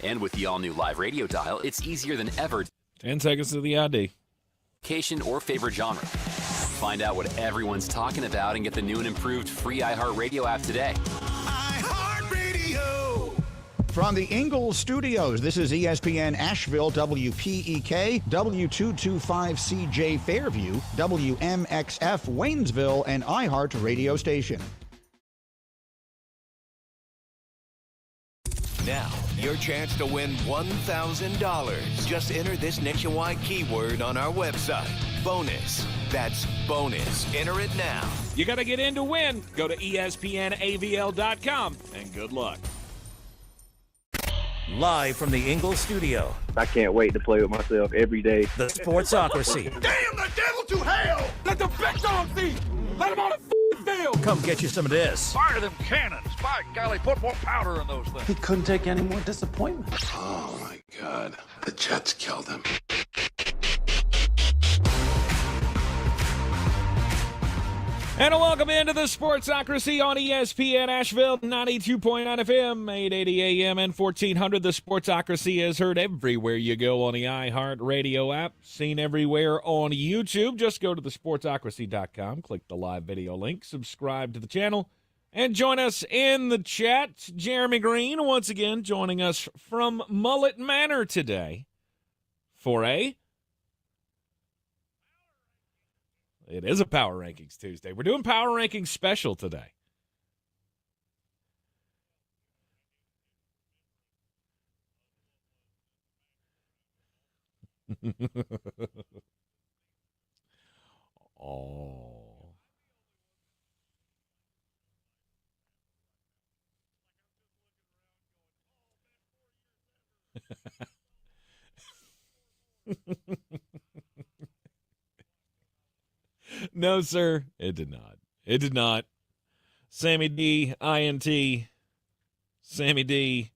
And with the all-new live radio dial, it's easier than ever. 10 seconds to the ID. Location or favorite genre. Find out what everyone's talking about and get the new and improved free iHeartRadio app today. iHeartRadio. From the Ingalls Studios, this is ESPN Asheville, WPEK, W225CJ Fairview, WMXF Waynesville, and iHeart Radio Station. Now, your chance to win $1,000. Just enter this nationwide keyword on our website. Bonus. That's bonus. Enter it now. You got to get in to win. Go to ESPNAVL.com, and good luck. Live from the Ingalls studio, I can't wait to play with myself every day. the Sportsocracy. Damn the devil to hell! Let the big dog eat! Let him on the field! Come get you some of this. Fire them cannons. By golly, put more powder in those things. He couldn't take any more disappointment. Oh, my God. The Jets killed him. And welcome into the Sportsocracy on ESPN Asheville, 92.9 FM, 880 AM, and 1400. The Sportsocracy is heard everywhere you go on the iHeartRadio app, seen everywhere on YouTube. Just go to thesportsocracy.com, click the live video link, subscribe to the channel, and join us in the chat. Jeremy Green, once again, joining us from Mullet Manor today for It is a Power Rankings Tuesday. We're doing Power Rankings special today. Oh. No, sir, it did not. It did not. Sammy D, INT, Sammy D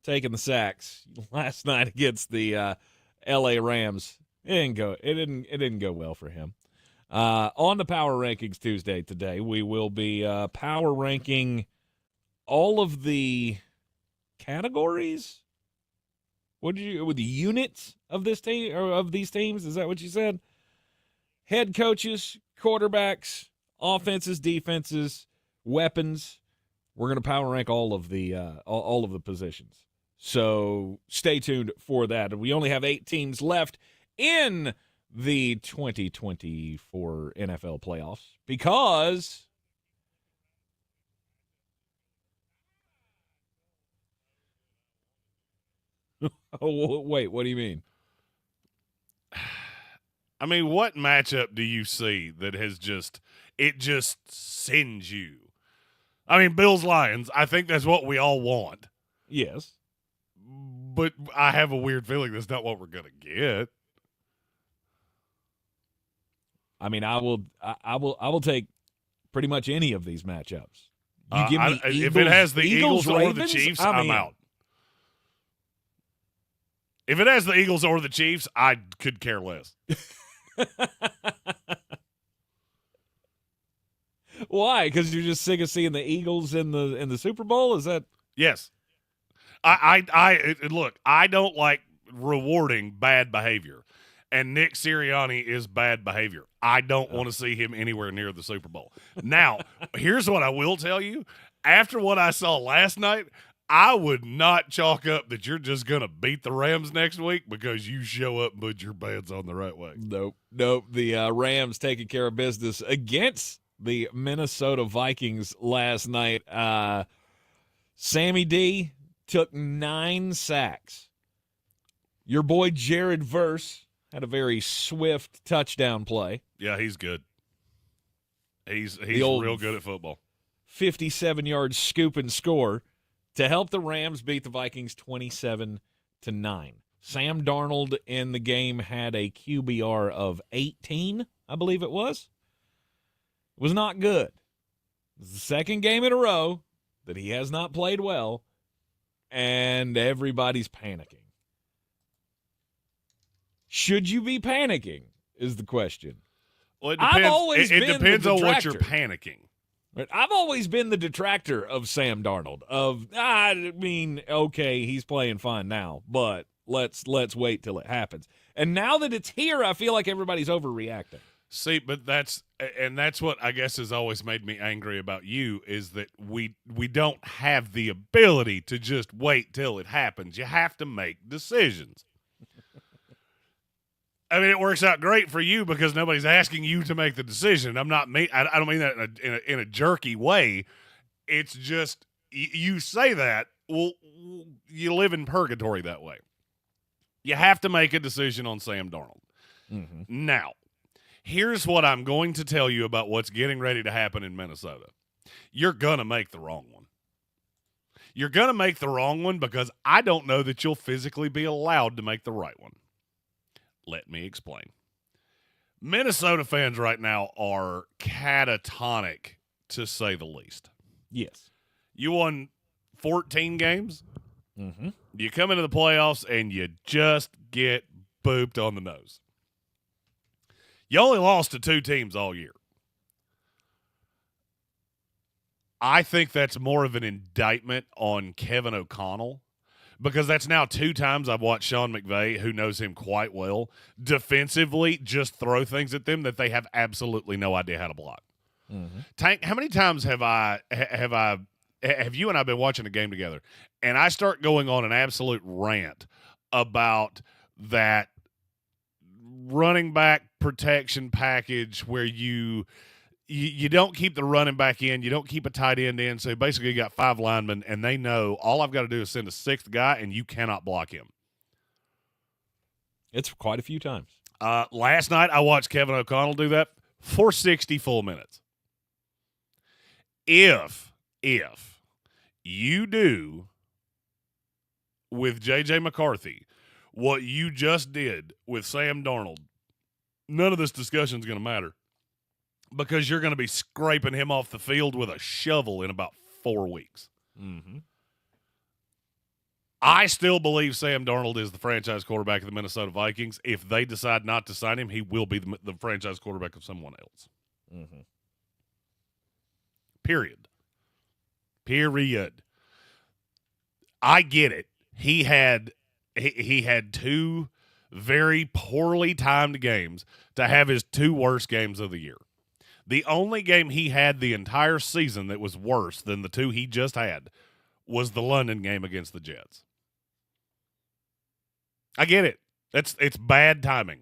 taking the sacks last night against the LA Rams. It didn't go well for him. On the Power Rankings Tuesday today, we will be power ranking all of the categories. With the units of this team or of these teams? Is that what you said? Head coaches, quarterbacks, offenses, defenses, weapons. We're going to power rank all of the positions. So stay tuned for that. We only have 8 teams left in the 2024 NFL playoffs because oh, wait, what do you mean? I mean, what matchup do you see that has just sends you? I mean, Bills-Lions, I think that's what we all want. Yes. But I have a weird feeling that's not what we're going to get. I mean, I will take pretty much any of these matchups. You give me Eagles, if it has the Eagles or Ravens, the Chiefs, I'm out. If it has the Eagles or the Chiefs, I could care less. Why? Because you're just sick of seeing the Eagles in the Super Bowl? Is that? Yes. I look, I don't like rewarding bad behavior, and Nick Sirianni is bad behavior. I don't want to see him anywhere near the Super Bowl. Now, here's what I will tell you. After what I saw last night, I would not chalk up that you're just going to beat the Rams next week because you show up and put your bets on the right way. Nope. The Rams taking care of business against the Minnesota Vikings last night. Sammy D took 9 sacks. Your boy Jared Verse had a very swift touchdown play. Yeah, he's good. He's real good at football. 57-yard scoop and score to help the Rams beat the Vikings 27-9. Sam Darnold in the game had a QBR of 18, I believe it was. It was not good. It was the second game in a row that he has not played well, and everybody's panicking. Should you be panicking is the question. Well, it depends. I've always it been depends the on what you're detractor. panicking. But I've always been the detractor of Sam Darnold. Okay, he's playing fine now, but let's wait till it happens. And now that it's here, I feel like everybody's overreacting. See, but that's what I guess has always made me angry about you is that we don't have the ability to just wait till it happens. You have to make decisions. I mean, it works out great for you because nobody's asking you to make the decision. I don't mean that in a jerky way. It's just you say that, well, you live in purgatory that way. You have to make a decision on Sam Darnold. Mm-hmm. Now, here's what I'm going to tell you about what's getting ready to happen in Minnesota. You're going to make the wrong one. You're going to make the wrong one because I don't know that you'll physically be allowed to make the right one. Let me explain. Minnesota fans right now are catatonic, to say the least. Yes. You won 14 games. Mm-hmm. You come into the playoffs, and you just get booped on the nose. You only lost to 2 teams all year. I think that's more of an indictment on Kevin O'Connell because that's now 2 times I've watched Sean McVay, who knows him quite well, defensively just throw things at them that they have absolutely no idea how to block. Mm-hmm. Tank, how many times have you and I been watching a game together, and I start going on an absolute rant about that running back protection package where you don't keep the running back in, you don't keep a tight end in, so basically you got 5 linemen, and they know all I've got to do is send a 6th guy, and you cannot block him. It's quite a few times. Last night I watched Kevin O'Connell do that for 60 full minutes. If you do with J.J. McCarthy what you just did with Sam Darnold, none of this discussion is going to matter because you're going to be scraping him off the field with a shovel in about 4 weeks. Mm-hmm. I still believe Sam Darnold is the franchise quarterback of the Minnesota Vikings. If they decide not to sign him, he will be the franchise quarterback of someone else. Mm-hmm. Period. I get it. He had 2 very poorly timed games to have his 2 worst games of the year. The only game he had the entire season that was worse than the 2 he just had was the London game against the Jets. I get it. It's bad timing.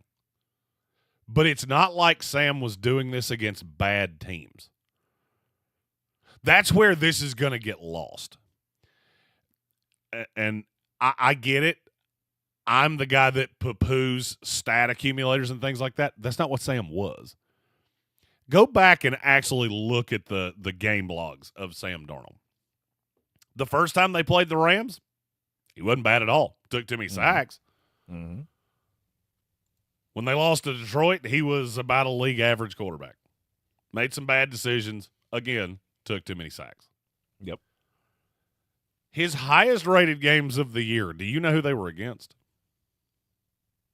But it's not like Sam was doing this against bad teams. That's where this is going to get lost. And I get it. I'm the guy that poo-poos stat accumulators and things like that. That's not what Sam was. Go back and actually look at the game logs of Sam Darnold. The first time they played the Rams, he wasn't bad at all. Took too many sacks. Mm-hmm. When they lost to Detroit, he was about a league average quarterback. Made some bad decisions. Again, took too many sacks. Yep. His highest rated games of the year, do you know who they were against?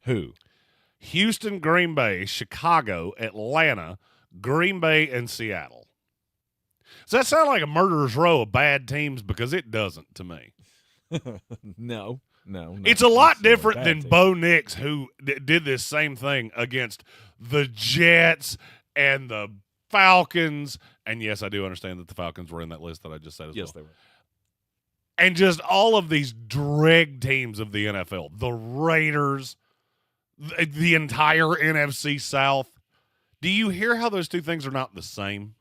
Who? Houston, Green Bay, Chicago, Atlanta, Green Bay, and Seattle. Does that sound like a murderer's row of bad teams? Because it doesn't to me. No. It's a lot different than Bo Nix, who did this same thing against the Jets and the Falcons. And yes, I do understand that the Falcons were in that list that I just said as well. Yes, they were. And just all of these dreg teams of the NFL, the Raiders, the entire NFC South. Do you hear how those 2 things are not the same?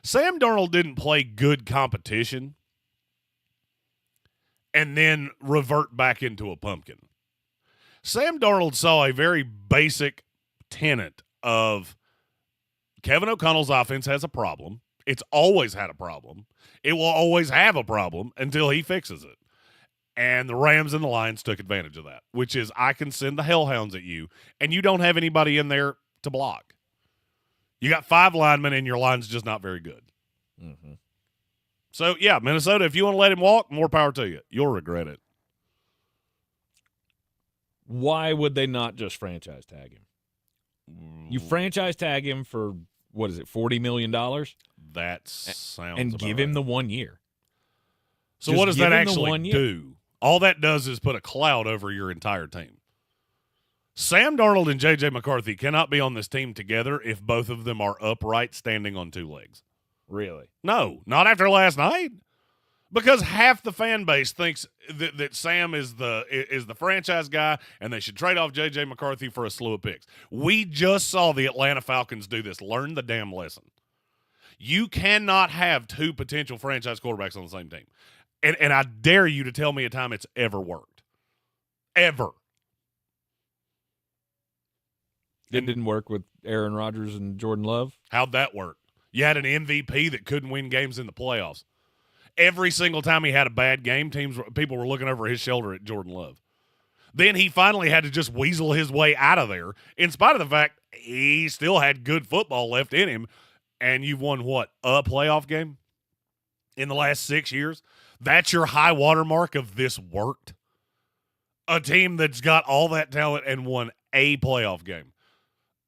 Sam Darnold didn't play good competition and then revert back into a pumpkin. Sam Darnold saw a very basic tenet of Kevin O'Connell's offense has a problem. It's always had a problem. It will always have a problem until he fixes it. And the Rams and the Lions took advantage of that, which is I can send the hellhounds at you, and you don't have anybody in there to block. You got 5 linemen, and your line's just not very good. Mm-hmm. So, yeah, Minnesota, if you want to let him walk, more power to you. You'll regret it. Why would they not just franchise tag him? You franchise tag him for what is it, $40 million? That sounds and about give him right. the 1 year. So Just what does give that him the 1 actually year. do? All that does is put a cloud over your entire team. Sam Darnold and J.J. McCarthy cannot be on this team together if both of them are upright, standing on two legs. Really? No, not after last night. Because half the fan base thinks that Sam is the franchise guy and they should trade off J.J. McCarthy for a slew of picks. We just saw the Atlanta Falcons do this. Learn the damn lesson. You cannot have two potential franchise quarterbacks on the same team. And I dare you to tell me a time it's ever worked. Ever. It didn't work with Aaron Rodgers and Jordan Love. How'd that work? You had an MVP that couldn't win games in the playoffs. Every single time he had a bad game, people were looking over his shoulder at Jordan Love. Then he finally had to just weasel his way out of there, in spite of the fact he still had good football left in him. And you've won, what, a playoff game in the last 6 years? That's your high water mark of this worked? A team that's got all that talent and won a playoff game.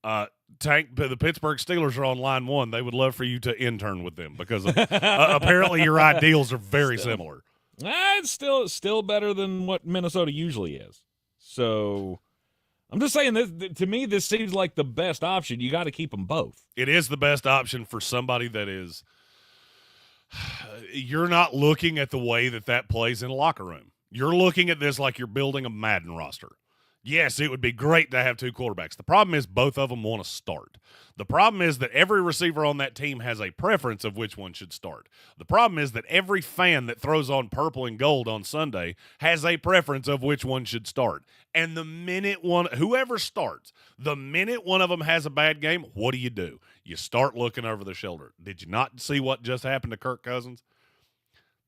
The Pittsburgh Steelers are on line one. They would love for you to intern with them because apparently your ideals are very similar. It's still better than what Minnesota usually is. So I'm just saying, to me, this seems like the best option. You got to keep them both. It is the best option for somebody that is – you're not looking at the way that plays in a locker room. You're looking at this like you're building a Madden roster. Yes, it would be great to have two quarterbacks. The problem is both of them want to start. The problem is that every receiver on that team has a preference of which one should start. The problem is that every fan that throws on purple and gold on Sunday has a preference of which one should start. And the minute whoever starts, the minute one of them has a bad game, what do? You start looking over the shoulder. Did you not see what just happened to Kirk Cousins?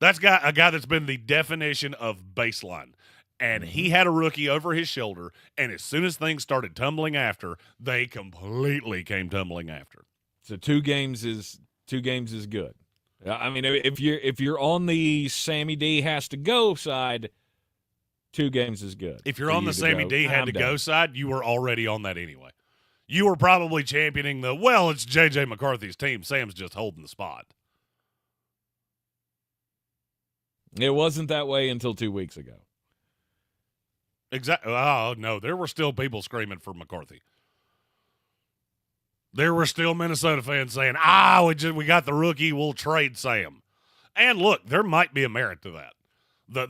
That's a guy that's been the definition of baseline. And he had a rookie over his shoulder, and as soon as things started tumbling after, they completely came tumbling after. So two games is good. I mean, if you're on the Sammy D has to go side, 2 games is good. If you're on the Sammy D had to go side, you were already on that anyway. You were probably championing it's J.J. McCarthy's team. Sam's just holding the spot. It wasn't that way until 2 weeks ago. Exactly. Oh, no, there were still people screaming for McCarthy. There were still Minnesota fans saying, we got the rookie, we'll trade Sam. And look, there might be a merit to that.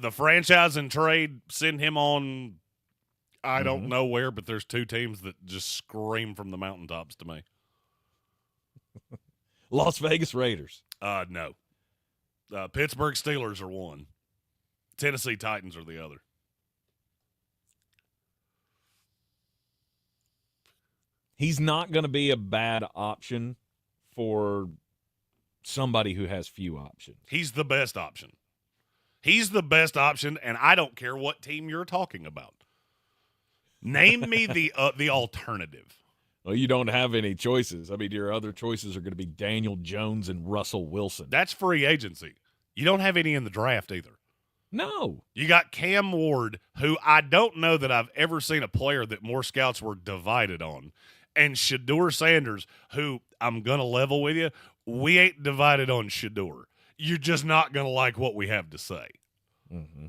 The franchise and trade, send him on, I don't know where, but there's 2 teams that just scream from the mountaintops to me. Las Vegas Raiders. No. Pittsburgh Steelers are one. Tennessee Titans are the other. He's not going to be a bad option for somebody who has few options. He's the best option. He's the best option, and I don't care what team you're talking about. Name me the alternative. Well, you don't have any choices. I mean, your other choices are going to be Daniel Jones and Russell Wilson. That's free agency. You don't have any in the draft either. No. You got Cam Ward, who I don't know that I've ever seen a player that more scouts were divided on. And Shedeur Sanders, who I'm going to level with you, we ain't divided on Shedeur. You're just not going to like what we have to say. Mm-hmm.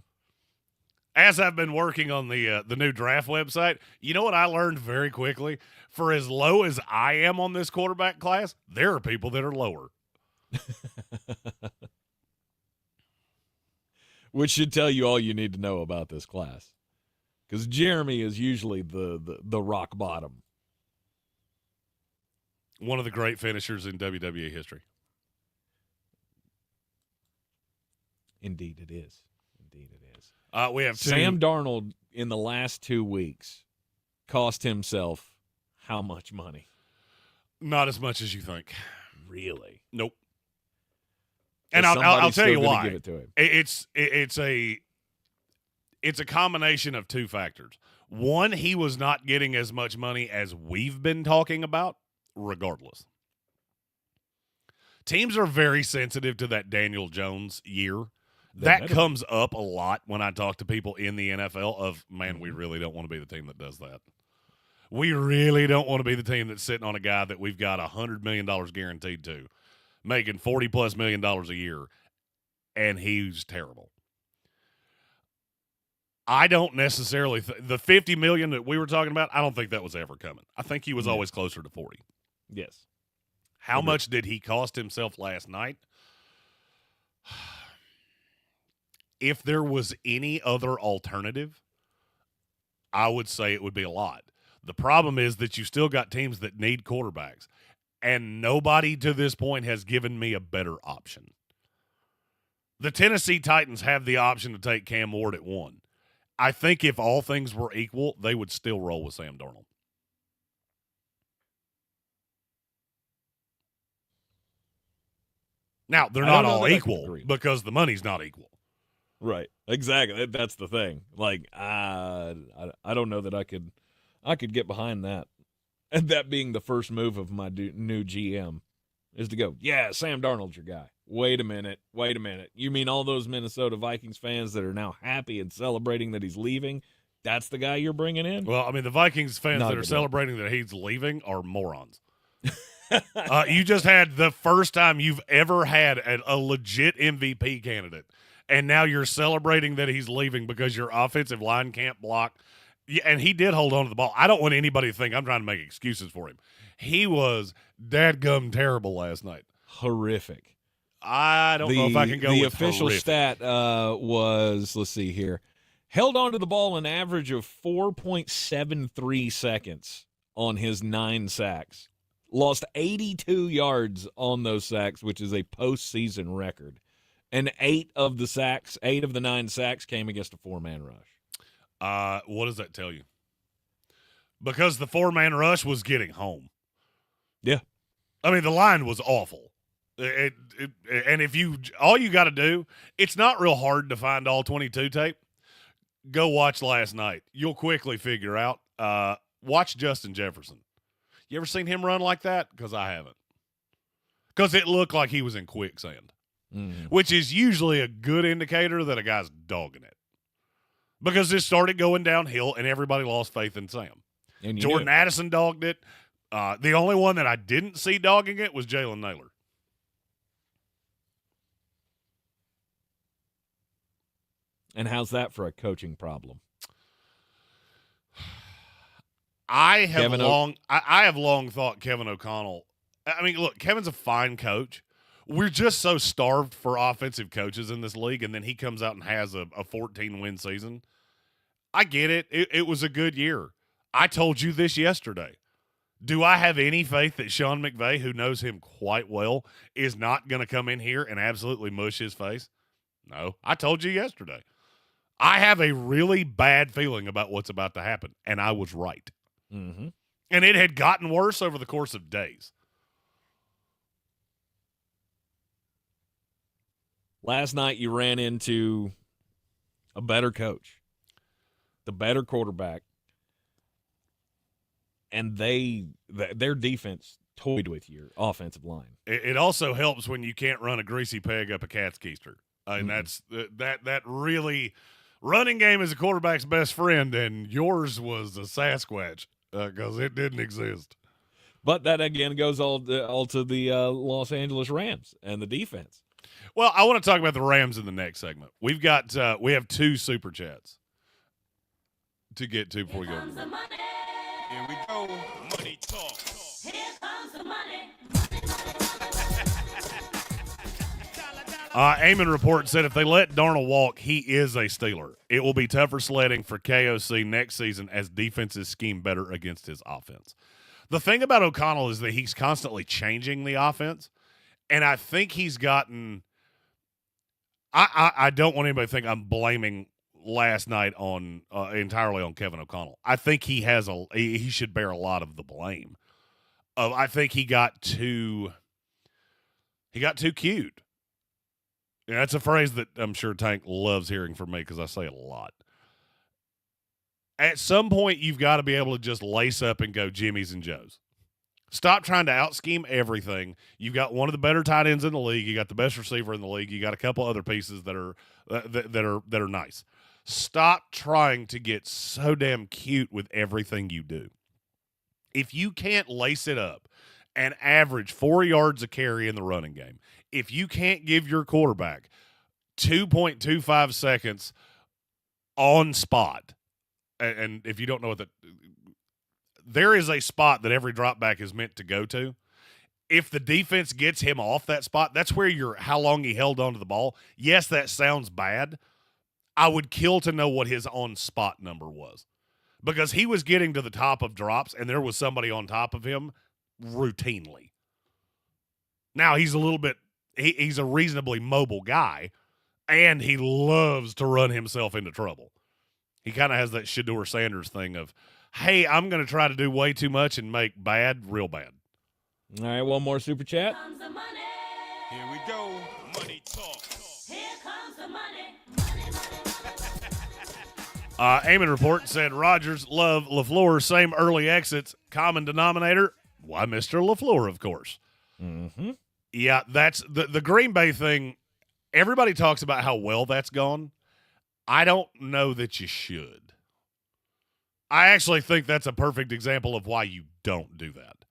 As I've been working on the new draft website, you know what I learned very quickly? For as low as I am on this quarterback class, there are people that are lower. Which should tell you all you need to know about this class. Because Jeremy is usually the rock bottom. One of the great finishers in WWE history. Indeed it is. Indeed it is. We have Sam Darnold in the last 2 weeks cost himself how much money? Not as much as you think. Really? Nope. And I'll tell you why. Give it to him. It's a combination of 2 factors. One, he was not getting as much money as we've been talking about, regardless. Teams are very sensitive to that Daniel Jones year. That comes up a lot when I talk to people in the NFL of, man, we really don't want to be the team that does that. We really don't want to be the team that's sitting on a guy that we've got $100 million guaranteed to, making $40+ million a year, and he's terrible. I don't necessarily the $50 million that we were talking about, I don't think that was ever coming. I think he was always closer to 40. Yes. How much did he cost himself last night? If there was any other alternative, I would say it would be a lot. The problem is that you still got teams that need quarterbacks, and nobody to this point has given me a better option. The Tennessee Titans have the option to take Cam Ward at 1. I think if all things were equal, they would still roll with Sam Darnold. Now, they're not all equal because the money's not equal. Right. Exactly. That's the thing. Like, I don't know that I could get behind that. And that being the first move of my new GM is to go, yeah, Sam Darnold's your guy. Wait a minute. You mean all those Minnesota Vikings fans that are now happy and celebrating that he's leaving, that's the guy you're bringing in? Well, I mean, the Vikings fans that are celebrating that he's leaving are morons. You just had the first time you've ever had a legit MVP candidate, and now you're celebrating that he's leaving because your offensive line can't block. Yeah, and he did hold on to the ball. I don't want anybody to think I'm trying to make excuses for him. He was dadgum terrible last night. Horrific. I don't know if I can go with the official horrific. stat was, let's see here, held on to the ball an average of 4.73 seconds on his 9 sacks. Lost 82 yards on those sacks, which is a postseason record. And 8 of the 9 sacks came against a 4-man rush. What does that tell you? Because the 4-man rush was getting home. Yeah. I mean, the line was awful. And if all you got to do, it's not real hard to find all 22 tape. Go watch last night. You'll quickly figure out. Watch Justin Jefferson. You ever seen him run like that? Because I haven't. Because it looked like he was in quicksand, which is usually a good indicator that a guy's dogging it. Because this started going downhill, and everybody lost faith in Sam. And Jordan Addison dogged it. The only one that I didn't see dogging it was Jalen Naylor. And how's that for a coaching problem? I have long thought Kevin O'Connell. I mean, look, Kevin's a fine coach. We're just so starved for offensive coaches in this league, and then he comes out and has a 14-win season. I get it. It was a good year. I told you this yesterday. Do I have any faith that Sean McVay, who knows him quite well, is not going to come in here and absolutely mush his face? No. I told you yesterday. I have a really bad feeling about what's about to happen, and I was right. Mm-hmm. And it had gotten worse over the course of days. Last night you ran into a better coach, the better quarterback, and their defense toyed with your offensive line. It also helps when you can't run a greasy peg up a cat's keister. And that's that really running game is a quarterback's best friend, and yours was a Sasquatch because it didn't exist. But that again goes all to the Los Angeles Rams and the defense. Well, I want to talk about the Rams in the next segment. We have 2 super chats to get to before we go. Here we go. Money talk. Here comes the money. Eamon Report said if they let Darnold walk, he is a Steeler. It will be tougher sledding for KOC next season as defenses scheme better against his offense. The thing about O'Connell is that he's constantly changing the offense, and I think he's gotten I don't want anybody to think I'm blaming last night on entirely on Kevin O'Connell. I think he should bear a lot of the blame. I think he got too cute. Yeah, that's a phrase that I'm sure Tank loves hearing from me because I say it a lot. At some point, you've got to be able to just lace up and go Jimmy's and Joe's. Stop trying to out-scheme everything. You've got one of the better tight ends in the league. You got the best receiver in the league. You got a couple other pieces that are nice. Stop trying to get so damn cute with everything you do. If you can't lace it up and average 4 yards a carry in the running game, if you can't give your quarterback 2.25 seconds on spot, and if you don't know what there is a spot that every drop back is meant to go to. If the defense gets him off that spot, that's where how long he held onto the ball. Yes, that sounds bad. I would kill to know what his on-spot number was, because he was getting to the top of drops, and there was somebody on top of him routinely. Now, he's a reasonably mobile guy, and he loves to run himself into trouble. He kind of has that Shedeur Sanders thing of, hey, I'm going to try to do way too much and make bad real bad. All right, one more super chat. Comes the money. Here we go. Money talk. Here comes the money. Eamon Report said Rodgers, Love, LaFleur, same early exits, common denominator. Why, Mr. LaFleur, of course. Mm-hmm. Yeah, that's the Green Bay thing. Everybody talks about how well that's gone. I don't know that you should. I actually think that's a perfect example of why you don't do that.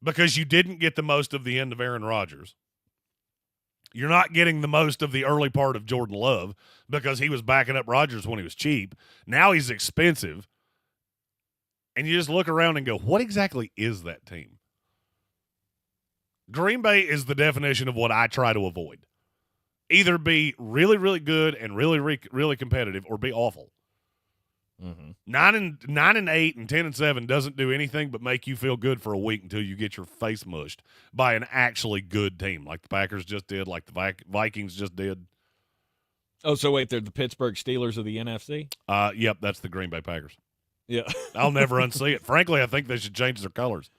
Because you didn't get the most of the end of Aaron Rodgers. You're not getting the most of the early part of Jordan Love because he was backing up Rodgers when he was cheap. Now he's expensive. And you just look around and go, what exactly is that team? Green Bay is the definition of what I try to avoid. Either be really, really good and really, really competitive, or be awful. Mm-hmm. 9-8 and 10-7 doesn't do anything but make you feel good for a week until you get your face mushed by an actually good team, like the Packers just did, like the Vikings just did. Oh, so wait, they're the Pittsburgh Steelers of the NFC? Yep, that's the Green Bay Packers. Yeah. I'll never unsee it. Frankly, I think they should change their colors.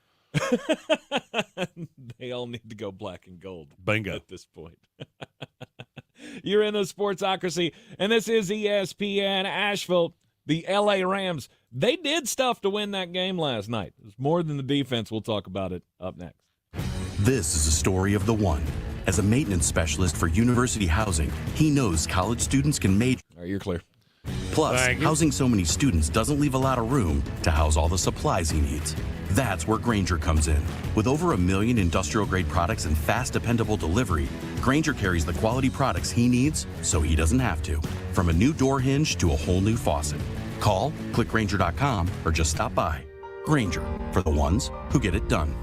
They all need to go black and gold. Bingo. At this point. You're in the Sportsocracy, and this is ESPN Asheville. The L.A. Rams, they did stuff to win that game last night. It was more than the defense. We'll talk about it up next. This is a story of the one. As a maintenance specialist for university housing, he knows college students can major. All right, you're clear. Plus, housing so many students doesn't leave a lot of room to house all the supplies he needs. That's where Grainger comes in. With over 1 million industrial-grade products and fast, dependable delivery, Grainger carries the quality products he needs so he doesn't have to. From a new door hinge to a whole new faucet. Call, click Grainger.com, or just stop by. Grainger, for the ones who get it done.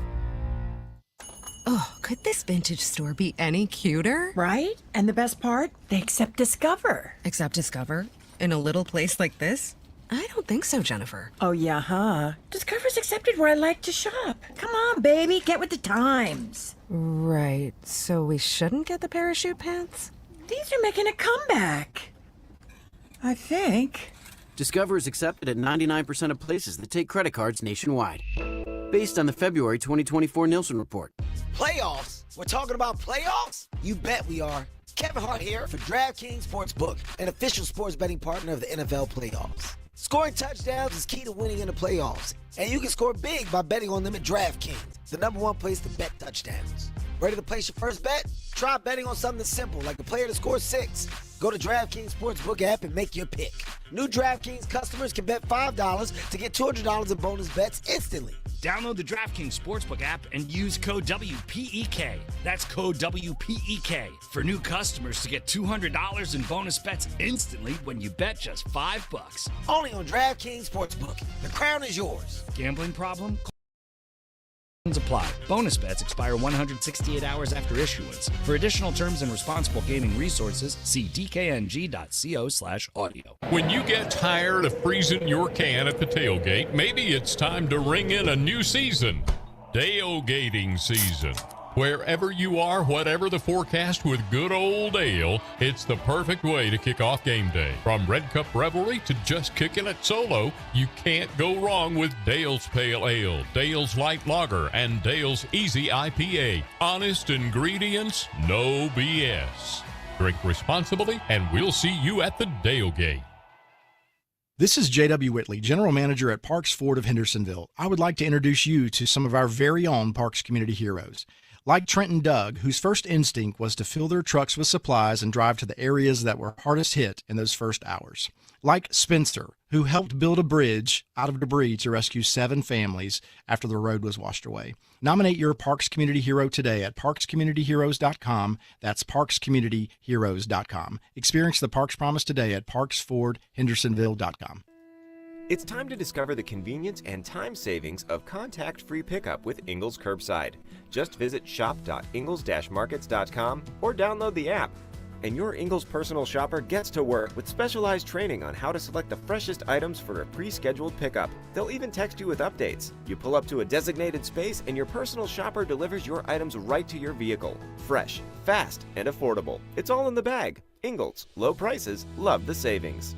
Oh, could this vintage store be any cuter? Right? And the best part? They accept Discover. Accept Discover? In a little place like this? I don't think so, Jennifer. Oh, yeah, huh? Discover's accepted where I like to shop. Come on, baby, get with the times. Right, so we shouldn't get the parachute pants? These are making a comeback. I think. Discover is accepted at 99% of places that take credit cards nationwide. Based on the February 2024 Nielsen report. Playoffs? We're talking about playoffs? You bet we are. Kevin Hart here for DraftKings Sportsbook, an official sports betting partner of the NFL playoffs. Scoring touchdowns is key to winning in the playoffs, and you can score big by betting on them at DraftKings, the #1 place to bet touchdowns. Ready to place your first bet? Try betting on something simple, like a player to score 6. Go to DraftKings Sportsbook app and make your pick. New DraftKings customers can bet $5 to get $200 in bonus bets instantly. Download the DraftKings Sportsbook app and use code WPEK. That's code WPEK for new customers to get $200 in bonus bets instantly when you bet just $5. Only on DraftKings Sportsbook. The crown is yours. Gambling problem? Apply. Bonus bets expire 168 hours after issuance. For additional terms and responsible gaming resources, see dkng.co/audio. When you get tired of freezing your can at the tailgate, maybe it's time to ring in a new season. Tailgating season. Wherever you are, whatever the forecast, with good old ale, it's the perfect way to kick off game day. From Red Cup Revelry to just kicking it solo, you can't go wrong with Dale's Pale Ale, Dale's Light Lager, and Dale's Easy IPA. Honest ingredients, no BS. Drink responsibly, and we'll see you at the Tailgate. This is J.W. Whitley, General Manager at Parks Ford of Hendersonville. I would like to introduce you to some of our very own Parks Community Heroes. Like Trent and Doug, whose first instinct was to fill their trucks with supplies and drive to the areas that were hardest hit in those first hours. Like Spencer, who helped build a bridge out of debris to rescue 7 families after the road was washed away. Nominate your Parks Community Hero today at parkscommunityheroes.com. That's parkscommunityheroes.com. Experience the Parks Promise today at parksfordhendersonville.com. It's time to discover the convenience and time savings of contact-free pickup with Ingles Curbside. Just visit shop.ingles-markets.com or download the app. And your Ingles personal shopper gets to work with specialized training on how to select the freshest items for a pre-scheduled pickup. They'll even text you with updates. You pull up to a designated space and your personal shopper delivers your items right to your vehicle. Fresh, fast, and affordable. It's all in the bag. Ingles. Low prices. Love the savings.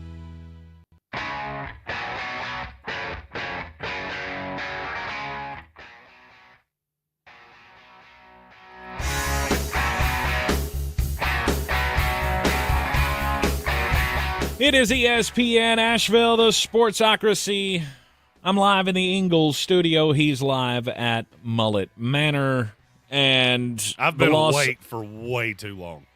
It is ESPN Asheville, the Sportsocracy. I'm live in the Ingles studio. He's live at Mullet Manor. And I've been awake for way too long.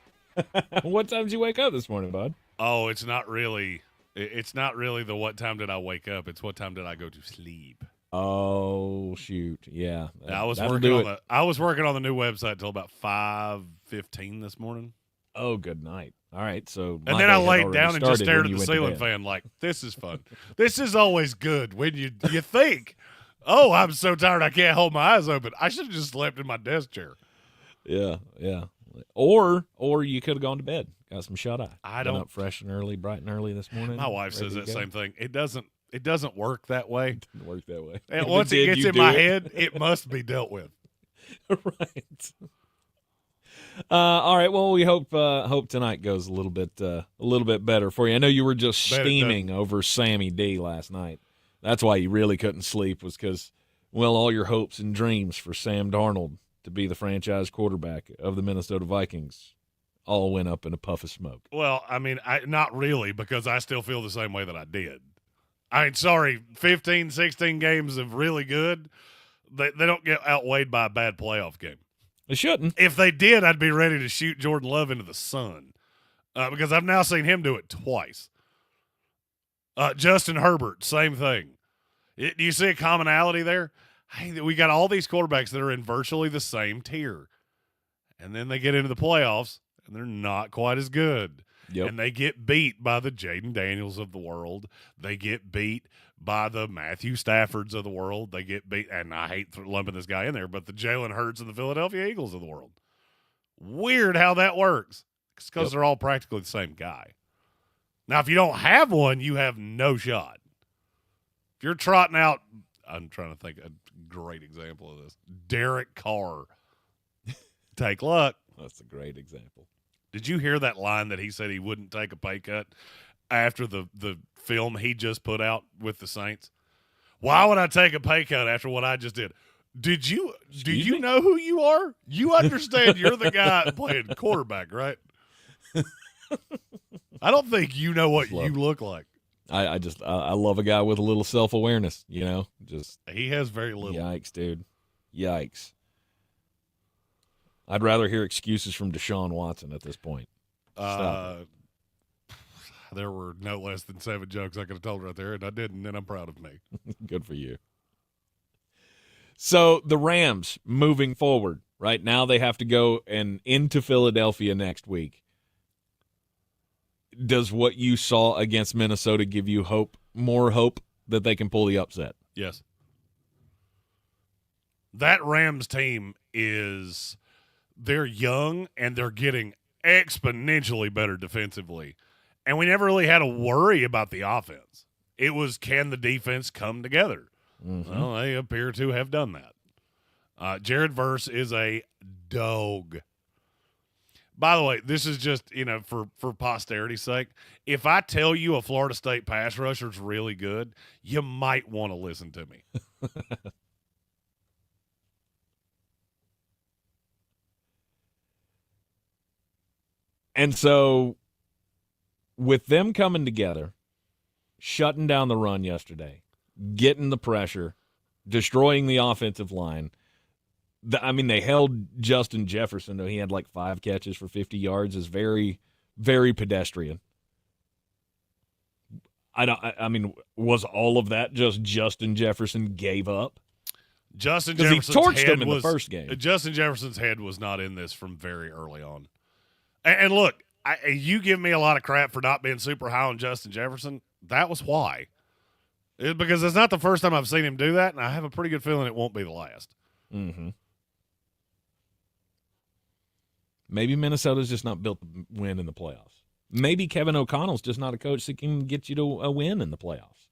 What time did you wake up this morning, bud? Oh, it's not really the what time did I wake up. It's what time did I go to sleep. Oh, shoot. Yeah. I was working on the new website till about 5:15 this morning. Oh, good night. All right, so and then I laid down and just stared at the ceiling fan like, this is fun. This is always good when you think, oh, I'm so tired I can't hold my eyes open. I should have just slept in my desk chair. Yeah. Or you could have gone to bed, got some shut eye. Been up fresh and early, bright and early this morning. My wife says that same thing. It doesn't work that way. It doesn't work that way. And once it gets in my head, it must be dealt with. Right. All right. Well, we hope tonight goes a little bit better for you. I know you were just steaming over Sammy D last night. That's why you really couldn't sleep, was because, well, all your hopes and dreams for Sam Darnold to be the franchise quarterback of the Minnesota Vikings all went up in a puff of smoke. Well, I mean, not really, because I still feel the same way that I did. I mean, sorry, 15, 16 games of really good, they don't get outweighed by a bad playoff game. They shouldn't. If they did, I'd be ready to shoot Jordan Love into the sun, because I've now seen him do it twice. Justin Herbert, same thing. Do you see a commonality there? Hey, we got all these quarterbacks that are in virtually the same tier, and then they get into the playoffs, and they're not quite as good. Yep. And they get beat by the Jaden Daniels of the world. They get beat by the Matthew Staffords of the world. They get beat, and I hate lumping this guy in there, but the Jalen Hurts of the Philadelphia Eagles of the world. Weird how that works. It's because they're all practically the same guy. Now, if you don't have one, you have no shot. If you're trotting out, I'm trying to think of a great example of this. Derek Carr. Take luck. That's a great example. Did you hear that line that he said he wouldn't take a pay cut after the film he just put out with the Saints? Why would I take a pay cut after what I just did? Do you know who you are? You understand you're the guy playing quarterback, right? I don't think you know what you look like. I love a guy with a little self-awareness, you know? Just he has very little. Yikes, dude. Yikes. I'd rather hear excuses from Deshaun Watson at this point. There were no less than 7 jokes I could have told right there, and I didn't, and I'm proud of me. Good for you. So the Rams moving forward, right now they have to go and into Philadelphia next week. Does what you saw against Minnesota give you more hope that they can pull the upset? Yes. That Rams team they're young and they're getting exponentially better defensively. And we never really had to worry about the offense. It was, can the defense come together? Mm-hmm. Well, they appear to have done that. Jared Verse is a dog. By the way, this is just, for posterity's sake. If I tell you a Florida State pass rusher's really good, you might want to listen to me. And so with them coming together, shutting down the run yesterday, getting the pressure, destroying the offensive line, They held Justin Jefferson, though he had like 5 catches for 50 yards, is very, very pedestrian. Was all of that just Justin Jefferson gave up? Justin Jefferson's he torched head him in the first game. Justin Jefferson's head was not in this from very early on. And look, you give me a lot of crap for not being super high on Justin Jefferson. That was why. Because it's not the first time I've seen him do that, and I have a pretty good feeling it won't be the last. Mm-hmm. Maybe Minnesota's just not built to win in the playoffs. Maybe Kevin O'Connell's just not a coach that can get you to a win in the playoffs.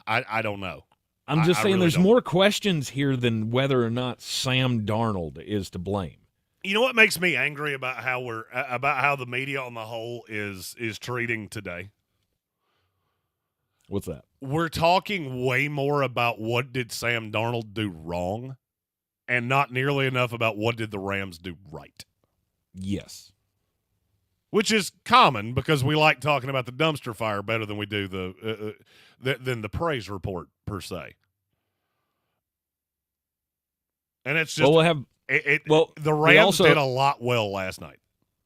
I don't know. I'm just saying really there's don't. more questions here than whether or not Sam Darnold is to blame. You know what makes me angry about how the media on the whole is treating today? What's that? We're talking way more about what did Sam Darnold do wrong and not nearly enough about what did the Rams do right. Yes. Which is common because we like talking about the dumpster fire better than we do than the praise report per se. And it's just the Rams did a lot well last night.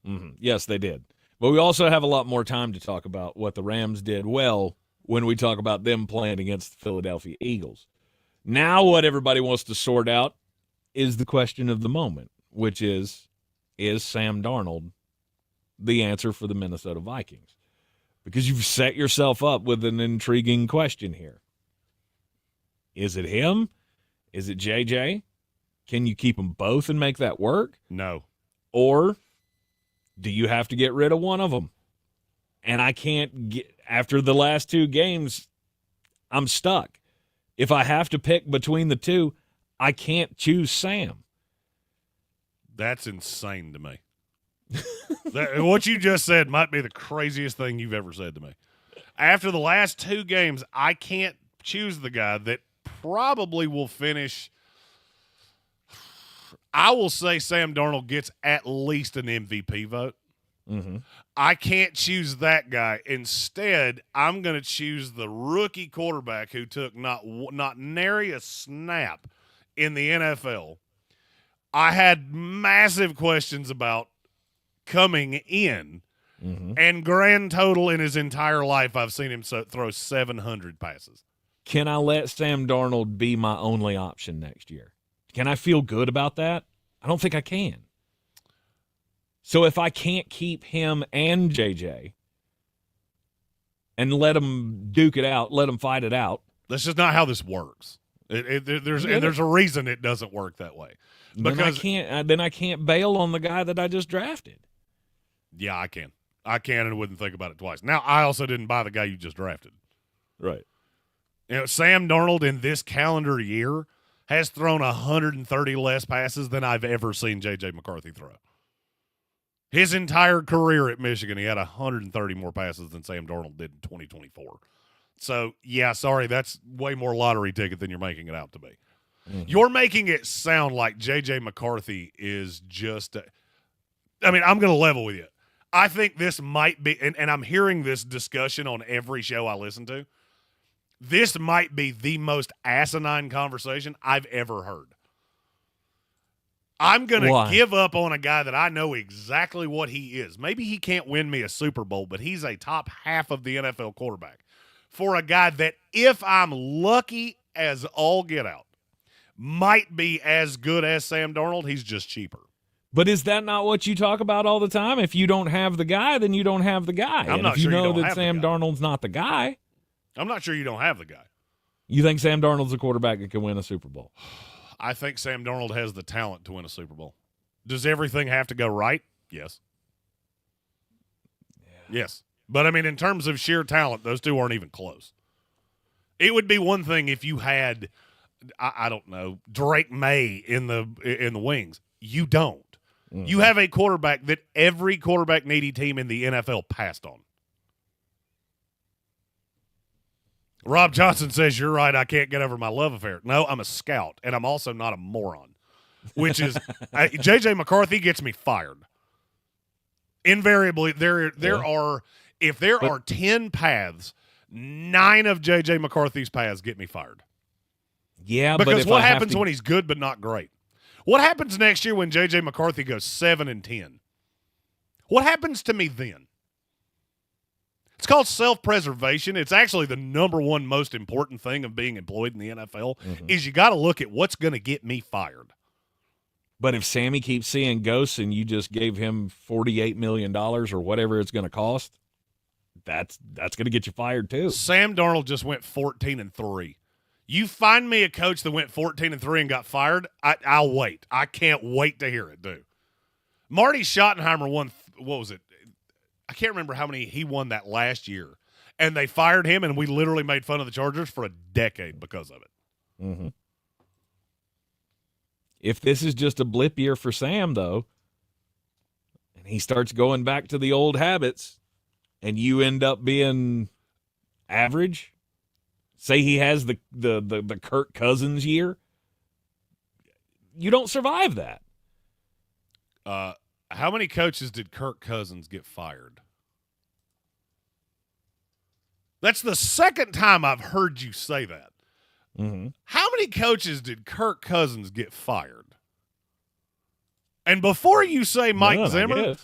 Mm-hmm. Yes, they did. But we also have a lot more time to talk about what the Rams did well when we talk about them playing against the Philadelphia Eagles. Now what everybody wants to sort out is the question of the moment, which is Sam Darnold the answer for the Minnesota Vikings? Because you've set yourself up with an intriguing question here. Is it him? Is it JJ? Can you keep them both and make that work? No. Or do you have to get rid of one of them? And I can't get, after the last 2 games, I'm stuck. If I have to pick between the two, I can't choose Sam. That's insane to me. What you just said might be the craziest thing you've ever said to me. After the last 2 games, I can't choose the guy that probably will finish. I will say Sam Darnold gets at least an MVP vote. Mm-hmm. I can't choose that guy. Instead, I'm going to choose the rookie quarterback who took not nary a snap in the NFL. I had massive questions about coming in, and grand total in his entire life, I've seen him throw 700 passes. Can I let Sam Darnold be my only option next year? Can I feel good about that? I don't think I can. So if I can't keep him and JJ and let them duke it out, let them fight it out. That's just not how this works. There's a reason it doesn't work that way. Because then I can't bail on the guy that I just drafted. Yeah, I can. And wouldn't think about it twice. Now, I also didn't buy the guy you just drafted. Right. Sam Darnold in this calendar year has thrown 130 less passes than I've ever seen J.J. McCarthy throw. His entire career at Michigan, he had 130 more passes than Sam Darnold did in 2024. So, yeah, sorry, that's way more lottery ticket than you're making it out to be. Mm-hmm. You're making it sound like J.J. McCarthy is just I'm going to level with you. I think this might be, and I'm hearing this discussion on every show I listen to, this might be the most asinine conversation I've ever heard. I'm going to give up on a guy that I know exactly what he is. Maybe he can't win me a Super Bowl, but he's a top half of the NFL quarterback. For a guy that, if I'm lucky as all get out, might be as good as Sam Darnold, he's just cheaper. But is that not what you talk about all the time? If you don't have the guy, then you don't have the guy. I'm not if sure you know you don't that have Sam the guy. Darnold's not the guy. I'm not sure you don't have the guy. You think Sam Darnold's a quarterback that can win a Super Bowl? I think Sam Darnold has the talent to win a Super Bowl. Does everything have to go right? Yes. Yeah. Yes. But, I mean, in terms of sheer talent, those two aren't even close. It would be one thing if you had, I don't know, Drake May in the wings. You don't. Mm-hmm. You have a quarterback that every quarterback-needy team in the NFL passed on. Rob Johnson says, you're right, I can't get over my love affair. No, I'm a scout, and I'm also not a moron, which is J.J. McCarthy gets me fired. Invariably, there are 10 paths, 9 of J.J. McCarthy's paths get me fired. Yeah, because but what happens when he's good but not great? What happens next year when J.J. McCarthy goes 7-10? What happens to me then? It's called self-preservation. It's actually the number one most important thing of being employed in the NFL is you got to look at what's going to get me fired. But if Sammy keeps seeing ghosts and you just gave him $48 million or whatever it's going to cost, that's going to get you fired too. Sam Darnold just went 14-3. You find me a coach that went 14-3 and got fired, I'll wait. I can't wait to hear it, dude. Marty Schottenheimer won, what was it? I can't remember how many he won that last year. And they fired him, and we literally made fun of the Chargers for a decade because of it. Mm-hmm. If this is just a blip year for Sam, though, and he starts going back to the old habits, and you end up being average, say he has the Kirk Cousins year, you don't survive that. How many coaches did Kirk Cousins get fired? That's the second time I've heard you say that. Mm-hmm. How many coaches did Kirk Cousins get fired? And before you say Mike Zimmer,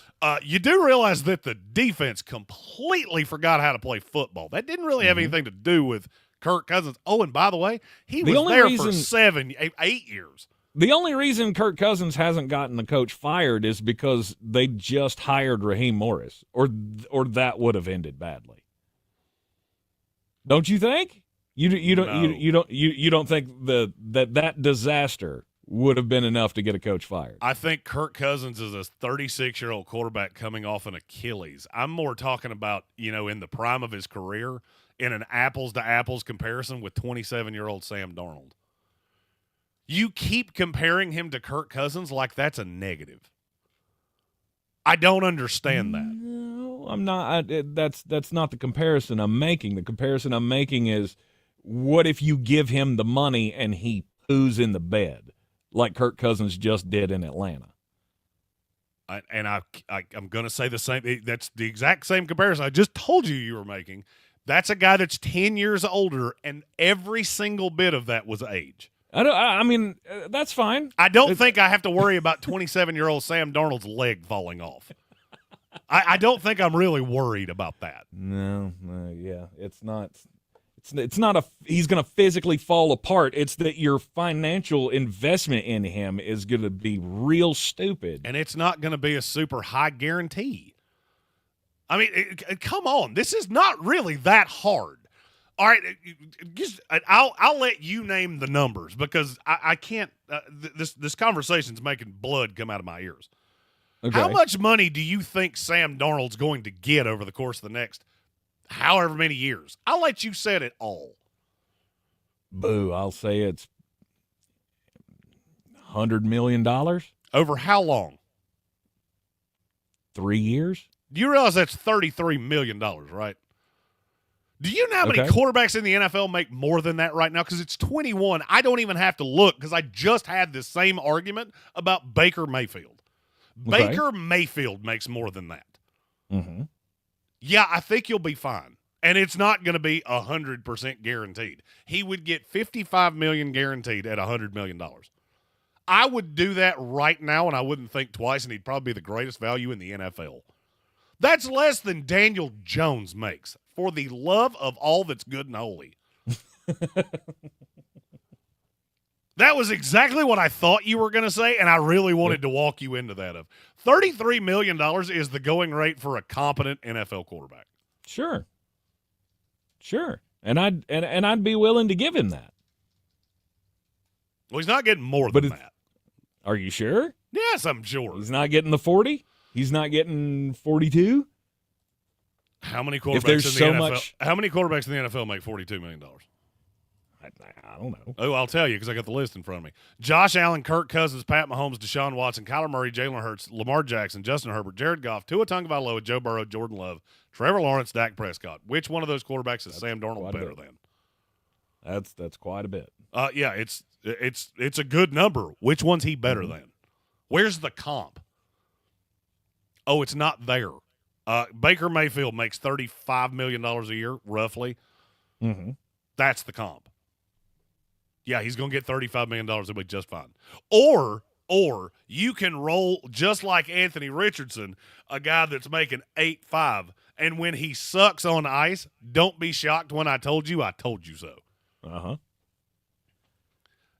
you do realize that the defense completely forgot how to play football. That didn't really have anything to do with Kirk Cousins. Oh, and by the way, he was there for 8 years. The only reason Kirk Cousins hasn't gotten the coach fired is because they just hired Raheem Morris, or that would have ended badly. Don't you think? You don't think that disaster would have been enough to get a coach fired? I think Kirk Cousins is a 36-year-old quarterback coming off an Achilles. I'm more talking about, in the prime of his career, in an apples-to-apples comparison with 27-year-old Sam Darnold. You keep comparing him to Kirk Cousins like that's a negative. I don't understand that. No, I'm not. That's not the comparison I'm making. The comparison I'm making is, what if you give him the money and he poos in the bed like Kirk Cousins just did in Atlanta? I'm going to say the same. That's the exact same comparison I just told you were making. That's a guy that's 10 years older, and every single bit of that was age. I mean, that's fine. I don't think I have to worry about 27-year-old Sam Darnold's leg falling off. I don't think I'm really worried about that. No, yeah, it's not. It's not he's going to physically fall apart. It's that your financial investment in him is going to be real stupid, and it's not going to be a super high guarantee. I mean, come on, this is not really that hard. All right, I'll let you name the numbers because I can't. This conversation's making blood come out of my ears. Okay. How much money do you think Sam Darnold's going to get over the course of the next however many years? I'll let you set it all. Boo! I'll say it's $100 million. Over how long? 3 years. Do you realize that's $33 million, right? Do you know how many quarterbacks in the NFL make more than that right now? Because it's 21. I don't even have to look because I just had this same argument about Baker Mayfield. Okay. Baker Mayfield makes more than that. Mm-hmm. Yeah, I think you'll be fine. And it's not going to be 100% guaranteed. He would get $55 million guaranteed at $100 million. I would do that right now, and I wouldn't think twice, and he'd probably be the greatest value in the NFL. That's less than Daniel Jones makes. For the love of all that's good and holy. That was exactly what I thought you were going to say, and I really wanted to walk you into that. $33 million is the going rate for a competent NFL quarterback. Sure. And I'd be willing to give him that. Well, he's not getting more than that. Are you sure? Yes, I'm sure. He's not getting the 40? He's not getting 42? How many quarterbacks How many quarterbacks in the NFL make $42 million? I don't know. Oh, I'll tell you because I got the list in front of me. Josh Allen, Kirk Cousins, Pat Mahomes, Deshaun Watson, Kyler Murray, Jalen Hurts, Lamar Jackson, Justin Herbert, Jared Goff, Tua Tagovailoa, Joe Burrow, Jordan Love, Trevor Lawrence, Dak Prescott. Which one of those quarterbacks is Sam Darnold better than? That's quite a bit. Yeah, it's a good number. Which one's he better than? Where's the comp? Oh, it's not there. Baker Mayfield makes $35 million a year, roughly. Mm-hmm. That's the comp. Yeah, he's going to get $35 million. It'll be just fine. Or you can roll just like Anthony Richardson, a guy that's making 8.5, and when he sucks on ice, don't be shocked when I told you so. Uh-huh.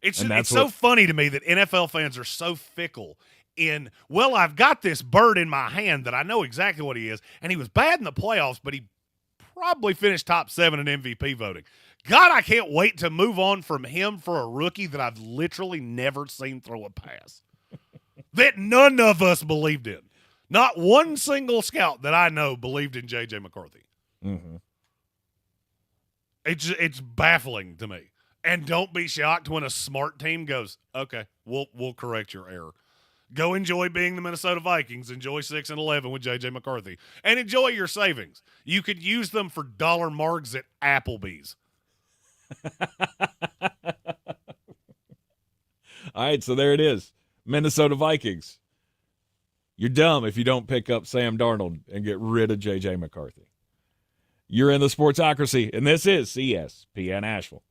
It's so funny to me that NFL fans are so fickle in, well, I've got this bird in my hand that I know exactly what he is, and he was bad in the playoffs, but he probably finished top 7 in MVP voting. God, I can't wait to move on from him for a rookie that I've literally never seen throw a pass. That none of us believed in. Not one single scout that I know believed in J.J. McCarthy. Mm-hmm. It's baffling to me. And don't be shocked when a smart team goes, okay, we'll correct your error. Go enjoy being the Minnesota Vikings. Enjoy 6-11 with J.J. McCarthy. And enjoy your savings. You could use them for dollar margs at Applebee's. All right, so there it is. Minnesota Vikings. You're dumb if you don't pick up Sam Darnold and get rid of J.J. McCarthy. You're in the Sportsocracy, and this is ESPN Asheville.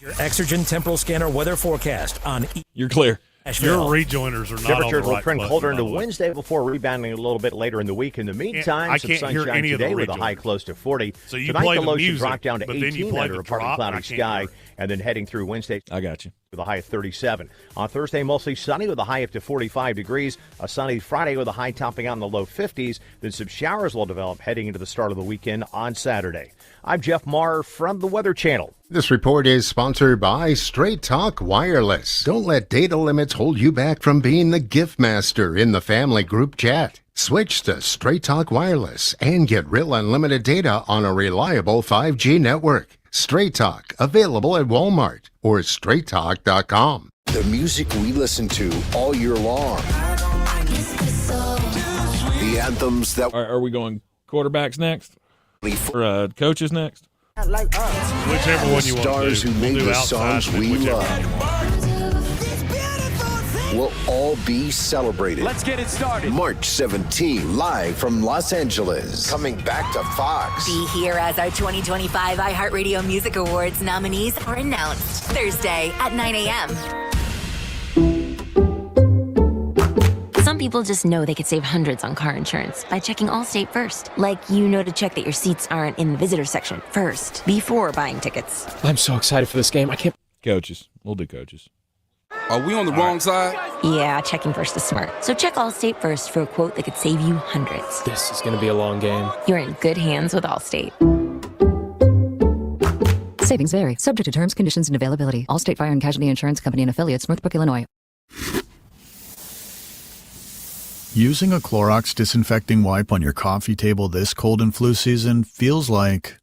Your Exergen temporal scanner weather forecast on You're clear. Your rejoiners are not on the Temperatures right will trend button, colder by into the way. Wednesday before rebounding a little bit later in the week. In the meantime, I some can't hear sunshine any of the today with a high rejoiners. close to 40. So you Tonight, play the the low should music, drop down to but then you 18 play under the a partly drop, and I cloudy can't sky, hear. and then heading through Wednesday. I got you. With a high of 37. On Thursday, mostly sunny with a high up to 45 degrees. A sunny Friday with a high topping out in the low 50s. Then some showers will develop heading into the start of the weekend on Saturday. I'm Jeff Maher from the Weather Channel. This report is sponsored by Straight Talk Wireless. Don't let data limits hold you back from being the gift master in the family group chat. Switch to Straight Talk Wireless and get real unlimited data on a reliable 5G network. Straight Talk, available at Walmart or straighttalk.com. The music we listen to all year long. The anthems that... Are we going quarterbacks next? Or coaches next? Whichever one you want Stars to do. who made the songs we love will all be celebrated. Let's get it started. March 17, live from Los Angeles. Coming back to Fox. Be here as our 2025 iHeartRadio Music Awards nominees are announced Thursday at 9 a.m. Some people just know they could save hundreds on car insurance by checking Allstate first. Like, you know, to check that your seats aren't in the visitor section first before buying tickets. I'm so excited for this game. I can't. Coaches. We'll do coaches. Are we on the wrong side? Yeah, checking first is smart. So check Allstate first for a quote that could save you hundreds. This is going to be a long game. You're in good hands with Allstate. Savings vary. Subject to terms, conditions, and availability. Allstate Fire and Casualty Insurance Company and Affiliates, Northbrook, Illinois. Using a Clorox disinfecting wipe on your coffee table this cold and flu season feels like...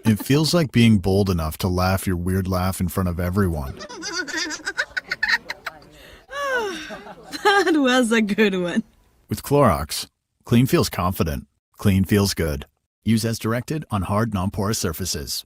It feels like being bold enough to laugh your weird laugh in front of everyone. That was a good one. With Clorox, clean feels confident. Clean feels good. Use as directed on hard, non-porous surfaces.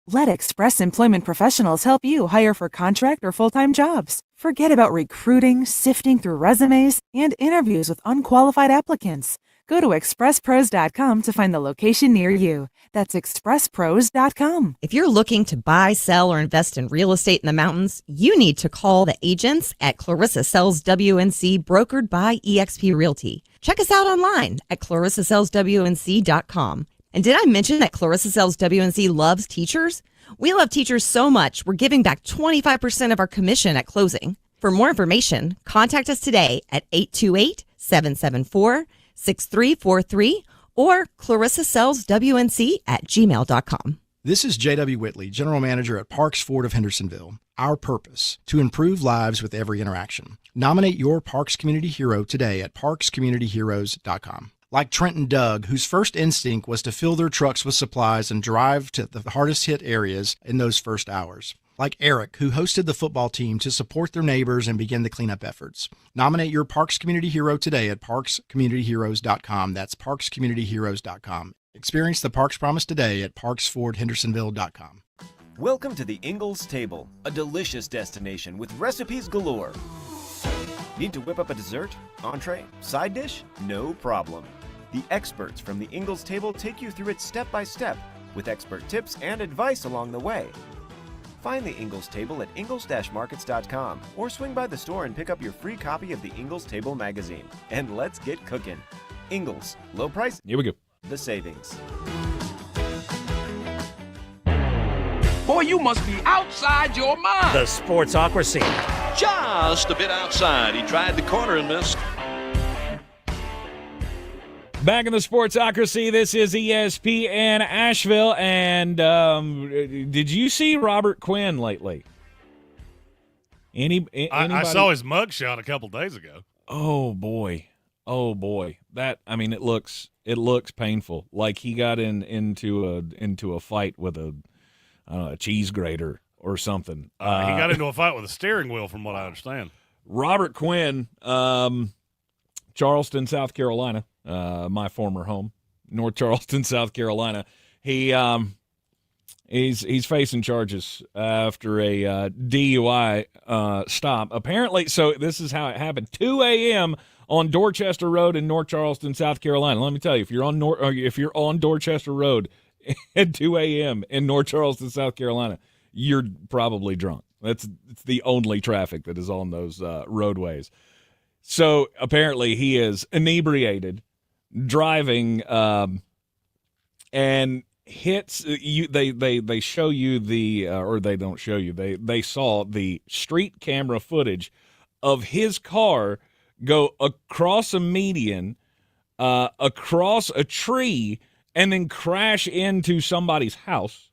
Let Express Employment Professionals help you hire for contract or full-time jobs. Forget about recruiting, sifting through resumes, and interviews with unqualified applicants. Go to expresspros.com to find the location near you. That's expresspros.com. If you're looking to buy, sell, or invest in real estate in the mountains, you need to call the agents at Clarissa Sells WNC, brokered by eXp Realty. Check us out online at clarissasellswnc.com. And did I mention that Clarissa Sells WNC loves teachers? We love teachers so much, we're giving back 25% of our commission at closing. For more information, contact us today at 828-774-6343 or clarissasellswnc@gmail.com. This is J.W. Whitley, General Manager at Parks Ford of Hendersonville. Our purpose, to improve lives with every interaction. Nominate your Parks Community Hero today at parkscommunityheroes.com. Like Trent and Doug, whose first instinct was to fill their trucks with supplies and drive to the hardest hit areas in those first hours. Like Eric, who hosted the football team to support their neighbors and begin the cleanup efforts. Nominate your Parks Community Hero today at parkscommunityheroes.com. That's parkscommunityheroes.com. Experience the Parks Promise today at parksfordhendersonville.com. Welcome to the Ingalls Table, a delicious destination with recipes galore. Need to whip up a dessert, entree, side dish? No problem. The experts from the Ingles table take you through it step by step with expert tips and advice along the way. Find the Ingles table at ingles-markets.com or swing by the store and pick up your free copy of the Ingles Table magazine. And let's get cooking. Ingles, low price. Here we go. The savings. Boy, you must be outside your mind. The Sportsocracy. Just a bit outside. He tried the corner and missed. Back in the Sportsocracy, this is ESPN Asheville, and did you see Robert Quinn lately? Anybody? I saw his mugshot a couple days ago. Oh boy, that it looks painful. Like he got into a fight with a cheese grater or something. He got into a fight with a steering wheel, from what I understand. Robert Quinn, Charleston, South Carolina. My former home, North Charleston, South Carolina. He's facing charges after a DUI stop. Apparently, so this is how it happened. 2 a.m. on Dorchester Road in North Charleston, South Carolina. Let me tell you, if you're on Dorchester Road at 2 a.m. in North Charleston, South Carolina, you're probably drunk. It's the only traffic that is on those roadways. So apparently he is inebriated, driving, and hits you. They show you the, or they don't show you. They saw the street camera footage of his car go across a median, across a tree, and then crash into somebody's house.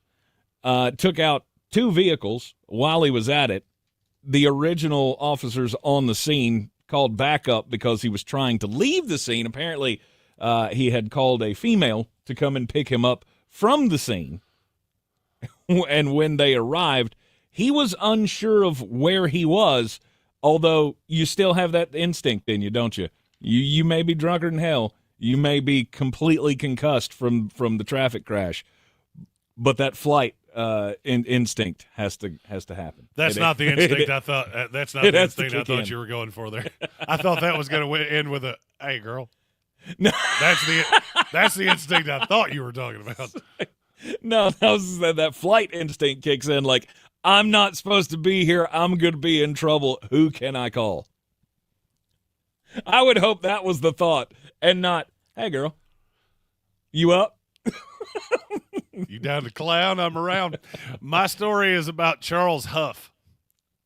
Took out 2 vehicles while he was at it. The original officers on the scene called backup because he was trying to leave the scene. Apparently, he had called a female to come and pick him up from the scene. And when they arrived, he was unsure of where he was, although you still have that instinct in you, don't you? You may be drunker than hell. You may be completely concussed from the traffic crash, but that flight instinct has to happen. That's not the instinct I thought. That's not the instinct I thought you were going for there. I thought that was going to end with a "Hey, girl." No, that's the instinct I thought you were talking about. No, that flight instinct kicks in. Like, I'm not supposed to be here. I'm going to be in trouble. Who can I call? I would hope that was the thought, and not, "Hey, girl, you up? You down to clown? I'm around." My story is about Charles Huff.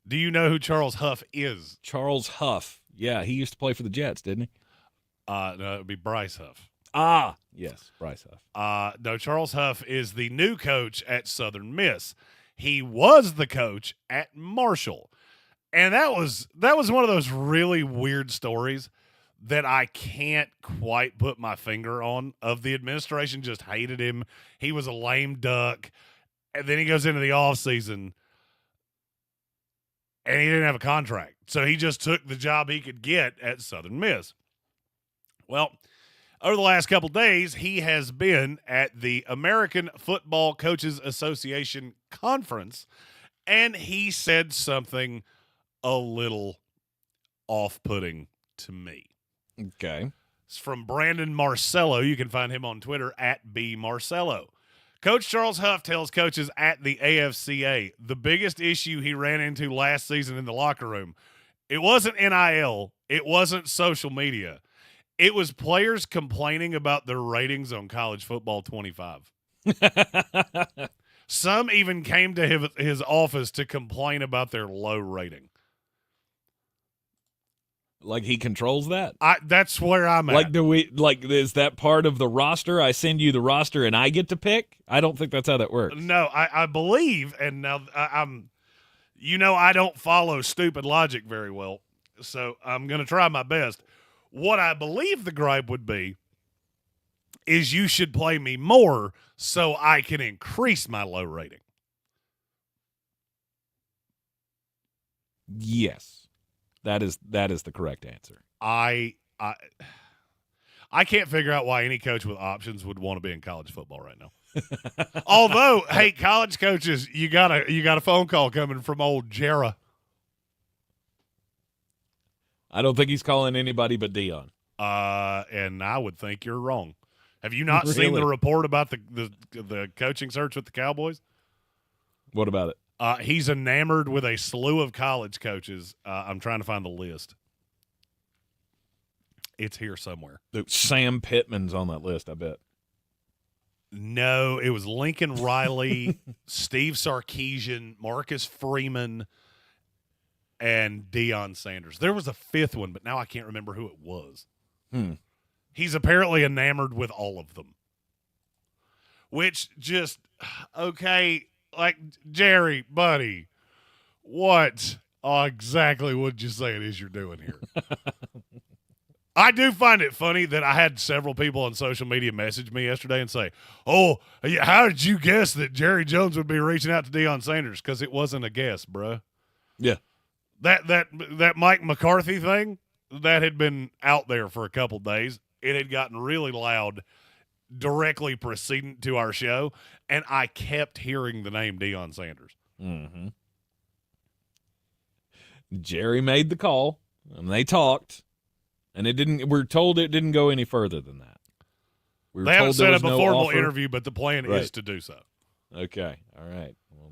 Do you know who Charles Huff is? Charles Huff. Yeah, he used to play for the Jets, didn't he? No, it would be Bryce Huff. Ah, yes, Bryce Huff. No, Charles Huff is the new coach at Southern Miss. He was the coach at Marshall. And that was one of those really weird stories that I can't quite put my finger on. Of the administration just hated him. He was a lame duck. And then he goes into the offseason and he didn't have a contract. So he just took the job he could get at Southern Miss. Well, over the last couple days, he has been at the American Football Coaches Association conference, and he said something a little off-putting to me. Okay. It's from Brandon Marcello. You can find him on Twitter at @BMarcello. Coach Charles Huff tells coaches at the AFCA the biggest issue he ran into last season in the locker room, it wasn't NIL, it wasn't social media. It was players complaining about their ratings on College Football 25. Some even came to his office to complain about their low rating. Like he controls that? That's where I'm at. Is that part of the roster? I send you the roster and I get to pick? I don't think that's how that works. No, I believe, and now I don't follow stupid logic very well, so I'm going to try my best. What I believe the gripe would be is you should play me more so I can increase my low rating. Yes. That is the correct answer. I can't figure out why any coach with options would want to be in college football right now. Although, hey, college coaches, you got a phone call coming from old Jarrah. I don't think he's calling anybody but Deion. And I would think you're wrong. Have you not seen the report about the coaching search with the Cowboys? What about it? He's enamored with a slew of college coaches. I'm trying to find the list. It's here somewhere. Dude, Sam Pittman's on that list, I bet. No, it was Lincoln Riley, Steve Sarkisian, Marcus Freeman, and Deion Sanders. There was a fifth one, but now I can't remember who it was. He's apparently enamored with all of them. Which just, okay, like, Jerry, buddy, what exactly would you say it is you're doing here? I do find it funny that I had several people on social media message me yesterday and say, oh, how did you guess that Jerry Jones would be reaching out to Deion Sanders? Because it wasn't a guess, bruh. Yeah. That Mike McCarthy thing, that had been out there for a couple days. It had gotten really loud directly preceding to our show, and I kept hearing the name Deion Sanders. Mm-hmm. Jerry made the call, and they talked. And we're told it didn't go any further than that. They haven't set up a formal interview, but the plan is to do so. Okay. All right. Well,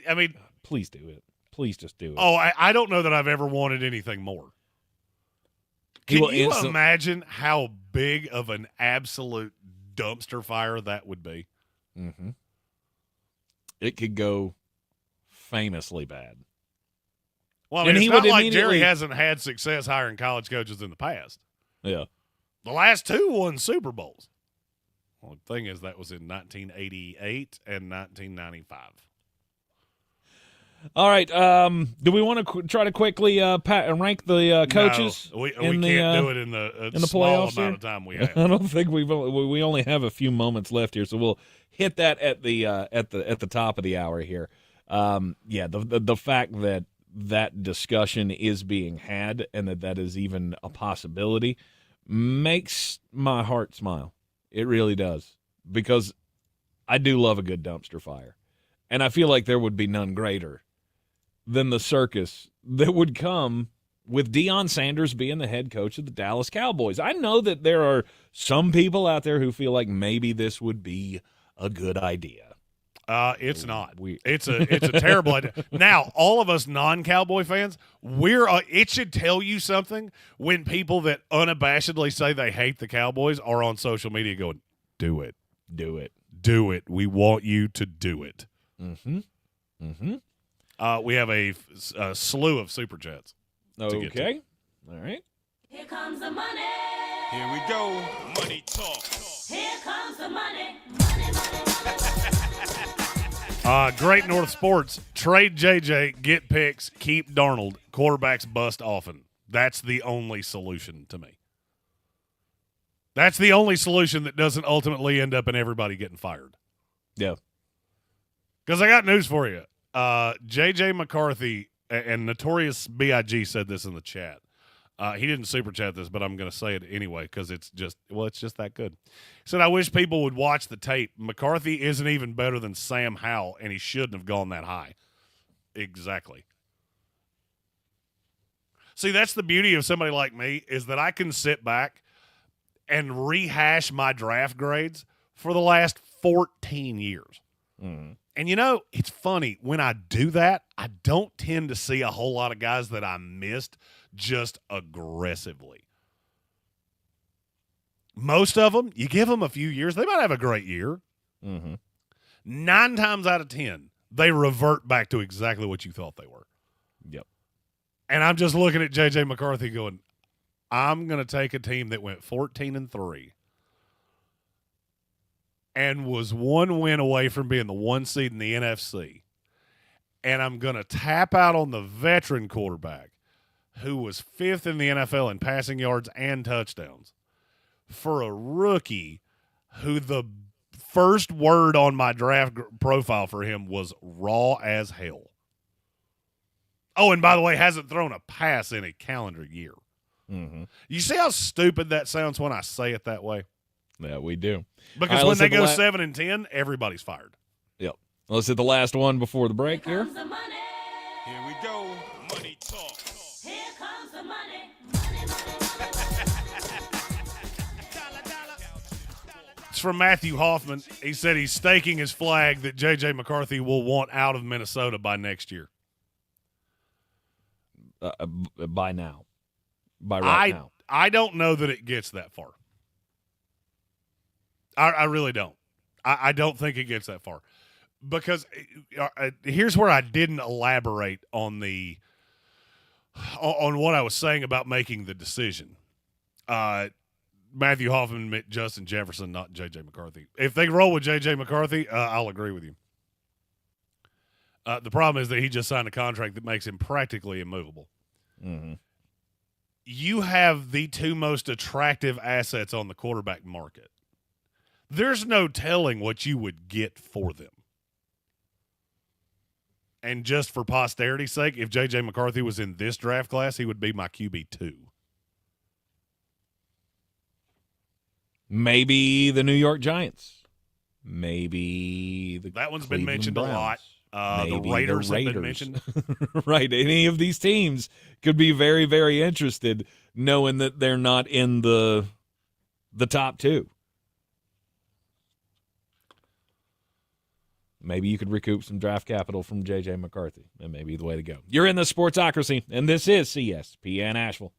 I mean, please do it. Please just do it. Oh, I don't know that I've ever wanted anything more. Can you imagine how big of an absolute dumpster fire that would be? Mm-hmm. It could go famously bad. Well, I mean, it's not like Jerry hasn't had success hiring college coaches in the past. Yeah. The last two won Super Bowls. Well, the thing is, that was in 1988 and 1995. All right. Do we want to try to quickly rank the coaches? No, we can't do it in the small playoffs amount of time we have. I don't think we only have a few moments left here, so we'll hit that at the top of the hour here. The fact that discussion is being had and that is even a possibility makes my heart smile. It really does, because I do love a good dumpster fire, and I feel like there would be none greater than the circus that would come with Deion Sanders being the head coach of the Dallas Cowboys. I know that there are some people out there who feel like maybe this would be a good idea. It's not. It's a terrible idea. Now, all of us non-Cowboy fans, it should tell you something when people that unabashedly say they hate the Cowboys are on social media going, do it. Do it. Do it. We want you to do it. Mm-hmm. Mm-hmm. We have a slew of super chats. Okay. All right. Here comes the money. Here we go. Money talk. Here comes the money. Great North Sports. Trade JJ, get picks, keep Darnold. Quarterbacks bust often. That's the only solution to me. That's the only solution that doesn't ultimately end up in everybody getting fired. Yeah. Because I got news for you. JJ McCarthy and Notorious B.I.G. said this in the chat. He didn't super chat this, but I'm going to say it anyway because it's just that good. He said, I wish people would watch the tape. McCarthy isn't even better than Sam Howell, and he shouldn't have gone that high. Exactly. See, that's the beauty of somebody like me, is that I can sit back and rehash my draft grades for the last 14 years. Mm-hmm. And, it's funny. When I do that, I don't tend to see a whole lot of guys that I missed just aggressively. Most of them, you give them a few years, they might have a great year. Mm-hmm. 9 times out of 10, they revert back to exactly what you thought they were. Yep. And I'm just looking at J.J. McCarthy going, I'm going to take a team that went 14-3 and was 1 win away from being the 1 seed in the NFC, and I'm going to tap out on the veteran quarterback who was 5th in the NFL in passing yards and touchdowns for a rookie who the first word on my draft profile for him was raw as hell. Oh, and by the way, hasn't thrown a pass in a calendar year. Mm-hmm. You see how stupid that sounds when I say it that way? Yeah, we do. Because when they go 7-10, everybody's fired. Yep. Let's hit the last one before the break here. Here we go. Money talk. Here comes the money. text from Matthew Hoffman. He said he's staking his flag that J.J. McCarthy will want out of Minnesota by next year. By now. By right now. I don't know that it gets that far. I really don't. I don't think it gets that far. Because here's where I didn't elaborate on what I was saying about making the decision. Matthew Hoffman meant Justin Jefferson, not J.J. McCarthy. If they roll with J.J. McCarthy, I'll agree with you. The problem is that he just signed a contract that makes him practically immovable. Mm-hmm. You have the two most attractive assets on the quarterback market. There's no telling what you would get for them. And just for posterity's sake, if J.J. McCarthy was in this draft class, he would be my QB2. Maybe the New York Giants. Maybe that one's Cleveland been mentioned Browns. a lot. The Raiders have been mentioned. Right. Any of these teams could be very, very interested knowing that they're not in the top two. Maybe you could recoup some draft capital from J.J. McCarthy. That may be the way to go. You're in the Sportsocracy, and this is CSPN Asheville.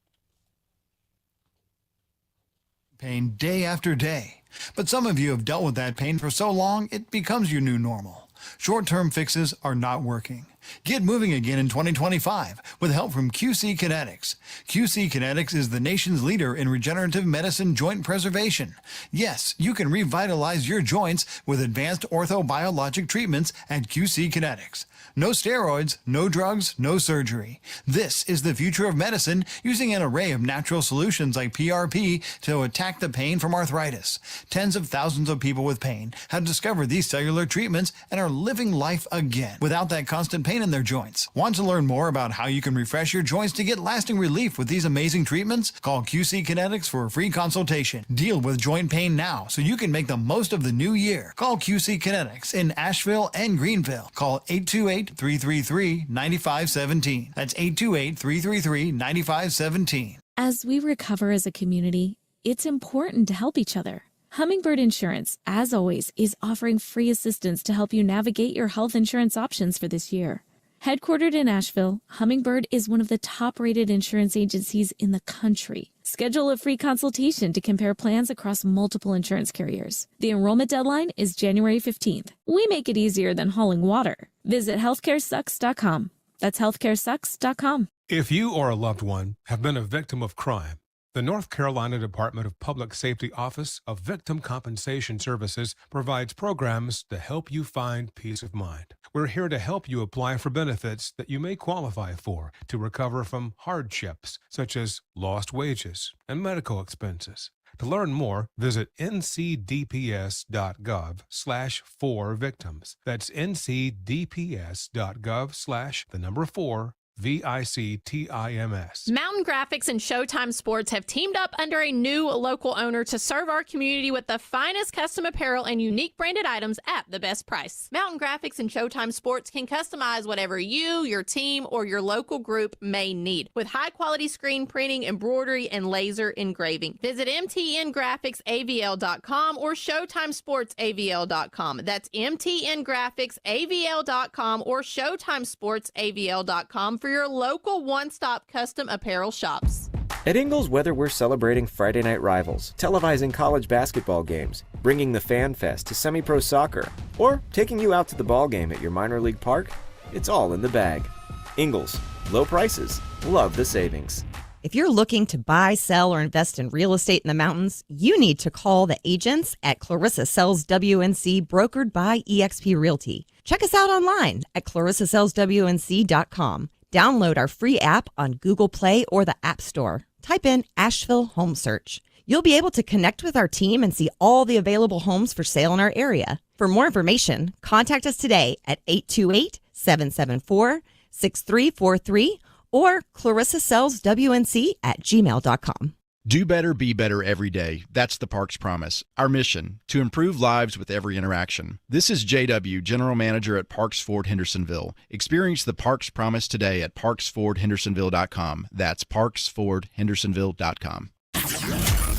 Pain day after day. But some of you have dealt with that pain for so long, it becomes your new normal. Short-term fixes are not working. Get moving again in 2025 with help from QC Kinetics. QC Kinetics is the nation's leader in regenerative medicine joint preservation. Yes, you can revitalize your joints with advanced orthobiologic treatments at QC Kinetics. No steroids, no drugs, no surgery. This is the future of medicine using an array of natural solutions like PRP to attack the pain from arthritis. Tens of thousands of people with pain have discovered these cellular treatments and are living life again without that constant pain in their joints. Want to learn more about how you can refresh your joints to get lasting relief with these amazing treatments? Call QC Kinetics for a free consultation. Deal with joint pain now so you can make the most of the new year. Call QC Kinetics in Asheville and Greenville. Call 828-333-9517. That's 828-333-9517. As we recover as a community, it's important to help each other. Hummingbird Insurance, as always, is offering free assistance to help you navigate your health insurance options for this year. Headquartered in Asheville, Hummingbird is one of the top-rated insurance agencies in the country. Schedule a free consultation to compare plans across multiple insurance carriers. The enrollment deadline is January 15th. We make it easier than hauling water. Visit healthcaresucks.com. That's healthcaresucks.com. If you or a loved one have been a victim of crime, the North Carolina Department of Public Safety Office of Victim Compensation Services provides programs to help you find peace of mind. We're here to help you apply for benefits that you may qualify for to recover from hardships such as lost wages and medical expenses. To learn more, visit ncdps.gov/4victims. That's ncdps.gov/4 VICTIMS. Mountain Graphics and Showtime Sports have teamed up under a new local owner to serve our community with the finest custom apparel and unique branded items at the best price. Mountain Graphics and Showtime Sports can customize whatever you, your team, or your local group may need with high-quality screen printing, embroidery, and laser engraving. Visit mtngraphicsavl.com or showtimesportsavl.com. That's mtngraphicsavl.com or showtimesportsavl.com for your local one-stop custom apparel shops. At Ingles, whether we're celebrating Friday night rivals, televising college basketball games, bringing the Fan Fest to semi-pro soccer, or taking you out to the ball game at your minor league park, it's all in the bag. Ingles, low prices, love the savings. If you're looking to buy, sell, or invest in real estate in the mountains, you need to call the agents at Clarissa Sells WNC, brokered by eXp Realty. Check us out online at clarissasellswnc.com. Download our free app on Google Play or the App Store. Type in Asheville Home Search. You'll be able to connect with our team and see all the available homes for sale in our area. For more information, contact us today at 828-774-6343 or clarissasellswnc@gmail.com. Do better, be better every day. That's the Parks Promise. Our mission, to improve lives with every interaction. This is JW, General Manager at Parks Ford Hendersonville. Experience the Parks Promise today at parksfordhendersonville.com. That's parksfordhendersonville.com.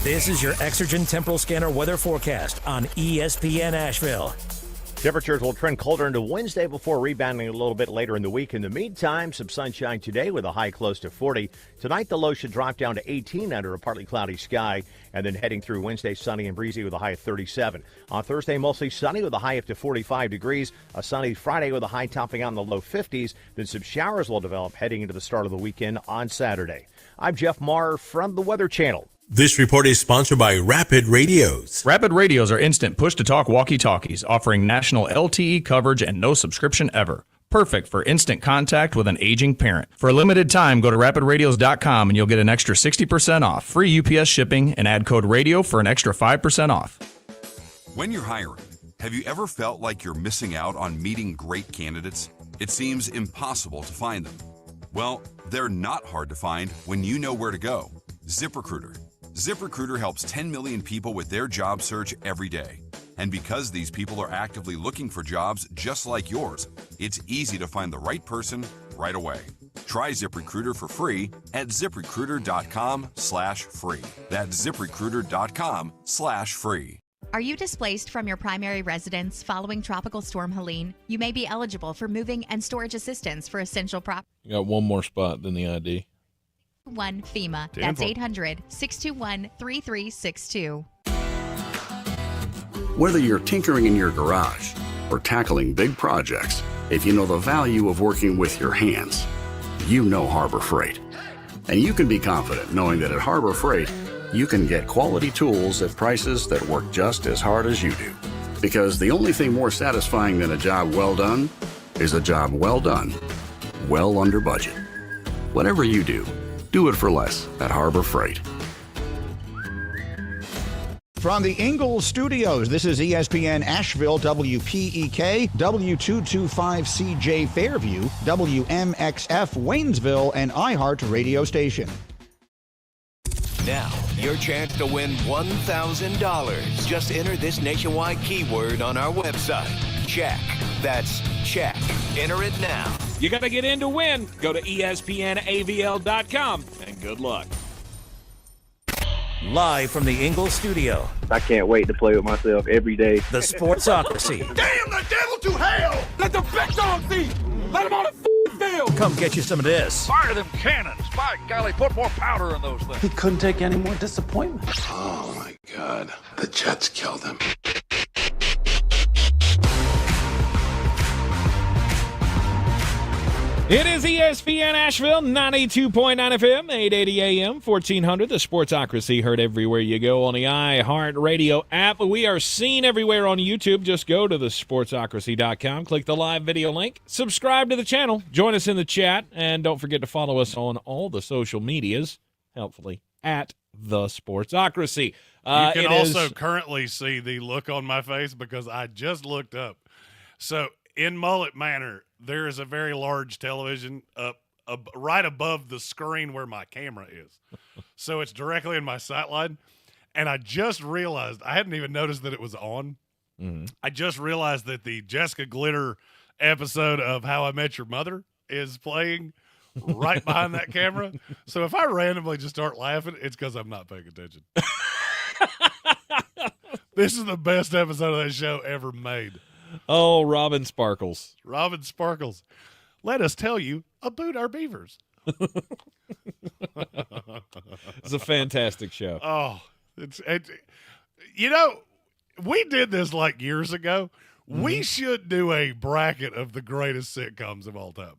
This is your Exergen Temporal Scanner weather forecast on ESPN Asheville. Temperatures will trend colder into Wednesday before rebounding a little bit later in the week. In the meantime, some sunshine today with a high close to 40. Tonight, the low should drop down to 18 under a partly cloudy sky. And then heading through Wednesday, sunny and breezy with a high of 37. On Thursday, mostly sunny with a high up to 45 degrees. A sunny Friday with a high topping out in the low 50s. Then some showers will develop heading into the start of the weekend on Saturday. I'm Jeff Marr from the Weather Channel. This report is sponsored by Rapid Radios. Rapid Radios are instant push-to-talk walkie-talkies offering national LTE coverage and no subscription ever. Perfect for instant contact with an aging parent. For a limited time, go to rapidradios.com and you'll get an extra 60% off, free UPS shipping, and add code RADIO for an extra 5% off. When you're hiring, have you ever felt like you're missing out on meeting great candidates? It seems impossible to find them. Well, they're not hard to find when you know where to go. ZipRecruiter. ZipRecruiter helps 10 million people with their job search every day. And because these people are actively looking for jobs just like yours, it's easy to find the right person right away. Try ZipRecruiter for free at ZipRecruiter.com/free. That's ZipRecruiter.com/free. Are you displaced from your primary residence following Tropical Storm Helene? You may be eligible for moving and storage assistance for essential property. You got one more spot than the ID. 1 FEMA. That's 800-621-3362. Whether you're tinkering in your garage or tackling big projects, if you know the value of working with your hands, you know Harbor Freight. And you can be confident knowing that at Harbor Freight, you can get quality tools at prices that work just as hard as you do. Because the only thing more satisfying than a job well done is a job well done, well under budget. Whatever you do it for less at Harbor Freight. From the Ingalls Studios, this is ESPN Asheville, WPEK, W225CJ Fairview, WMXF Waynesville, and iHeart Radio Station. Now, your chance to win $1,000. Just enter this nationwide keyword on our website. Check. That's check. Enter it now. You got to get in to win. Go to ESPNAVL.com and good luck. Live from the Ingalls studio. I can't wait to play with myself every day. The Sportsocracy. Damn the devil to hell! Let the big dog eat! Let him on the field! Come get you some of this. Fire them cannons! By golly, put more powder in those things. He couldn't take any more disappointment. Oh my God, the Jets killed him. It is ESPN Asheville, 92.9 FM, 880 AM, 1400. The Sportsocracy heard everywhere you go on the iHeart Radio app. We are seen everywhere on YouTube. Just go to thesportsocracy.com, click the live video link, subscribe to the channel, join us in the chat, and don't forget to follow us on all the social medias, helpfully, at The Sportsocracy. You can also currently see the look on my face because I just looked up. So in Mullet Manor, there is a very large television up right above the screen where my camera is. So it's directly in my sight line. And I just realized, I hadn't even noticed that it was on. Mm-hmm. I just realized that the Jessica Glitter episode of How I Met Your Mother is playing right behind that camera. So if I randomly just start laughing, it's because I'm not paying attention. This is the best episode of that show ever made. Oh, Robin Sparkles. Robin Sparkles. Let us tell you about our beavers. It's a fantastic show. Oh, you know, we did this like years ago. Mm-hmm. We should do a bracket of the greatest sitcoms of all time.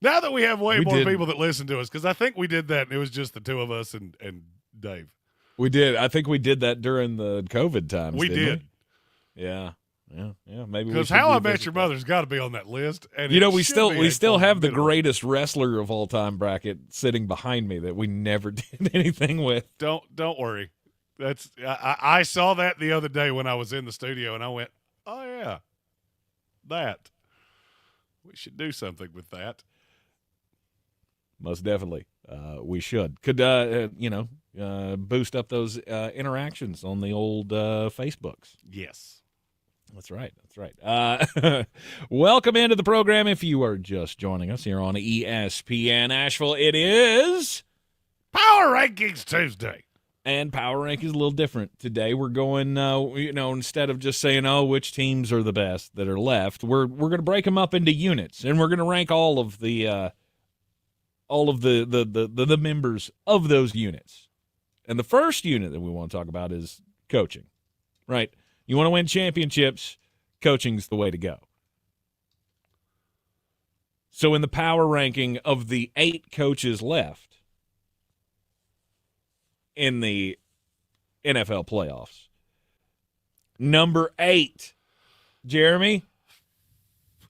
Now that we have way more people that listen to us, because I think we did that and it was just the two of us and Dave. We did. I think we did that during the COVID times. We did. Yeah. Yeah, maybe because How I Met Your Mother's got to be on that list. And you know, we still have the greatest wrestler of all time bracket sitting behind me that we never did anything with. Don't worry. I saw that the other day when I was in the studio, and I went, "Oh yeah, that we should do something with that." Most definitely, we should. Could boost up those interactions on the old Facebooks. Yes. That's right. Welcome into the program. If you are just joining us here on ESPN Asheville, it is Power Rankings Tuesday. And power rank is a little different today. We're going, instead of just saying, which teams are the best that are left, we're going to break them up into units, and we're going to rank all of the members of those units. And the first unit that we want to talk about is coaching, right? You want to win championships, coaching's the way to go. So in the power ranking of the 8 coaches left in the NFL playoffs, number 8, Jeremy?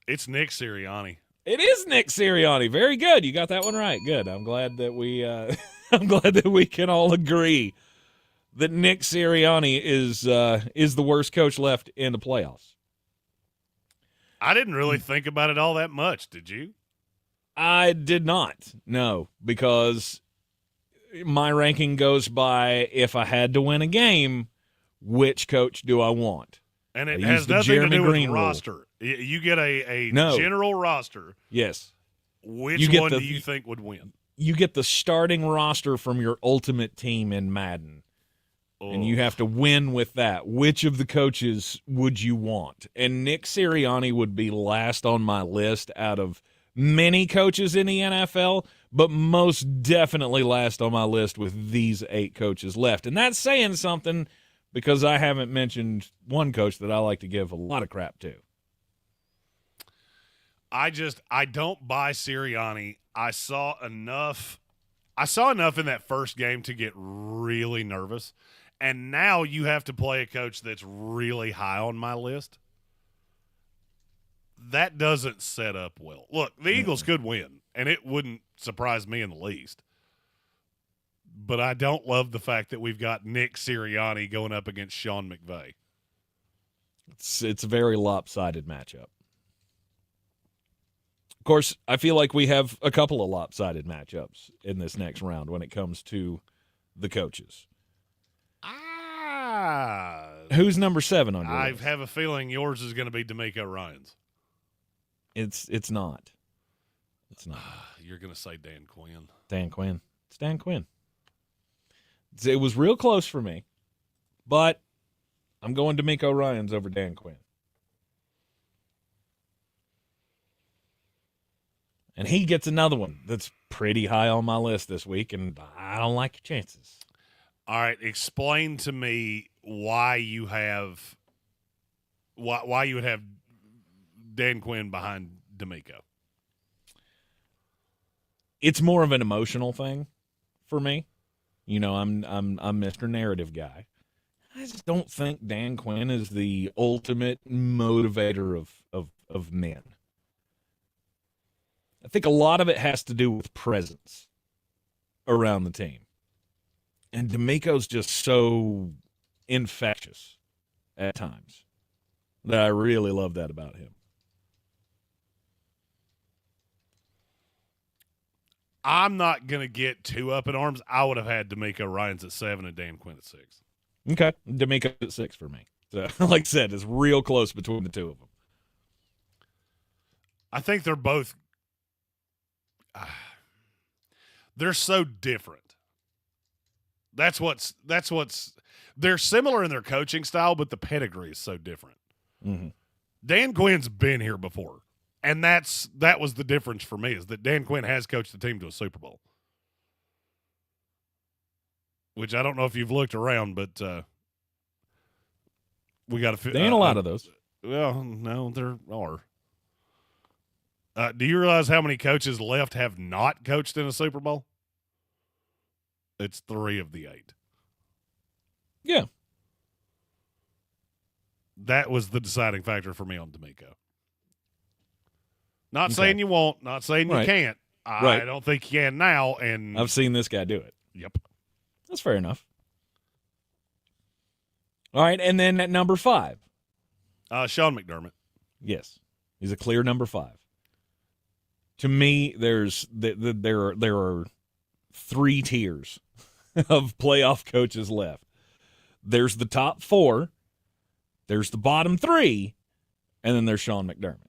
It's Nick Sirianni. It is Nick Sirianni. Very good. You got that one right. Good. I'm glad that we can all agree that Nick Sirianni is the worst coach left in the playoffs. I didn't really think about it all that much. Did you? I did not. No, because my ranking goes by, if I had to win a game, which coach do I want? And it has nothing to do with roster. You get a general roster. Yes. Which one do you think would win? You get the starting roster from your ultimate team in Madden, and you have to win with that. Which of the coaches would you want? And Nick Sirianni would be last on my list out of many coaches in the NFL, but most definitely last on my list with these 8 coaches left. And that's saying something, because I haven't mentioned one coach that I like to give a lot of crap to. I don't buy Sirianni. I saw enough in that first game to get really nervous. And now you have to play a coach that's really high on my list. That doesn't set up well. Look, the Eagles could win, and it wouldn't surprise me in the least. But I don't love the fact that we've got Nick Sirianni going up against Sean McVay. It's a very lopsided matchup. Of course, I feel like we have a couple of lopsided matchups in this next round when it comes to the coaches. Who's number 7 on your I list? have a feeling yours is going to be D'Amico Ryans. It's not. It's not. You're going to say Dan Quinn. Dan Quinn. It's Dan Quinn. It was real close for me, but I'm going D'Amico Ryans over Dan Quinn. And he gets another one that's pretty high on my list this week, and I don't like your chances. All right, explain to me why you would have Dan Quinn behind D'Amico. It's more of an emotional thing for me. I'm Mr. Narrative guy. I just don't think Dan Quinn is the ultimate motivator of men. I think a lot of it has to do with presence around the team. And D'Amico's just so infectious at times that I really love that about him. I'm not going to get too up in arms. I would have had D'Amico Ryans at 7 and Dan Quinn at 6. Okay. D'Amico at 6 for me. So, like I said, it's real close between the two of them. I think they're both they're so different. That's what's they're similar in their coaching style, but the pedigree is so different. Mm-hmm. Dan Quinn's been here before, and that was the difference for me, is that Dan Quinn has coached the team to a Super Bowl, which I don't know if you've looked around, but we got to. There ain't a lot of those. Well, no, there are. Do you realize how many coaches left have not coached in a Super Bowl? It's 3 of the 8. Yeah. That was the deciding factor for me on D'Amico. Not saying you won't, not saying you can't. I don't think you can now. And I've seen this guy do it. Yep. That's fair enough. All right, and then at number 5. Sean McDermott. Yes. He's a clear number 5. To me, there are 3 tiers of playoff coaches left. There's the top 4, there's the bottom 3, and then there's Sean McDermott.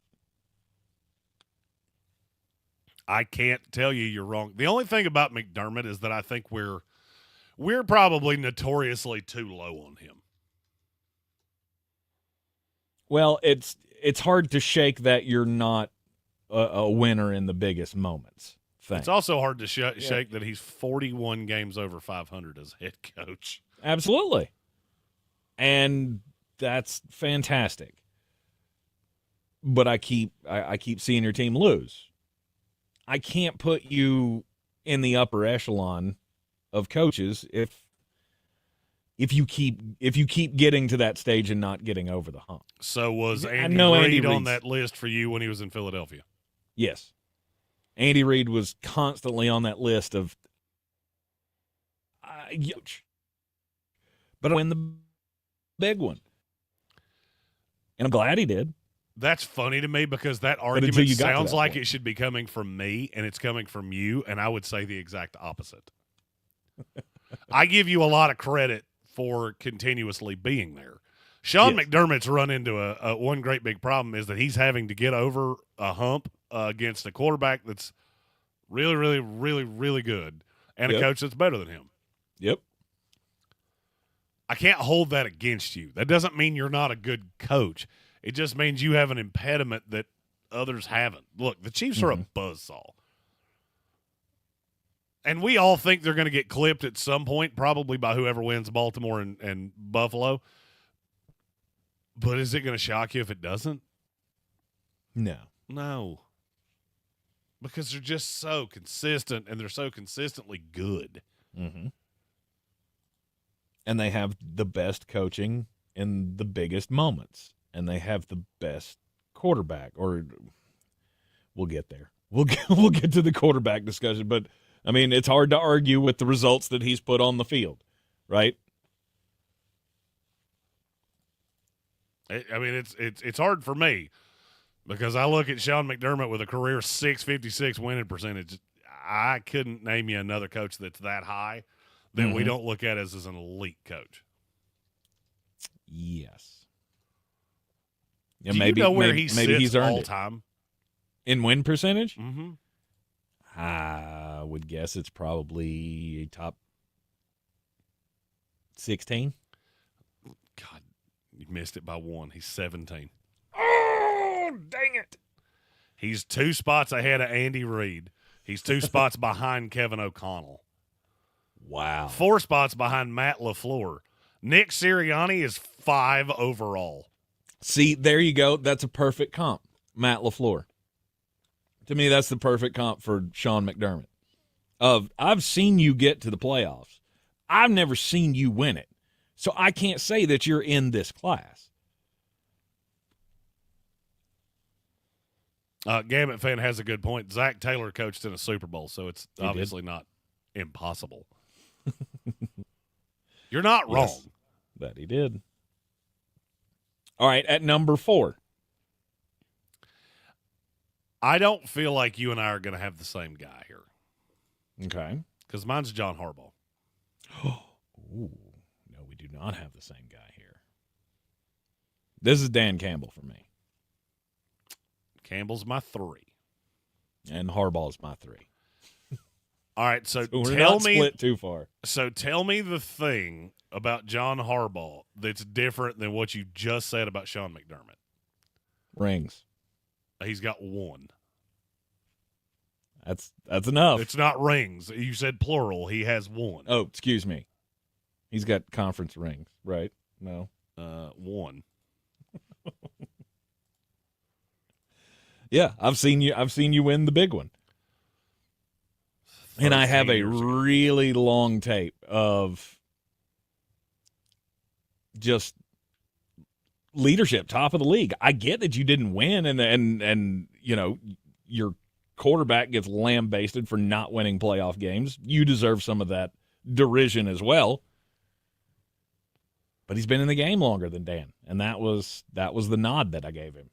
I can't tell you you're wrong. The only thing about McDermott is that I think we're We're probably notoriously too low on him. Well, it's hard to shake that you're not a winner in the biggest moments thing. It's also hard to shake that he's 41 games over 500 as head coach. Absolutely. And that's fantastic. But I keep seeing your team lose. I can't put you in the upper echelon of coaches if you keep getting to that stage and not getting over the hump. So was Andy Reid on Reid's- that list for you when he was in Philadelphia? Yes. Andy Reid was constantly on that list of but I win the big one. And I'm glad he did. That's funny to me because that until argument you got to sounds that like point. it should be coming from me, and it's coming from you, and I would say the exact opposite. I give you a lot of credit for continuously being there. Sean McDermott's run into a one great big problem is that he's having to get over a hump against a quarterback that's really, really, really, really good and a coach that's better than him. Yep. I can't hold that against you. That doesn't mean you're not a good coach. It just means you have an impediment that others haven't. Look, the Chiefs are a buzzsaw. And we all think they're going to get clipped at some point, probably by whoever wins Baltimore and Buffalo. But is it going to shock you if it doesn't? No. No. Because they're just so consistent, and they're so consistently good. Mm-hmm. And they have the best coaching in the biggest moments. And they have the best quarterback. Or we'll get there. We'll get to the quarterback discussion. But, I mean, it's hard to argue with the results that he's put on the field, right? I mean, it's hard for me because I look at Sean McDermott with a career 656 winning percentage. I couldn't name you another coach that's that high that we don't look at as an elite coach. Yes. Yeah, Do maybe you know where maybe, he maybe sits he's earned all it. time? In win percentage? Mm-hmm. I would guess it's probably top 16. God, you missed it by one. He's 17. Oh, dang it. He's 2 spots ahead of Andy Reid. He's 2 spots behind Kevin O'Connell. Wow. 4 spots behind Matt LaFleur. Nick Sirianni is 5 overall. See, there you go. That's a perfect comp, Matt LaFleur. To me, that's the perfect comp for Sean McDermott. I've seen you get to the playoffs. I've never seen you win it. So I can't say that you're in this class. Gambit fan has a good point. Zach Taylor coached in a Super Bowl, so it's obviously not impossible. You're not wrong. Yes, that he did. All right, at number 4. I don't feel like you and I are going to have the same guy here. Okay. Because mine's John Harbaugh. Ooh, no, we do not have the same guy here. This is Dan Campbell for me. Campbell's my 3. And Harbaugh's my 3. All right, so we're tell not me split too far. So tell me the thing about John Harbaugh that's different than what you just said about Sean McDermott. Rings. He's got 1. That's enough. It's not rings. You said plural. He has 1. Oh, excuse me. He's got conference rings, right? No. 1. Yeah, I've seen you win the big one. And I have a really long tape of just leadership, top of the league. I get that you didn't win and you know, your quarterback gets lambasted for not winning playoff games. You deserve some of that derision as well. But he's been in the game longer than Dan, and that was the nod that I gave him.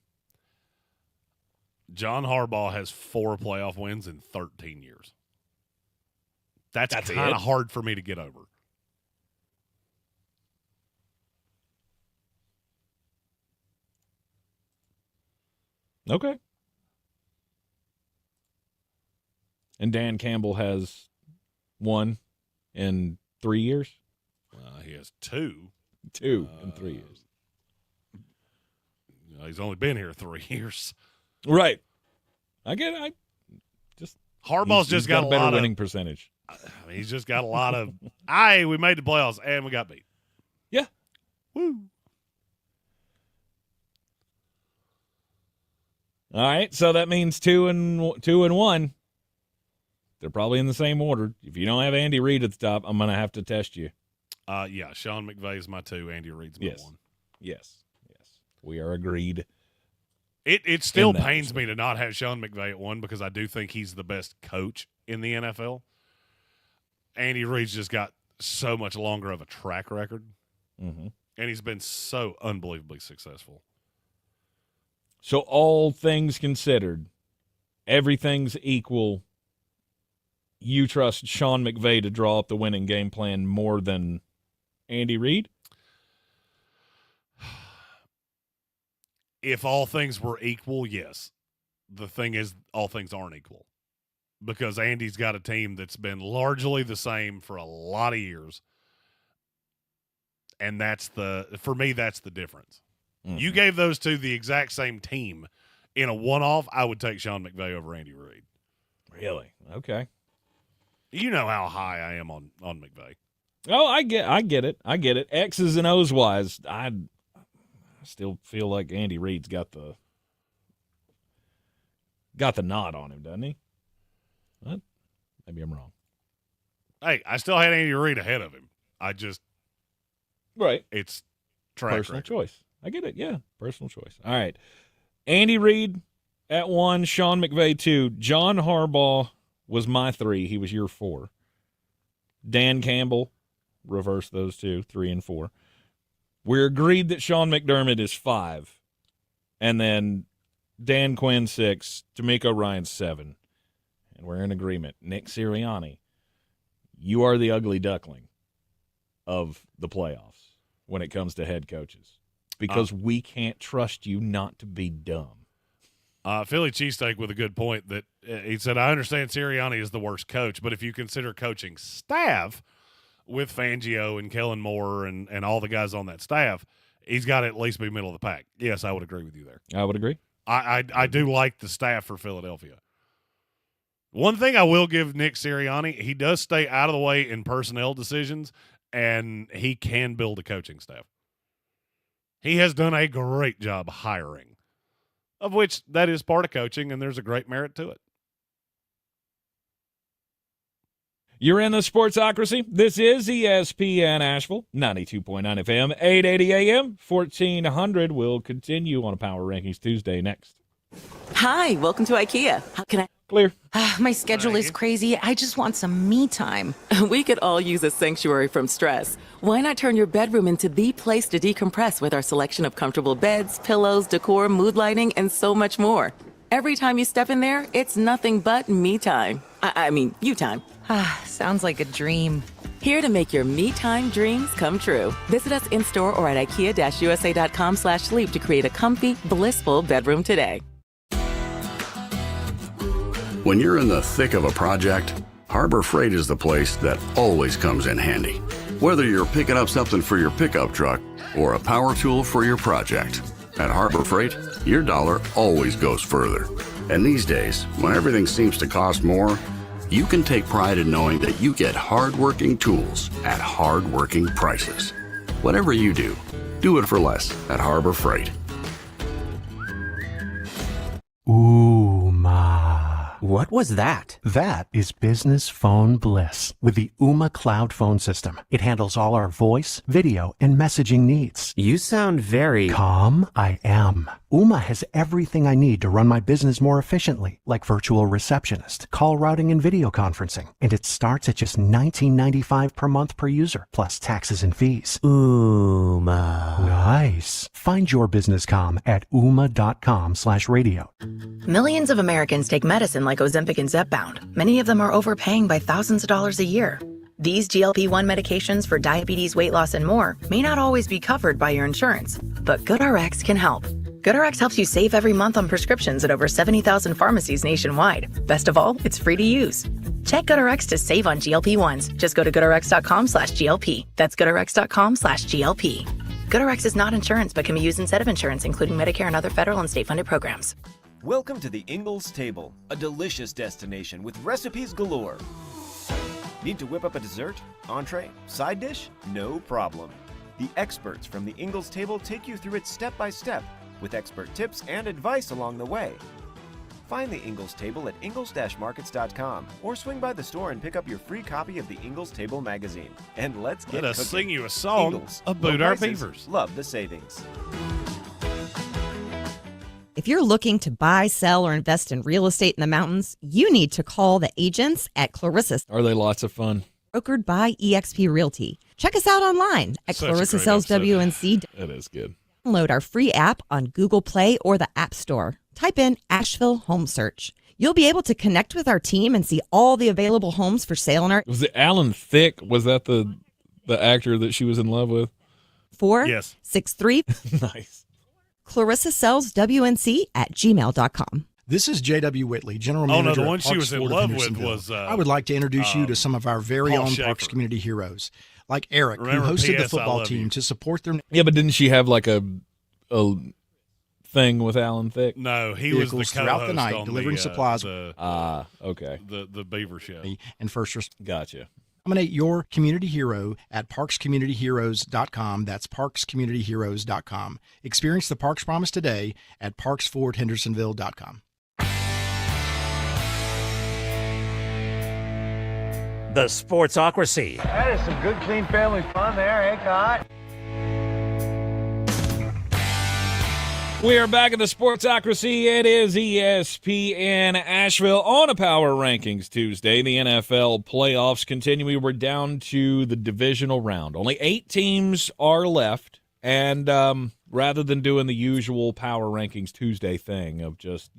John Harbaugh has 4 playoff wins in 13 years. That's kind of hard for me to get over. Okay. And Dan Campbell has 1 in 3 years? He has 2. 2 in 3 years. He's only been here 3 years. Right. I get it. Harbaugh's just got a better lot winning of percentage. He's just got a lot of. We made the playoffs and we got beat. Yeah. Woo. All right, so that means 2 and 1. They're probably in the same order. If you don't have Andy Reid at the top, I'm going to have to test you. Yeah, Sean McVay is my 2. Andy Reid's my 1. Yes. We are agreed. It still pains me to not have Sean McVay at 1 because I do think he's the best coach in the NFL. Andy Reid's just got so much longer of a track record, and he's been so unbelievably successful. So all things considered, everything's equal. You trust Sean McVay to draw up the winning game plan more than Andy Reid? If all things were equal, yes. The thing is, all things aren't equal because Andy's got a team that's been largely the same for a lot of years. And for me, that's the difference. You gave those two the exact same team in a one-off, I would take Sean McVay over Andy Reid. Really? Okay. You know how high I am on McVay. Oh, I get it. X's and O's wise, I still feel like Andy Reid's got the nod on him, doesn't he? What? Maybe I'm wrong. Hey, I still had Andy Reid ahead of him. It's personal choice. I get it. Yeah, personal choice. All right. Andy Reid at 1, Sean McVay 2. John Harbaugh was my 3. He was your 4. Dan Campbell, reverse those two, 3 and 4. We're agreed that Sean McDermott is 5. And then Dan Quinn 6, D'Amico Ryan 7. And we're in agreement. Nick Sirianni, you are the ugly duckling of the playoffs when it comes to head coaches because we can't trust you not to be dumb. Philly Cheesesteak with a good point that he said, I understand Sirianni is the worst coach, but if you consider coaching staff with Fangio and Kellen Moore and all the guys on that staff, he's got to at least be middle of the pack. Yes, I would agree with you there. I would agree. I do like the staff for Philadelphia. One thing I will give Nick Sirianni, he does stay out of the way in personnel decisions, and he can build a coaching staff. He has done a great job hiring, of which that is part of coaching, and there's a great merit to it. You're in the Sportsocracy. This is ESPN Asheville, 92.9 FM, 880 AM, 1400. We'll continue on a Power Rankings Tuesday next. Hi, welcome to IKEA. How can I? Clear. My schedule is crazy. I just want some me time. We could all use a sanctuary from stress. Why not turn your bedroom into the place to decompress with our selection of comfortable beds, pillows, decor, mood lighting, and so much more? Every time you step in there, it's nothing but me time. I mean, you time. Sounds like a dream. Here to make your me time dreams come true. Visit us in-store or at ikea-usa.com/sleep to create a comfy, blissful bedroom today. When you're in the thick of a project, Harbor Freight is the place that always comes in handy. Whether you're picking up something for your pickup truck or a power tool for your project, at Harbor Freight, your dollar always goes further. And these days, when everything seems to cost more, you can take pride in knowing that you get hard-working tools at hard-working prices. Whatever you do, do it for less at Harbor Freight. What was that? That is business phone bliss with the Ooma Cloud Phone System. It handles all our voice, video, and messaging needs. You sound very... Calm? I am. Ooma has everything I need to run my business more efficiently, like virtual receptionist, call routing, and video conferencing. And it starts at just $19.95 per month per user, plus taxes and fees. Ooma. Nice. Find your business calm at ooma.com/radio. Millions of Americans take medicine like Ozempic and Zepbound. Many of them are overpaying by thousands of dollars a year. These GLP-1 medications for diabetes, weight loss, and more may not always be covered by your insurance, but GoodRx can help. GoodRx helps you save every month on prescriptions at over 70,000 pharmacies nationwide. Best of all, it's free to use. Check GoodRx to save on GLP-1s. Just go to GoodRx.com/GLP. That's GoodRx.com/GLP. GoodRx is not insurance but can be used instead of insurance, including Medicare and other federal and state-funded programs. Welcome to the Ingalls Table, a delicious destination with recipes galore. Need to whip up a dessert, entree, side dish? No problem. The experts from the Ingalls Table take you through it step by step with expert tips and advice along the way. Find the Ingalls Table at ingalls-markets.com or swing by the store and pick up your free copy of the Ingalls Table magazine. And let's get Let us cooking. sing you a song Ingalls, about low our prices, beavers. Love the savings. If you're looking to buy, sell, or invest in real estate in the mountains, you need to call the agents at Clarissa. Are they lots of fun? Brokered by eXp Realty. Check us out online at Such a great ClarissaSellsWNC. It is good. Download our free app on Google Play or the App Store. Type in Asheville Home Search. You'll be able to connect with our team and see all the available homes for sale in our Was it Alan Thicke? Was that the actor that she was in love with? 463 Nice. ClarissaSellsWNC@gmail.com. This is J.W. Whitley, General Oh, no, Manager the one at she Parks was in Ford of love with Hendersonville. was, I would like to introduce you to some of our very Paul own Schaefer. Parks Community heroes, like Eric, Remember, who hosted the P.S. I football love team you. to support their Yeah, but didn't she have like a thing with Alan Thicke? No, he was the vehicles co-host throughout the night, on delivering the, supplies. Okay. The Beaver Show. And first Gotcha. Nominate your community hero at parkscommunityheroes.com. That's parkscommunityheroes.com. Experience the Parks Promise today at parksfordhendersonville.com. The Sportsocracy. That is some good, clean family fun there, eh, God? We are back in the Sportsocracy. It is ESPN Asheville on a Power Rankings Tuesday. The NFL playoffs continue. We're down to the divisional round. Only 8 teams are left. And rather than doing the usual Power Rankings Tuesday thing of just,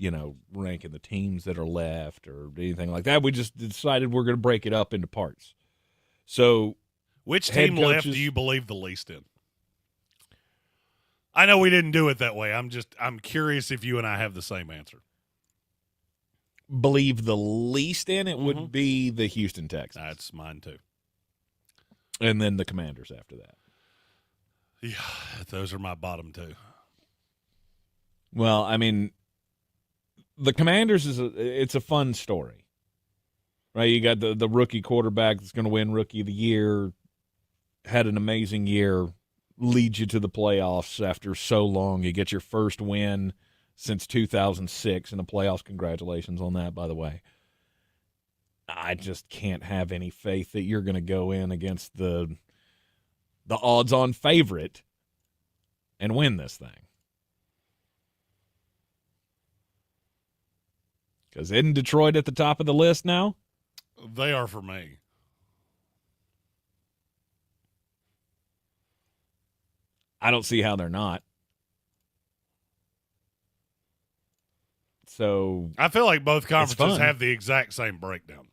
ranking the teams that are left or anything like that, we just decided we're going to break it up into parts. So, which head team left coaches- do you believe the least in? I know we didn't do it that way. I'm curious if you and I have the same answer. Believe the least in it would be the Houston Texans. That's mine too. And then the Commanders after that. Yeah, those are my bottom 2. Well, I mean, the Commanders it's a fun story, right? You got the rookie quarterback that's going to win Rookie of the Year, had an amazing year, leads you to the playoffs after so long. You get your first win since 2006 in the playoffs. Congratulations on that, by the way. I just can't have any faith that you're going to go in against the odds-on favorite and win this thing. Because isn't Detroit at the top of the list now? They are for me. I don't see how they're not. So I feel like both it's conferences fun. have the exact same breakdown.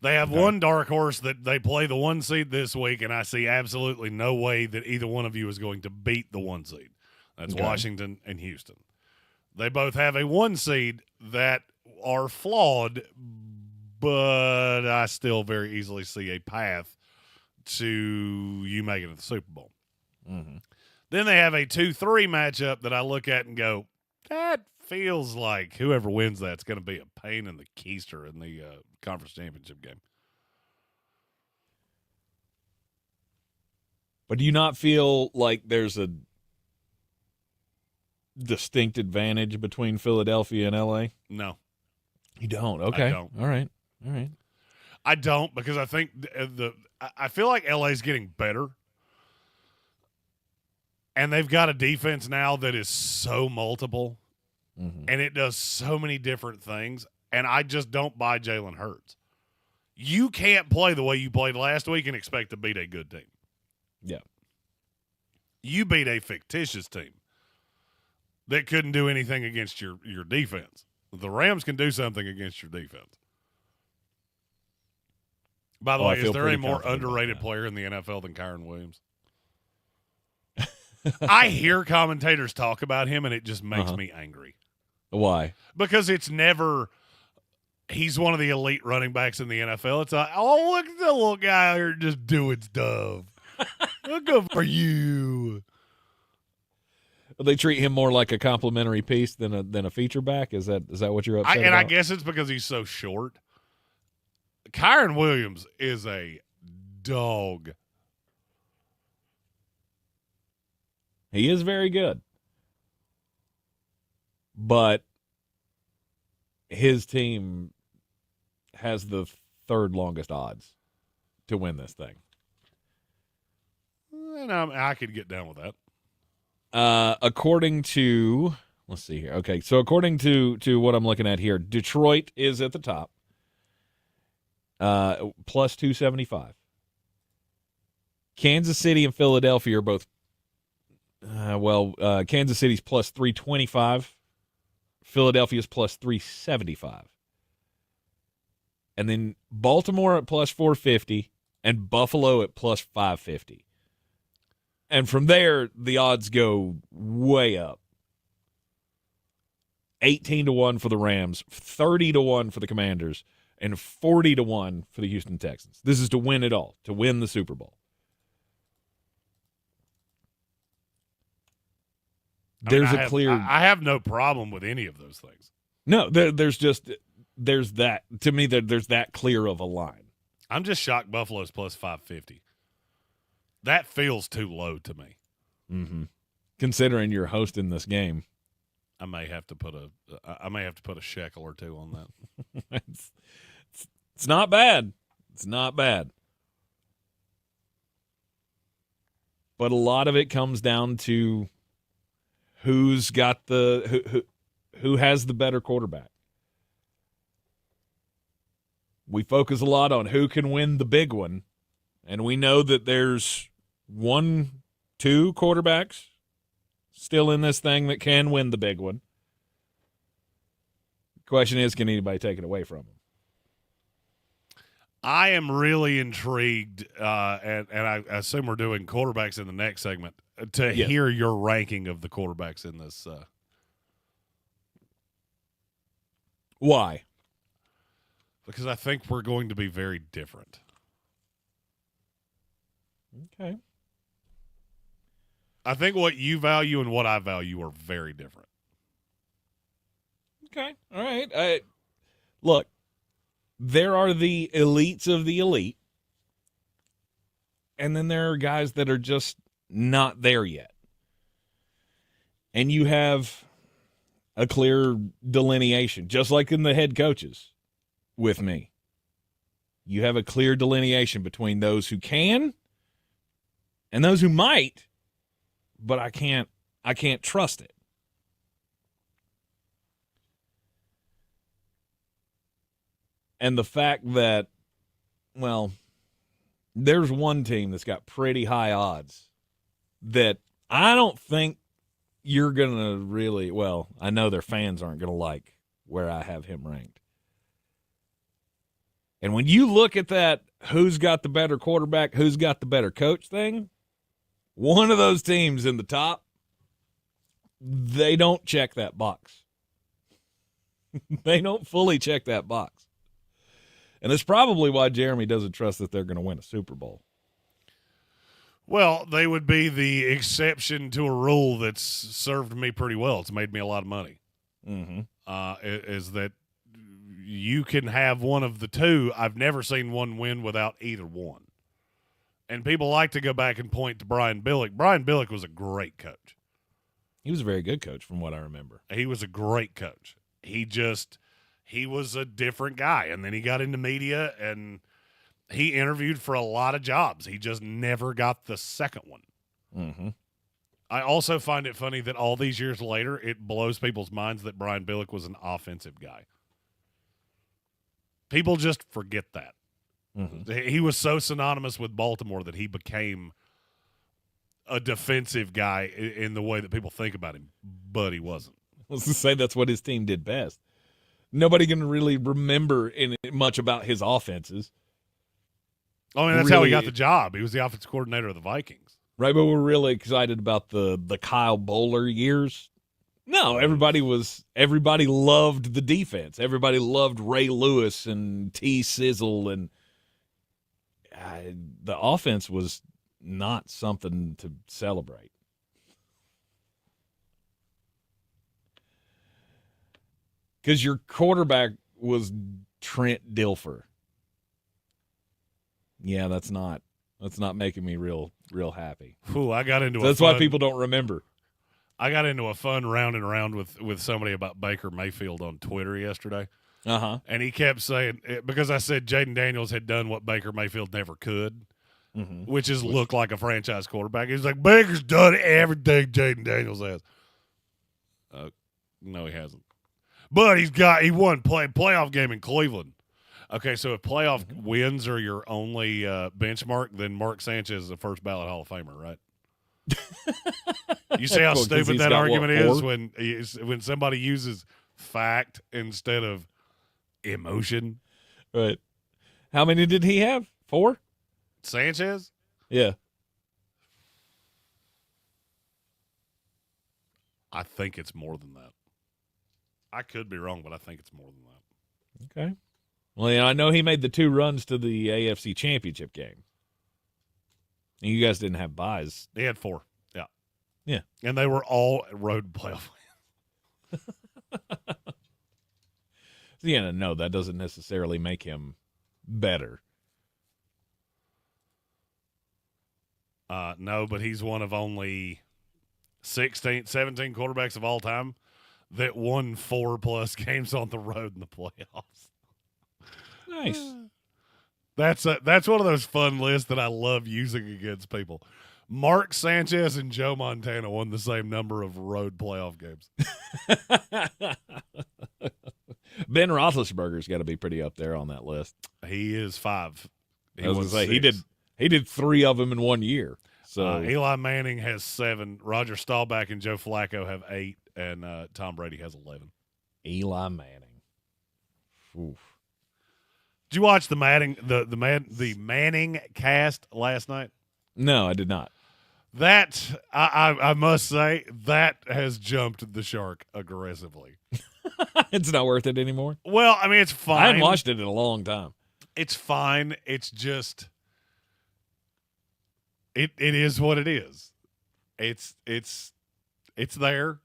They have one dark horse that they play the 1 seed this week, and I see absolutely no way that either one of you is going to beat the 1 seed. That's Okay. Washington and Houston. They both have a 1 seed that are flawed, but I still very easily see a path to you making it to the Super Bowl. Mm-hmm. Then they have a 2-3 matchup that I look at and go, that feels like whoever wins that's going to be a pain in the keister in the conference championship game. But do you not feel like there's a distinct advantage between Philadelphia and LA? No. You don't? Okay. I don't. All right. I don't, because I think I feel like LA's getting better. And they've got a defense now that is so multiple, and it does so many different things, and I just don't buy Jalen Hurts. You can't play the way you played last week and expect to beat a good team. Yeah. You beat a fictitious team that couldn't do anything against your defense. The Rams can do something against your defense. By the Oh, I way, is feel there pretty a more confident about underrated that. player in the NFL than Kyron Williams? I hear commentators talk about him, and it just makes me angry. Why? Because it's never he's one of the elite running backs in the NFL. It's like, oh, look at the little guy out here just doing stuff. Good for you. They treat him more like a complimentary piece than a feature back. Is that what you're upset about? I guess it's because he's so short. Kyron Williams is a dog. He is very good. But his team has the third longest odds to win this thing. And I could get down with that. According to, let's see here. Okay, so according to what I'm looking at here, Detroit is at the top, plus 275. Kansas City and Philadelphia are both, Kansas City's plus 325. Philadelphia's plus 375. And then Baltimore at plus 450 and Buffalo at plus 550. And from there, the odds go way up. 18-1 for the Rams, 30-1 for the Commanders, and 40-1 for the Houston Texans. This is to win it all, to win the Super Bowl. I have no problem with any of those things. No, there's that. To me, there's that clear of a line. I'm just shocked Buffalo's plus 550. That feels too low to me. Mm-hmm. Considering you're hosting this game, I may have to put a shekel or two on that. It's not bad. It's not bad. But a lot of it comes down to who's got who has the better quarterback. We focus a lot on who can win the big one, and we know that there's 1-2 quarterbacks still in this thing that can win the big one. The question is, can anybody take it away from them? I am really intrigued, and I assume we're doing quarterbacks in the next segment, to hear your ranking of the quarterbacks in this. Why? Because I think we're going to be very different. Okay. I think what you value and what I value are very different. Okay. All right. Look, there are the elites of the elite, and then there are guys that are just not there yet. And you have a clear delineation, just like in the head coaches with me. You have a clear delineation between those who can and those who might, but I can't trust it. And the fact that, well, there's one team that's got pretty high odds that I don't think you're going to really, well, I know their fans aren't going to like where I have him ranked. And when you look at that, who's got the better quarterback, who's got the better coach thing, one of those teams in the top, they don't check that box. They don't fully check that box. And that's probably why Jeremy doesn't trust that they're going to win a Super Bowl. Well, they would be the exception to a rule that's served me pretty well. It's made me a lot of money. Mm-hmm. Is that you can have one of the two. I've never seen one win without either one. And people like to go back and point to Brian Billick. Brian Billick was a great coach. He was a very good coach from what I remember. He was a great coach. He was a different guy. And then he got into media and he interviewed for a lot of jobs. He just never got the second one. Mm-hmm. I also find it funny that all these years later, it blows people's minds that Brian Billick was an offensive guy. People just forget that. Mm-hmm. He was so synonymous with Baltimore that he became a defensive guy in the way that people think about him, but he wasn't. Let's just say that's what his team did best. Nobody can really remember much about his offenses. I mean, that's how he got the job. He was the offensive coordinator of the Vikings. Right, but we're really excited about the Kyle Bowler years No, everybody loved the defense. Everybody loved Ray Lewis and T. Sizzle, and the offense was not something to celebrate. Because your quarterback was Trent Dilfer. Yeah, that's not making me real happy. Ooh, I got into that's why people don't remember. I got into a fun round and round with somebody about Baker Mayfield on Twitter yesterday. Uh-huh. And he kept saying, because I said Jaden Daniels had done what Baker Mayfield never could, which is look like a franchise quarterback. He's like, Baker's done everything Jaden Daniels has. No, he hasn't. But he won playoff game in Cleveland. Okay, so if playoff wins are your only benchmark, then Mark Sanchez is a first ballot Hall of Famer, right? You see how stupid that argument is when somebody uses fact instead of emotion? Right. How many did he have? 4? Sanchez? Yeah. I think it's more than that. I could be wrong, but I think it's more than that. Okay. Well, yeah, I know he made the 2 runs to the AFC Championship game. And you guys didn't have buys. He had 4. Yeah. Yeah. And they were all road playoff wins. Yeah, no, that doesn't necessarily make him better. No, but he's one of only 17 quarterbacks of all time that won 4+ games on the road in the playoffs. Nice. That's one of those fun lists that I love using against people. Mark Sanchez and Joe Montana won the same number of road playoff games. Ben Roethlisberger's got to be pretty up there on that list. He is 5. He did 3 of them in 1 year. So Eli Manning has 7. Roger Staubach and Joe Flacco have 8, and Tom Brady has 11. Eli Manning. Oof. Did you watch the Manning cast last night? No, I did not. That I must say that has jumped the shark aggressively. It's not worth it anymore. Well, I mean, it's fine. I haven't watched it in a long time. It's fine. It's just it is what it is. It's there.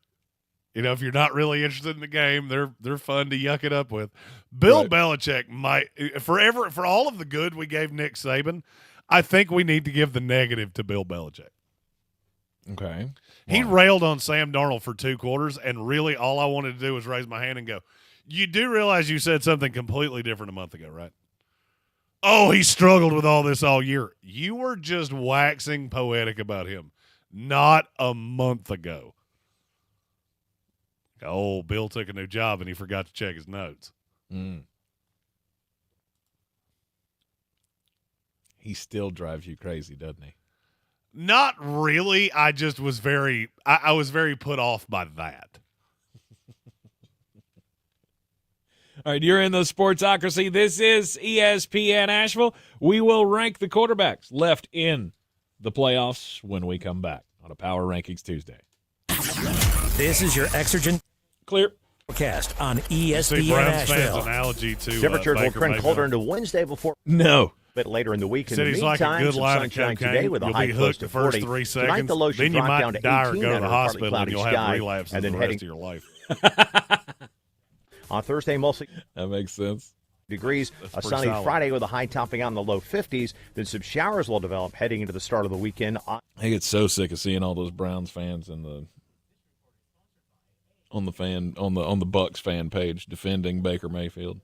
You know, if you're not really interested in the game, they're fun to yuck it up with. Bill Belichick might for all of the good we gave Nick Saban, I think we need to give the negative to Bill Belichick. Okay. He railed on Sam Darnold for 2 quarters, and really all I wanted to do was raise my hand and go, you do realize you said something completely different a month ago, right? Oh, he struggled with all this all year. You were just waxing poetic about him not a month ago. Oh, Bill took a new job and he forgot to check his notes. He still drives you crazy, doesn't he? Not really. I just was I was very put off by that. All right, you're in the Sportsocracy. This is ESPN Asheville. We will rank the quarterbacks left in the playoffs when we come back on a Power Rankings Tuesday. This is your Exergen Clear forecast on ESPN See, Browns fans' Asheville. analogy to temperatures will Baker trend Mayfield. colder into Wednesday before No. bit later in the week. In Said the he's meantime, like a good some line of sunshine cocaine. today with a You'll high be close hooked to the first 40. 3 Tonight seconds. the low should Then you drop down might to die or 18 go to under the a partly hospital, and cloudy you'll have sky, relapses and the then rest heading of your life. on Thursday, mostly that makes sense. Degrees. That's A pretty sunny solid. Friday with a high topping out in the low 50s. Then some showers will develop heading into the start of the weekend. I get so sick of seeing all those Browns fans in the on the Bucks fan page defending Baker Mayfield.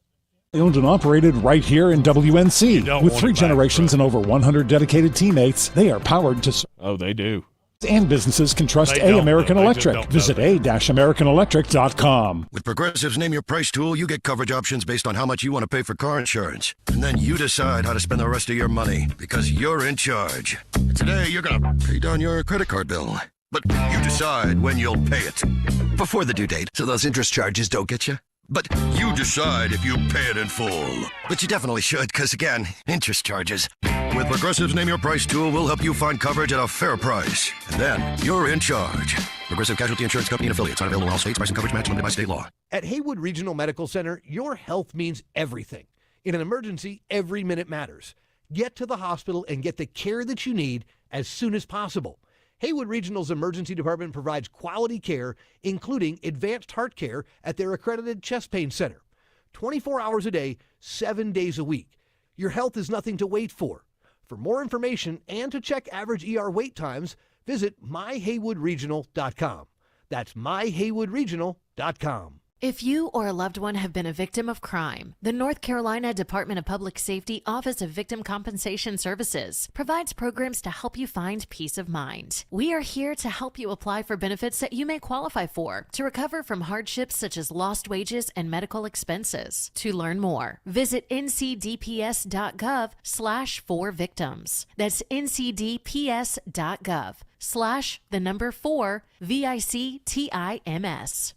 Owned and operated right here in WNC. With 3 generations and over 100 dedicated teammates, they are powered to. Oh, they do. And businesses can trust They A don't, American though. They just Electric. don't know Visit a-americanelectric.com. With Progressive's Name Your Price tool, you get coverage options based on how much you want to pay for car insurance. And then you decide how to spend the rest of your money because you're in charge. Today, you're going to pay down your credit card bill. But you decide when you'll pay it. Before the due date, so those interest charges don't get you. But you decide if you pay it in full. But you definitely should, because again, interest charges. With Progressive's Name Your Price tool, we'll help you find coverage at a fair price. And then you're in charge. Progressive Casualty Insurance Company and affiliates. Not available in all states. Price and coverage match limited by state law. At Haywood Regional Medical Center, your health means everything. In an emergency, every minute matters. Get to the hospital and get the care that you need as soon as possible. Haywood Regional's emergency department provides quality care, including advanced heart care at their accredited chest pain center. 24 hours a day, 7 days a week. Your health is nothing to wait for. For more information and to check average ER wait times, visit myhaywoodregional.com. That's myhaywoodregional.com. If you or a loved one have been a victim of crime, the North Carolina Department of Public Safety Office of Victim Compensation Services provides programs to help you find peace of mind. We are here to help you apply for benefits that you may qualify for to recover from hardships such as lost wages and medical expenses. To learn more, visit ncdps.gov/4victims. That's ncdps.gov/4VICTIMS.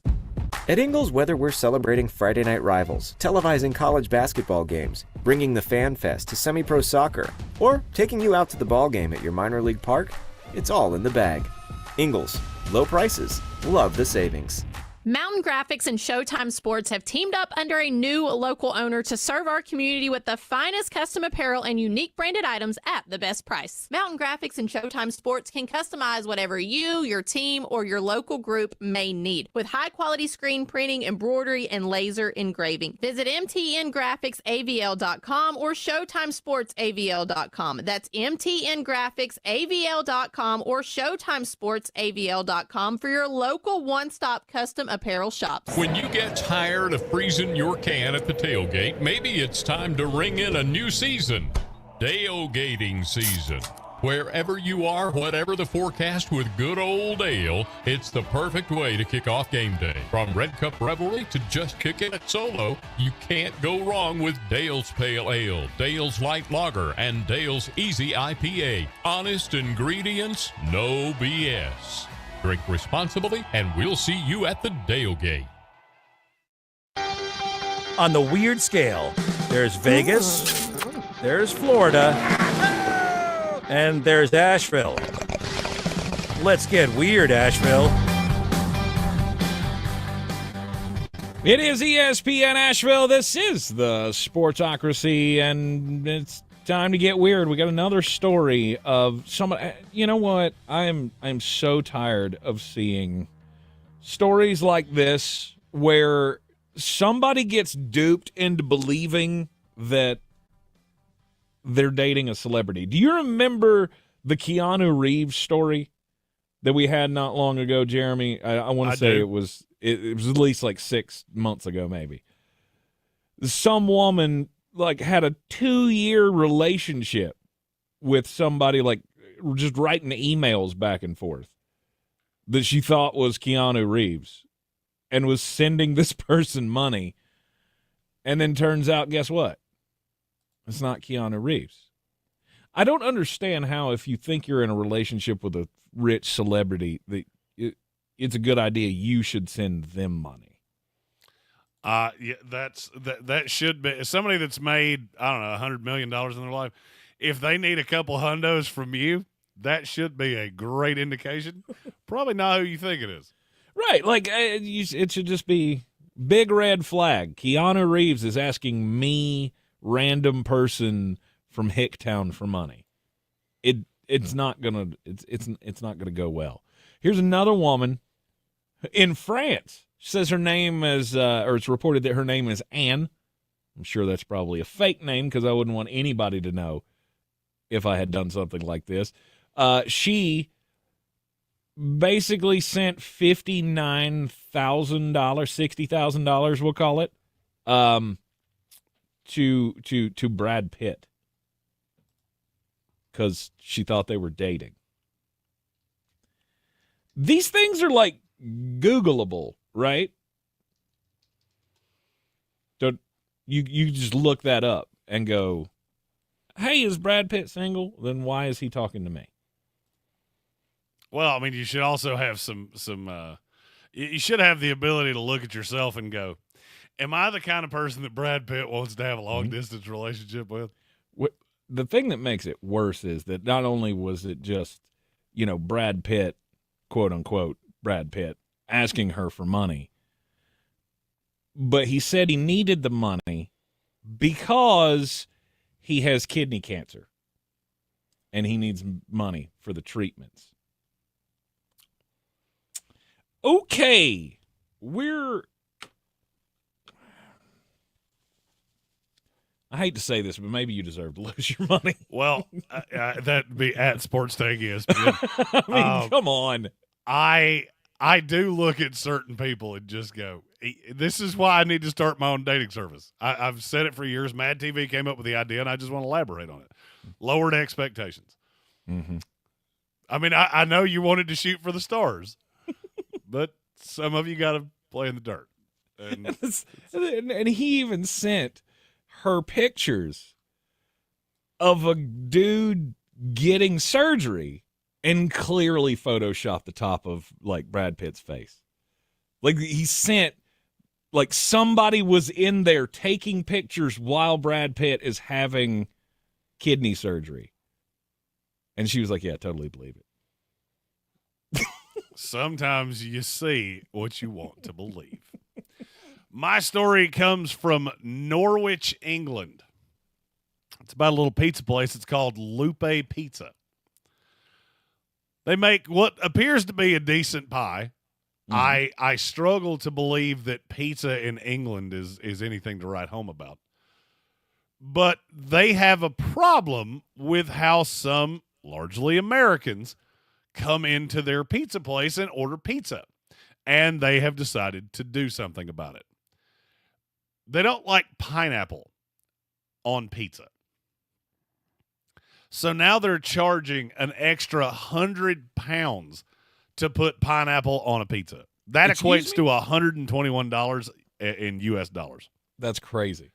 At Ingles Weather, we're celebrating Friday night rivals, televising college basketball games, bringing the Fan Fest to semi-pro soccer, or taking you out to the ball game at your minor league park. It's all in the bag. Ingles, low prices, love the savings. Mountain Graphics and Showtime Sports have teamed up under a new local owner to serve our community with the finest custom apparel and unique branded items at the best price. Mountain Graphics and Showtime Sports can customize whatever you, your team, or your local group may need with high-quality screen printing, embroidery, and laser engraving. Visit mtngraphicsavl.com or showtimesportsavl.com. That's mtngraphicsavl.com or showtimesportsavl.com for your local one-stop custom apparel shops. When you get tired of freezing your can at the tailgate, maybe it's time to ring in a new season. Tailgating season. Wherever you are, whatever the forecast, with good old ale, it's the perfect way to kick off game day. From Red Cup Revelry to just kicking it solo, you can't go wrong with Dale's Pale Ale, Dale's Light Lager, and Dale's Easy IPA. Honest ingredients, no BS. Drink responsibly, and we'll see you at the Tailgate. On the weird scale, there's Vegas, there's Florida, and there's Asheville. Let's get weird, Asheville. It is ESPN Asheville. This is the Sportsocracy, and it's time to get weird. We got another story of somebody. You know what? I'm so tired of seeing stories like this where somebody gets duped into believing that they're dating a celebrity. Do you remember the Keanu Reeves story that we had not long ago, Jeremy? I want to say it was at least like 6 months ago, maybe. Some woman had a 2-year relationship with somebody, just writing emails back and forth that she thought was Keanu Reeves, and was sending this person money. And then turns out, guess what? It's not Keanu Reeves. I don't understand how, if you think you're in a relationship with a rich celebrity, that it's a good idea you should send them money. Yeah, that should be somebody that's made, I don't know, $100 million in their life. If they need a couple hundos from you, that should be a great indication. Probably not who you think it is. Right. It should just be big red flag. Keanu Reeves is asking me, random person from Hicktown, for money. It's not gonna go well. Here's another woman in France. She says her name is, or it's reported that her name is Anne. I'm sure that's probably a fake name because I wouldn't want anybody to know if I had done something like this. She basically sent $59,000, $60,000, we'll call it, to Brad Pitt because she thought they were dating. These things are Googleable, right? Don't you just look that up and go, hey, is Brad Pitt single? Then why is he talking to me? Well, I mean, you should also have some you should have the ability to look at yourself and go, am I the kind of person that Brad Pitt wants to have a long distance relationship with? the thing that makes it worse is that not only was it just, Brad Pitt, quote unquote, Brad Pitt, asking her for money, but he said he needed the money because he has kidney cancer and he needs money for the treatments. Okay, I hate to say this, but maybe you deserve to lose your money. Well, that'd be at Sports Take ESPN. I mean, come on. I do look at certain people and just go, this is why I need to start my own dating service. I've said it for years. Mad TV came up with the idea, and I just want to elaborate on it. Lowered expectations. Mm-hmm. I mean, I know you wanted to shoot for the stars, but some of you got to play in the dirt. And he even sent her pictures of a dude getting surgery and clearly photoshopped the top of Brad Pitt's face. He sent somebody was in there taking pictures while Brad Pitt is having kidney surgery. And she was like, yeah, totally believe it. Sometimes you see what you want to believe. My story comes from Norwich, England. It's about a little pizza place. It's called Lupe Pizza. They make what appears to be a decent pie. Mm-hmm. I struggle to believe that pizza in England is anything to write home about. But they have a problem with how some, largely Americans, come into their pizza place and order pizza. And they have decided to do something about it. They don't like pineapple on pizza. So now they're charging an extra 100 pounds to put pineapple on a pizza. That equates to $121 in U.S. dollars. That's crazy.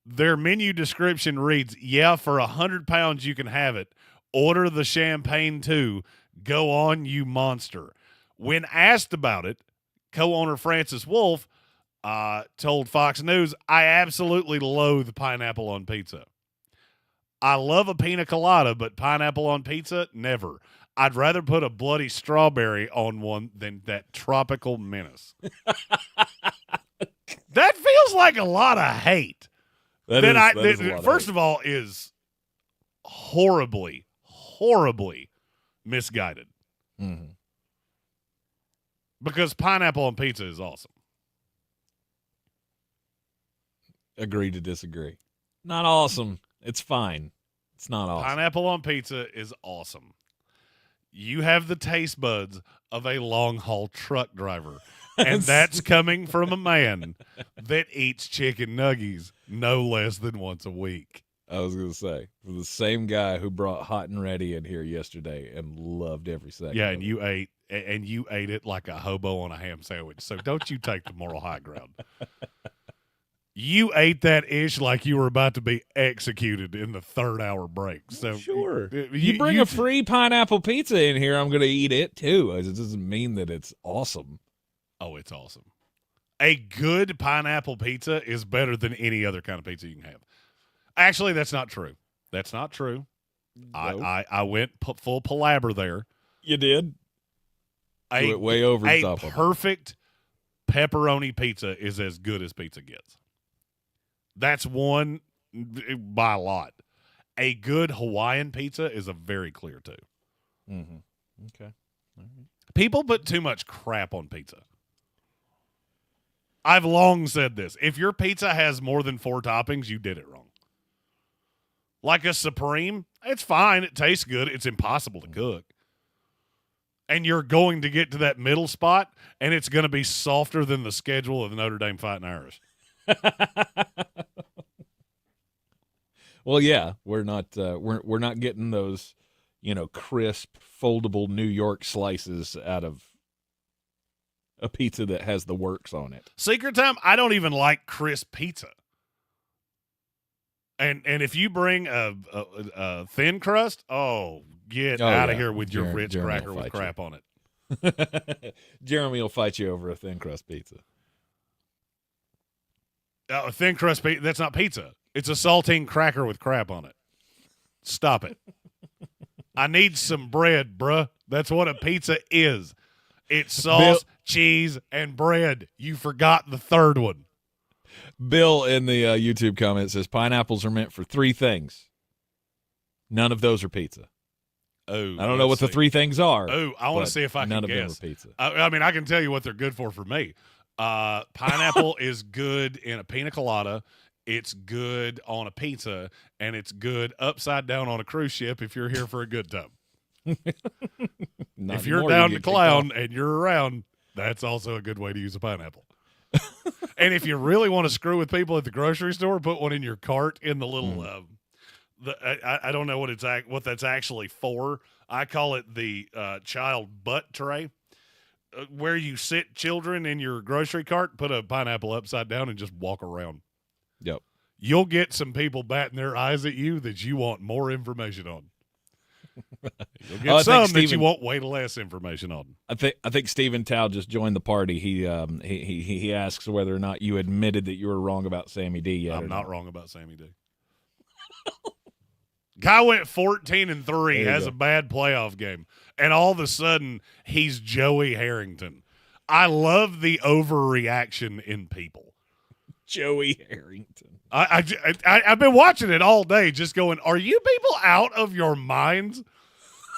Their menu description reads, yeah, for 100 pounds you can have it. Order the champagne too. Go on, you monster. When asked about it, co-owner Francis Wolf told Fox News, I absolutely loathe pineapple on pizza. I love a pina colada, but pineapple on pizza, never. I'd rather put a bloody strawberry on one than that tropical menace. That feels like a lot of hate. First of all, is horribly, horribly misguided. Mm-hmm. Because pineapple on pizza is awesome. Agree to disagree. Not awesome. It's fine. It's not awesome. Pineapple on pizza is awesome. You have the taste buds of a long-haul truck driver, and that's coming from a man that eats chicken nuggies no less than once a week. I was going to say, for the same guy who brought Hot and Ready in here yesterday and loved every second. Yeah, and you ate it like a hobo on a ham sandwich. So don't you take the moral high ground. You ate that ish like you were about to be executed in the third hour break. So sure, you bring a free pineapple pizza in here, I'm going to eat it too. It doesn't mean that it's awesome. Oh, it's awesome. A good pineapple pizza is better than any other kind of pizza you can have. Actually, that's not true. That's not true. Nope. I went full palaver there. You did. Went way over the top of it. A perfect pepperoni pizza is as good as pizza gets. That's one by a lot. A good Hawaiian pizza is a very clear two. Mm-hmm. Okay. All right. People put too much crap on pizza. I've long said this. If your pizza has more than 4 toppings, you did it wrong. Like a Supreme, it's fine. It tastes good. It's impossible to cook. And you're going to get to that middle spot, and it's going to be softer than the schedule of the Notre Dame Fighting Irish. Well, yeah, we're not getting those, crisp, foldable New York slices out of a pizza that has the works on it. Secret time, I don't even like crisp pizza. And if you bring a thin crust, get out of here with your Ritz cracker with crap on it. Jeremy will fight you over a thin crust pizza. A thin crust pizza, that's not pizza. It's a saltine cracker with crap on it. Stop it. I need some bread, bruh. That's what a pizza is. It's sauce, cheese, and bread. You forgot the third one. Bill in the YouTube comment says pineapples are meant for 3 things. None of those are pizza. Oh, I don't know what the 3 things are. Oh, I want to see if I can none guess. None of them are pizza. I mean, I can tell you what they're good for me. Pineapple is good in a pina colada. It's good on a pizza, and it's good upside down on a cruise ship if you're here for a good time. If you're down to clown and you're around, that's also a good way to use a pineapple. And if you really want to screw with people at the grocery store, put one in your cart in the little I don't know what that's actually for. I call it the child butt tray, where you sit children in your grocery cart, put a pineapple upside down, and just walk around. Yep. You'll get some people batting their eyes at you that you want more information on. You'll get some that you want way less information on. I think Stephen Tao just joined the party. He asks whether or not you admitted that you were wrong about Sammy D yet. I'm not wrong about Sammy D. Guy went 14-3, has a bad playoff game, and all of a sudden he's Joey Harrington. I love the overreaction in people. Joey Harrington. I've been watching it all day, just going, are you people out of your minds?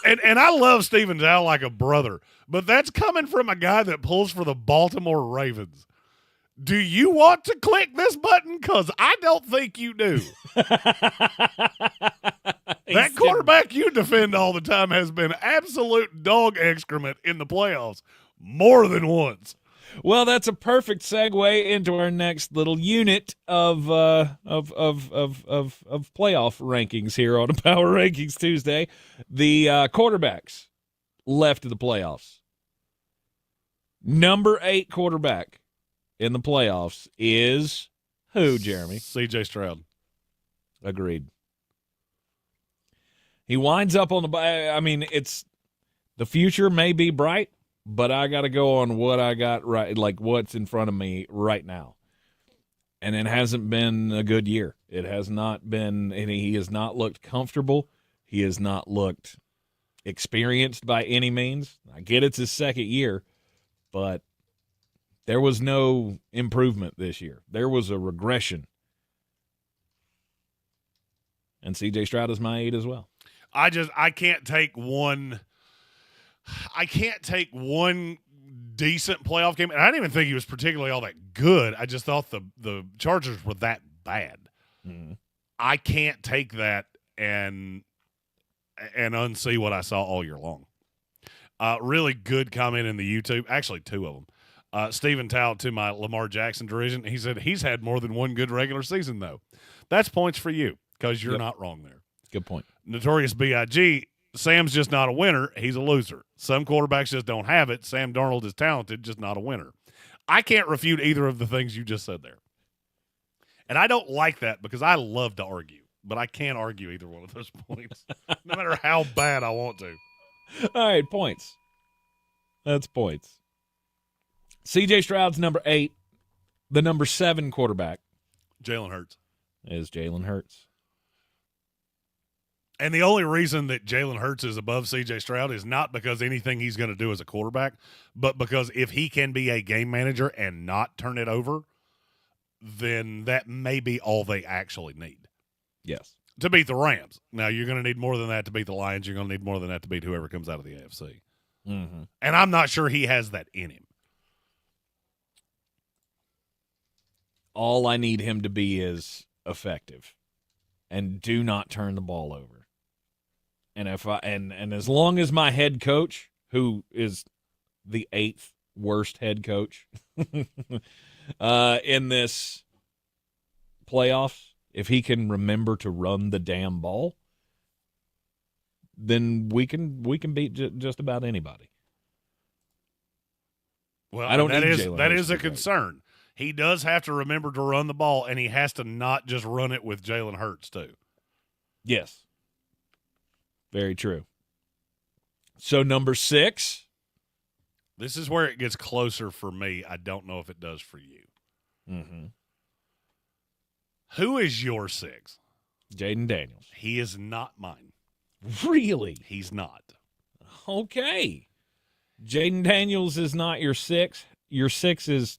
And I love Steven Zhao like a brother, but that's coming from a guy that pulls for the Baltimore Ravens. Do you want to click this button? Because I don't think you do. That quarterback you defend all the time has been absolute dog excrement in the playoffs more than once. Well, that's a perfect segue into our next little unit of playoff rankings here on Power Rankings Tuesday. The quarterbacks left of the playoffs. Number 8 quarterback in the playoffs is who, Jeremy? C.J. Stroud. Agreed. He winds up on the – I mean, it's – the future may be bright, but I got to go on what I got right, like what's in front of me right now. And it hasn't been a good year. It has not been – and he has not looked comfortable. He has not looked experienced by any means. I get it's his second year, but there was no improvement this year. There was a regression. And C.J. Stroud is my 8 as well. I can't take one decent playoff game. And I didn't even think he was particularly all that good. I just thought the Chargers were that bad. Mm-hmm. I can't take that and unsee what I saw all year long. Really good comment in the YouTube. Actually, 2 of them. Stephen Tao to my Lamar Jackson derision. He said he's had more than one good regular season, though. That's points for you because you're not wrong there. Good point. Notorious B.I.G., Sam's just not a winner. He's a loser. Some quarterbacks just don't have it. Sam Darnold is talented, just not a winner. I can't refute either of the things you just said there. And I don't like that because I love to argue, but I can't argue either one of those points, no matter how bad I want to. All right, points. That's points. C.J. Stroud's number 8. The number 7 quarterback. Jalen Hurts. Is Jalen Hurts. And the only reason that Jalen Hurts is above C.J. Stroud is not because anything he's going to do as a quarterback, but because if he can be a game manager and not turn it over, then that may be all they actually need. Yes. To beat the Rams. Now, you're going to need more than that to beat the Lions. You're going to need more than that to beat whoever comes out of the AFC. Mm-hmm. And I'm not sure he has that in him. All I need him to be is effective and do not turn the ball over. And if and as long as my head coach, who is the 8th worst head coach in this playoffs, if he can remember to run the damn ball, then we can beat just about anybody. Well, I don't need that is a concern. He does have to remember to run the ball, and he has to not just run it with Jalen Hurts too. Yes. Very true. So number 6. This is where it gets closer for me. I don't know if it does for you. Mm-hmm. Who is your 6? Jaden Daniels. He is not mine. Really? He's not. Okay. Jaden Daniels is not your 6. Your 6 is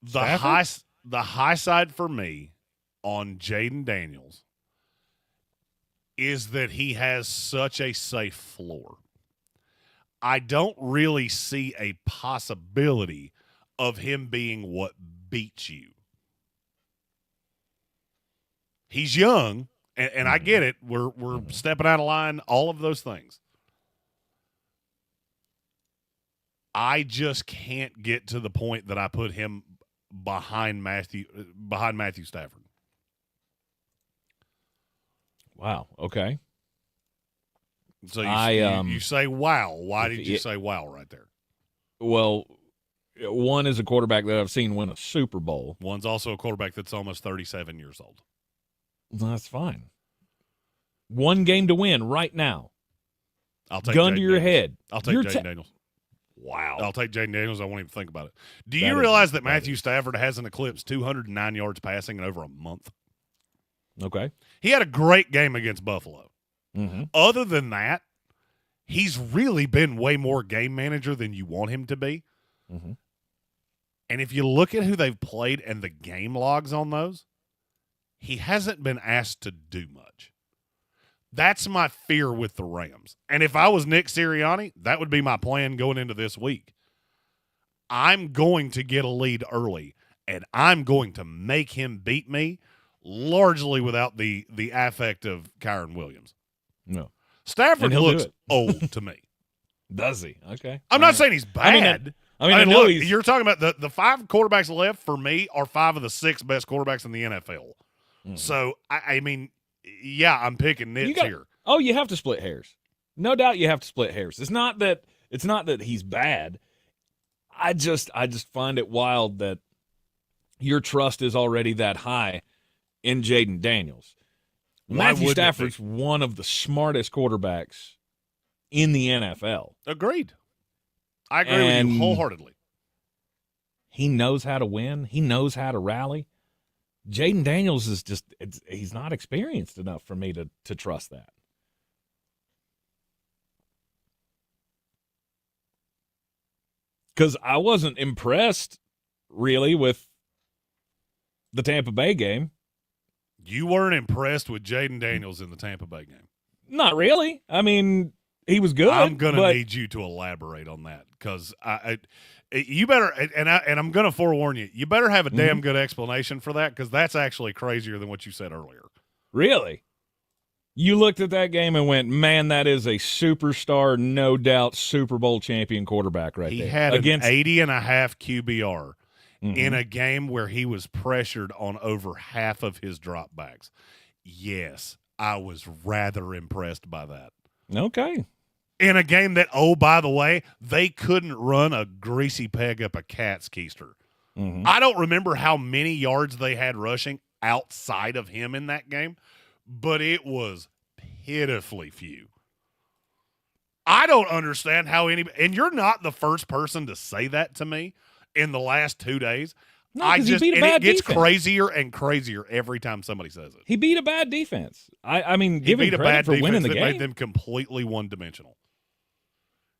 the high side for me on Jaden Daniels is that he has such a safe floor. I don't really see a possibility of him being what beats you. He's young, and I get it. We're stepping out of line, all of those things. I just can't get to the point that I put him behind Matthew Stafford. Wow. Okay. So you say wow. Why did you say wow right there? Well, one is a quarterback that I've seen win a Super Bowl. One's also a quarterback that's almost 37 years old. Well, that's fine. One game to win right now. I'll take gun Jaden to your Daniels. head. I'll take Jaden Daniels. Wow. I'll take Jaden Daniels. I won't even think about it. Do you realize that Matthew Stafford hasn't eclipsed 209 yards passing in over a month? Okay. He had a great game against Buffalo. Mm-hmm. Other than that, he's really been way more game manager than you want him to be. Mm-hmm. And if you look at who they've played and the game logs on those, he hasn't been asked to do much. That's my fear with the Rams. And if I was Nick Sirianni, that would be my plan going into this week. I'm going to get a lead early, and I'm going to make him beat me, largely without the affect of Kyron Williams. No. Stafford looks old to me. Does he? Okay. I'm not saying he's bad. I know look, you're talking about the 5 quarterbacks left for me are 5 of the 6 best quarterbacks in the NFL. Mm-hmm. So, I mean, yeah, I'm picking nits here. Oh, you have to split hairs. No doubt you have to split hairs. It's not that he's bad. I just find it wild that your trust is already that high in Jaden Daniels. Matthew Stafford's one of the smartest quarterbacks in the NFL. Agreed. I agree with you wholeheartedly. He knows how to win. He knows how to rally. Jaden Daniels is he's not experienced enough for me to trust that. Because I wasn't impressed, really, with the Tampa Bay game. You weren't impressed with Jaden Daniels in the Tampa Bay game? Not really. I mean, he was good. I'm going to need you to elaborate on that because you better, and I'm going to forewarn you, you better have a damn good explanation for that because that's actually crazier than what you said earlier. Really? You looked at that game and went, man, that is a superstar, no doubt Super Bowl champion quarterback right there. He had an 80.5 QBR in a game where he was pressured on over half of his dropbacks. Yes, I was rather impressed by that. Okay. In a game that, oh, by the way, they couldn't run a greasy peg up a cat's keister. Mm-hmm. I don't remember how many yards they had rushing outside of him in that game, but it was pitifully few. I don't understand how and you're not the first person to say that to me in the last 2 days. No, he beat a bad it gets defense. crazier and crazier every time somebody says it. He beat a bad defense. I mean, He give him beat a credit bad for winning defense the that game. made them completely one-dimensional.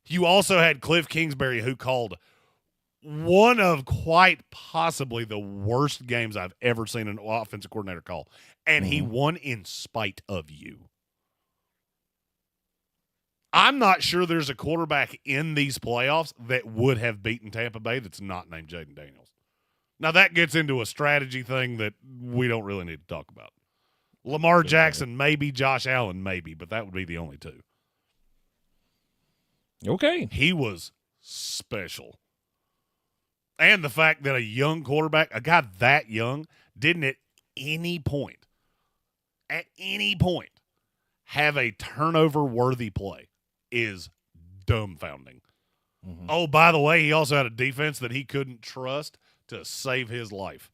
You also had Cliff Kingsbury, who called one of quite possibly the worst games I've ever seen an offensive coordinator call, and he won in spite of you. I'm not sure there's a quarterback in these playoffs that would have beaten Tampa Bay that's not named Jaden Daniels. Now, that gets into a strategy thing that we don't really need to talk about. Lamar Jackson, maybe. Josh Allen, maybe. But that would be the only 2. Okay. He was special. And the fact that a young quarterback, a guy that young, didn't at any point, have a turnover-worthy play is dumbfounding. Mm-hmm. Oh, by the way, he also had a defense that he couldn't trust to save his life.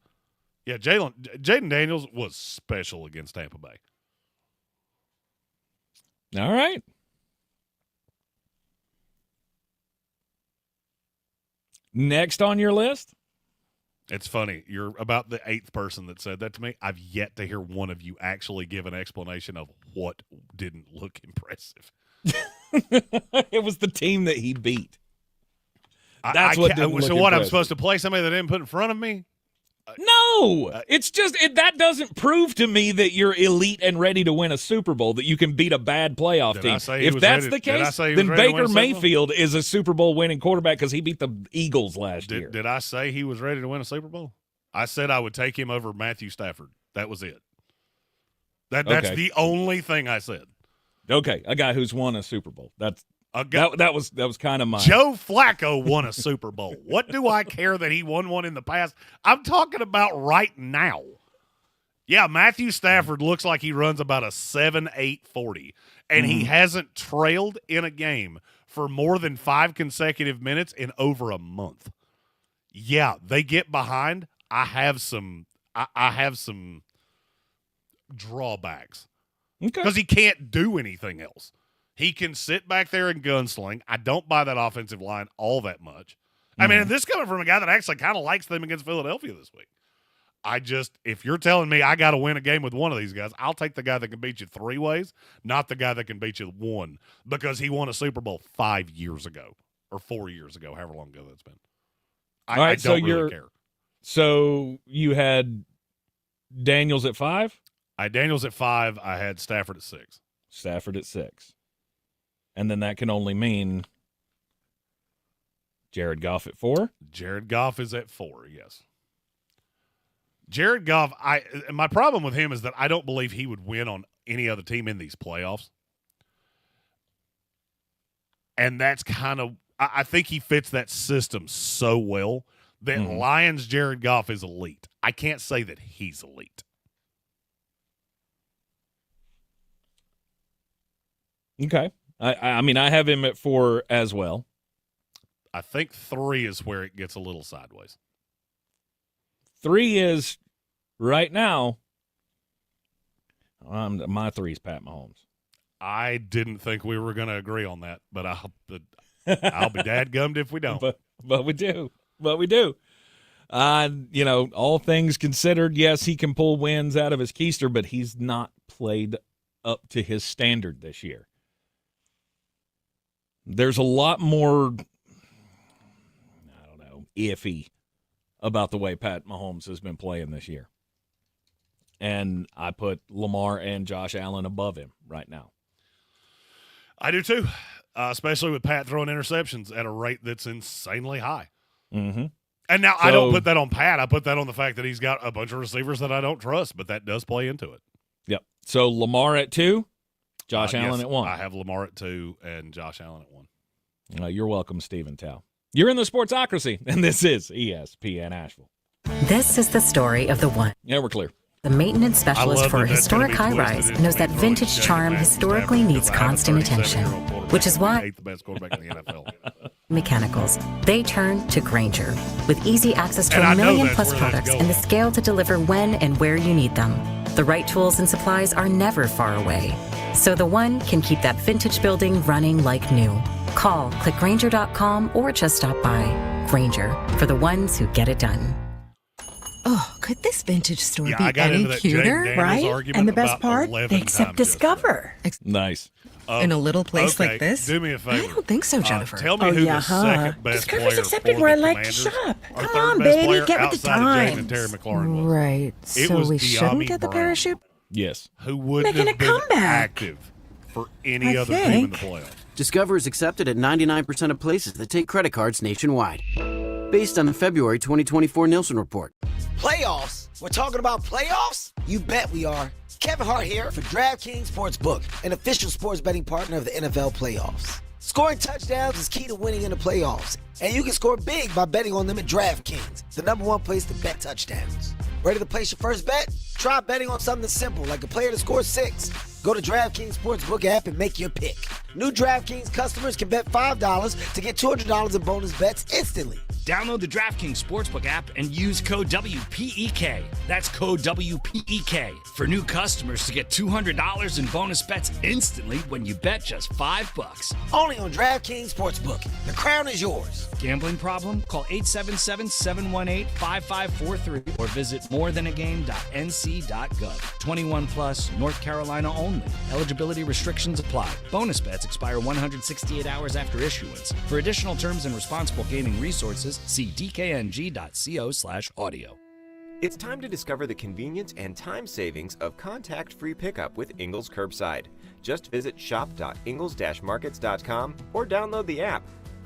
Yeah, Jaden Daniels was special against Tampa Bay. All right. Next on your list? It's funny. You're about the 8th person that said that to me. I've yet to hear one of you actually give an explanation of what didn't look impressive. It was the team that he beat. That's what what didn't look So what, I'm impressive. supposed to play somebody that didn't put in front of me? No, it's just that doesn't prove to me that you're elite and ready to win a Super Bowl, that you can beat a bad playoff team. If that's the case, then Baker Mayfield is a Super Bowl winning quarterback because he beat the Eagles last year. Did I say he was ready to win a Super Bowl? I said I would take him over Matthew Stafford. That was it. That's Okay. the only thing I said. Okay, a guy who's won a Super Bowl. That was kind of my Joe Flacco won a Super Bowl. What do I care that he won one in the past? I'm talking about right now. Yeah, Matthew Stafford looks like he runs about a 7.8 40, and he hasn't trailed in a game for more than 5 consecutive minutes in over a month. Yeah, they get behind. I have some drawbacks because he can't do anything else. He can sit back there and gunsling. I don't buy that offensive line all that much. I mean, this coming from a guy that actually kind of likes them against Philadelphia this week. If you're telling me I got to win a game with one of these guys, I'll take the guy that can beat you 3 ways, not the guy that can beat you 1, because he won a Super Bowl 5 years ago or 4 years ago, however long ago that's been. I don't really care. So you had Daniels at 5? I had Daniels at 5. I had Stafford at 6. Stafford at 6. And then that can only mean Jared Goff at 4? Jared Goff is at 4, yes. Jared Goff, my problem with him is that I don't believe he would win on any other team in these playoffs. And that's kind of, I think he fits that system so well that Lions Jared Goff is elite. I can't say that he's elite. Okay. I mean, I have him at 4 as well. I think 3 is where it gets a little sideways. 3 is right now. My 3 is Pat Mahomes. I didn't think we were going to agree on that, but I'll be dadgummed if we don't. But we do. But we do. All things considered, yes, he can pull wins out of his keister, but he's not played up to his standard this year. There's a lot more, iffy about the way Pat Mahomes has been playing this year. And I put Lamar and Josh Allen above him right now. I do too, especially with Pat throwing interceptions at a rate that's insanely high. Mm-hmm. And now I don't put that on Pat. I put that on the fact that he's got a bunch of receivers that I don't trust, but that does play into it. Yep. So Lamar at 2, Josh Allen at 1. I have Lamar at 2 and Josh Allen at 1. You're welcome, Stephen Tao. You're in the Sportsocracy, and this is ESPN Asheville. This is the story of the one. Yeah, we're clear. The maintenance specialist for a historic high-rise knows that vintage charm historically needs constant attention, which is why the best quarterback in the NFL. Mechanicals, they turn to Grainger with easy access to 1 million-plus products and the scale to deliver when and where you need them. The right tools and supplies are never far away, so the one can keep that vintage building running like new. Call, click Grainger.com, or just stop by. Grainger, for the ones who get it done. Oh, could this vintage store I be got any into that cuter, Jane Daniels right? argument And the best about part, 11 they accept times Discover. Nice. In a little place like this? Do me a favor. I don't think so, Jennifer. Tell me who the second best Discover's player accepted for where I the like to Commanders, shop. or Come third on, best baby, player get with the outside of James times. and Terry McLaurin was. Right. It So was we De'Ami shouldn't get the Brown. parachute? Yes. Who wouldn't Making have a been comeback. active for any I other team in the playoffs. Discover is accepted at 99% of places that take credit cards nationwide. Based on the February 2024 Nielsen report. Playoffs? We're talking about playoffs? You bet we are. Kevin Hart here for DraftKings Sportsbook, an official sports betting partner of the NFL playoffs. Scoring touchdowns is key to winning in the playoffs, and you can score big by betting on them at DraftKings, the #1 place to bet touchdowns. Ready to place your first bet? Try betting on something simple like a player to score 6. Go to DraftKings Sportsbook app and make your pick. New DraftKings customers can bet $5 to get $200 in bonus bets instantly. Download the DraftKings Sportsbook app and use code WPEK. That's code WPEK for new customers to get $200 in bonus bets instantly when you bet just $5. Only on DraftKings Sportsbook. The crown is yours. Gambling problem? Call 877-718-5543 or visit morethanagame.nc.gov. 21 plus, North Carolina only. Eligibility restrictions apply. Bonus bets expire 168 hours after issuance. For additional terms and responsible gaming resources, see dkng.co/audio. It's time to discover the convenience and time savings of contact-free pickup with Ingles Curbside. Just visit shop.ingles-markets.com or download the app.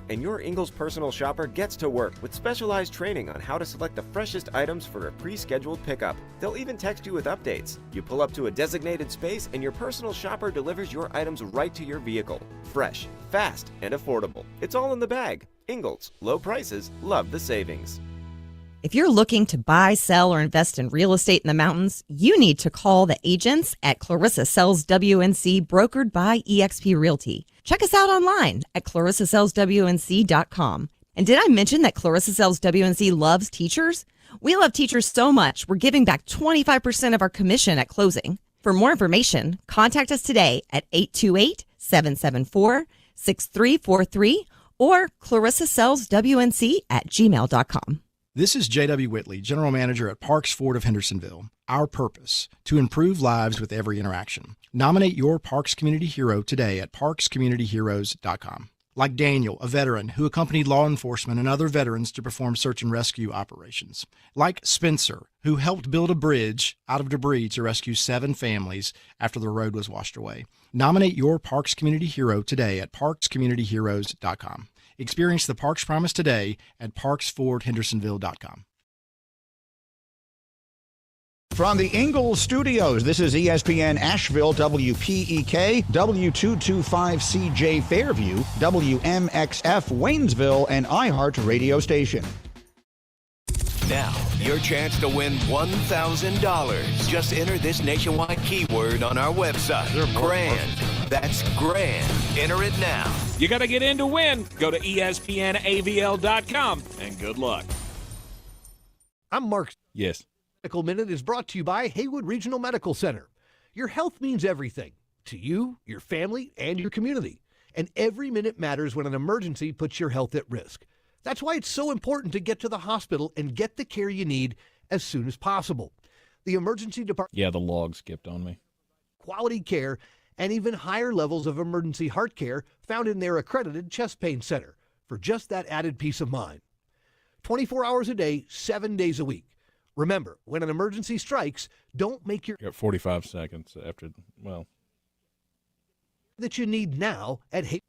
And your Ingles personal shopper gets to work with specialized training on how to select the freshest items for a pre-scheduled pickup. They'll even text you with updates. You pull up to a designated space and your personal shopper delivers your items right to your vehicle. Fresh, fast, and affordable. It's all in the bag. Ingles. Low prices. Love the savings. If you're looking to buy, sell, or invest in real estate in the mountains, you need to call the agents at Clarissa Sells WNC, brokered by eXp Realty. Check us out online at clarissasellswnc.com. And did I mention that Clarissa Sells WNC loves teachers? We love teachers so much, we're giving back 25% of our commission at closing. For more information, contact us today at 828-774-6343 or clarissasellswnc@gmail.com. This is J.W. Whitley, General Manager at Parks Ford of Hendersonville. Our purpose, to improve lives with every interaction. Nominate your Parks Community Hero today at parkscommunityheroes.com. Like Daniel, a veteran who accompanied law enforcement and other veterans to perform search and rescue operations. Like Spencer, who helped build a bridge out of debris to rescue 7 families after the road was washed away. Nominate your Parks Community Hero today at parkscommunityheroes.com. Experience the Parks Promise today at parksfordhendersonville.com. From the Ingalls Studios, this is ESPN Asheville, WPEK, W225CJ Fairview, WMXF Waynesville, and iHeart Radio Station. Now, your chance to win $1,000. Just enter this nationwide keyword on our website. Grand. That's grand. Enter it now. You got to get in to win. Go to ESPNAVL.com and good luck. I'm Mark. Yes. Medical Minute is brought to you by Haywood Regional Medical Center. Your health means everything to you, your family, and your community. And every minute matters when an emergency puts your health at risk. That's why it's so important to get to the hospital and get the care you need as soon as possible. The emergency department. Yeah, the log skipped on me. Quality care and even higher levels of emergency heart care found in their accredited chest pain center for just that added peace of mind. 24 hours a day, 7 days a week. Remember, when an emergency strikes, don't make your... You got 45 seconds after, that you need now at I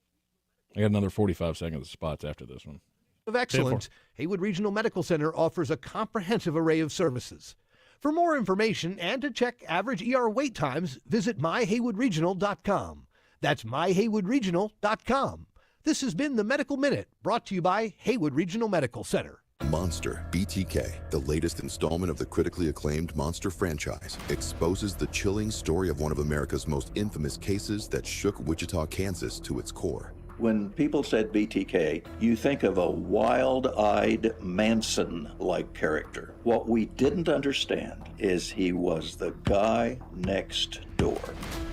got another 45 seconds of spots after this one. of Excellence, Haywood Regional Medical Center offers a comprehensive array of services. For more information and to check average ER wait times, visit myhaywoodregional.com. That's myhaywoodregional.com. This has been the Medical Minute, brought to you by Haywood Regional Medical Center. Monster BTK, the latest installment of the critically acclaimed Monster franchise, exposes the chilling story of one of America's most infamous cases that shook Wichita, Kansas to its core. When people said BTK, you think of a wild-eyed Manson-like character. What we didn't understand is he was the guy next door.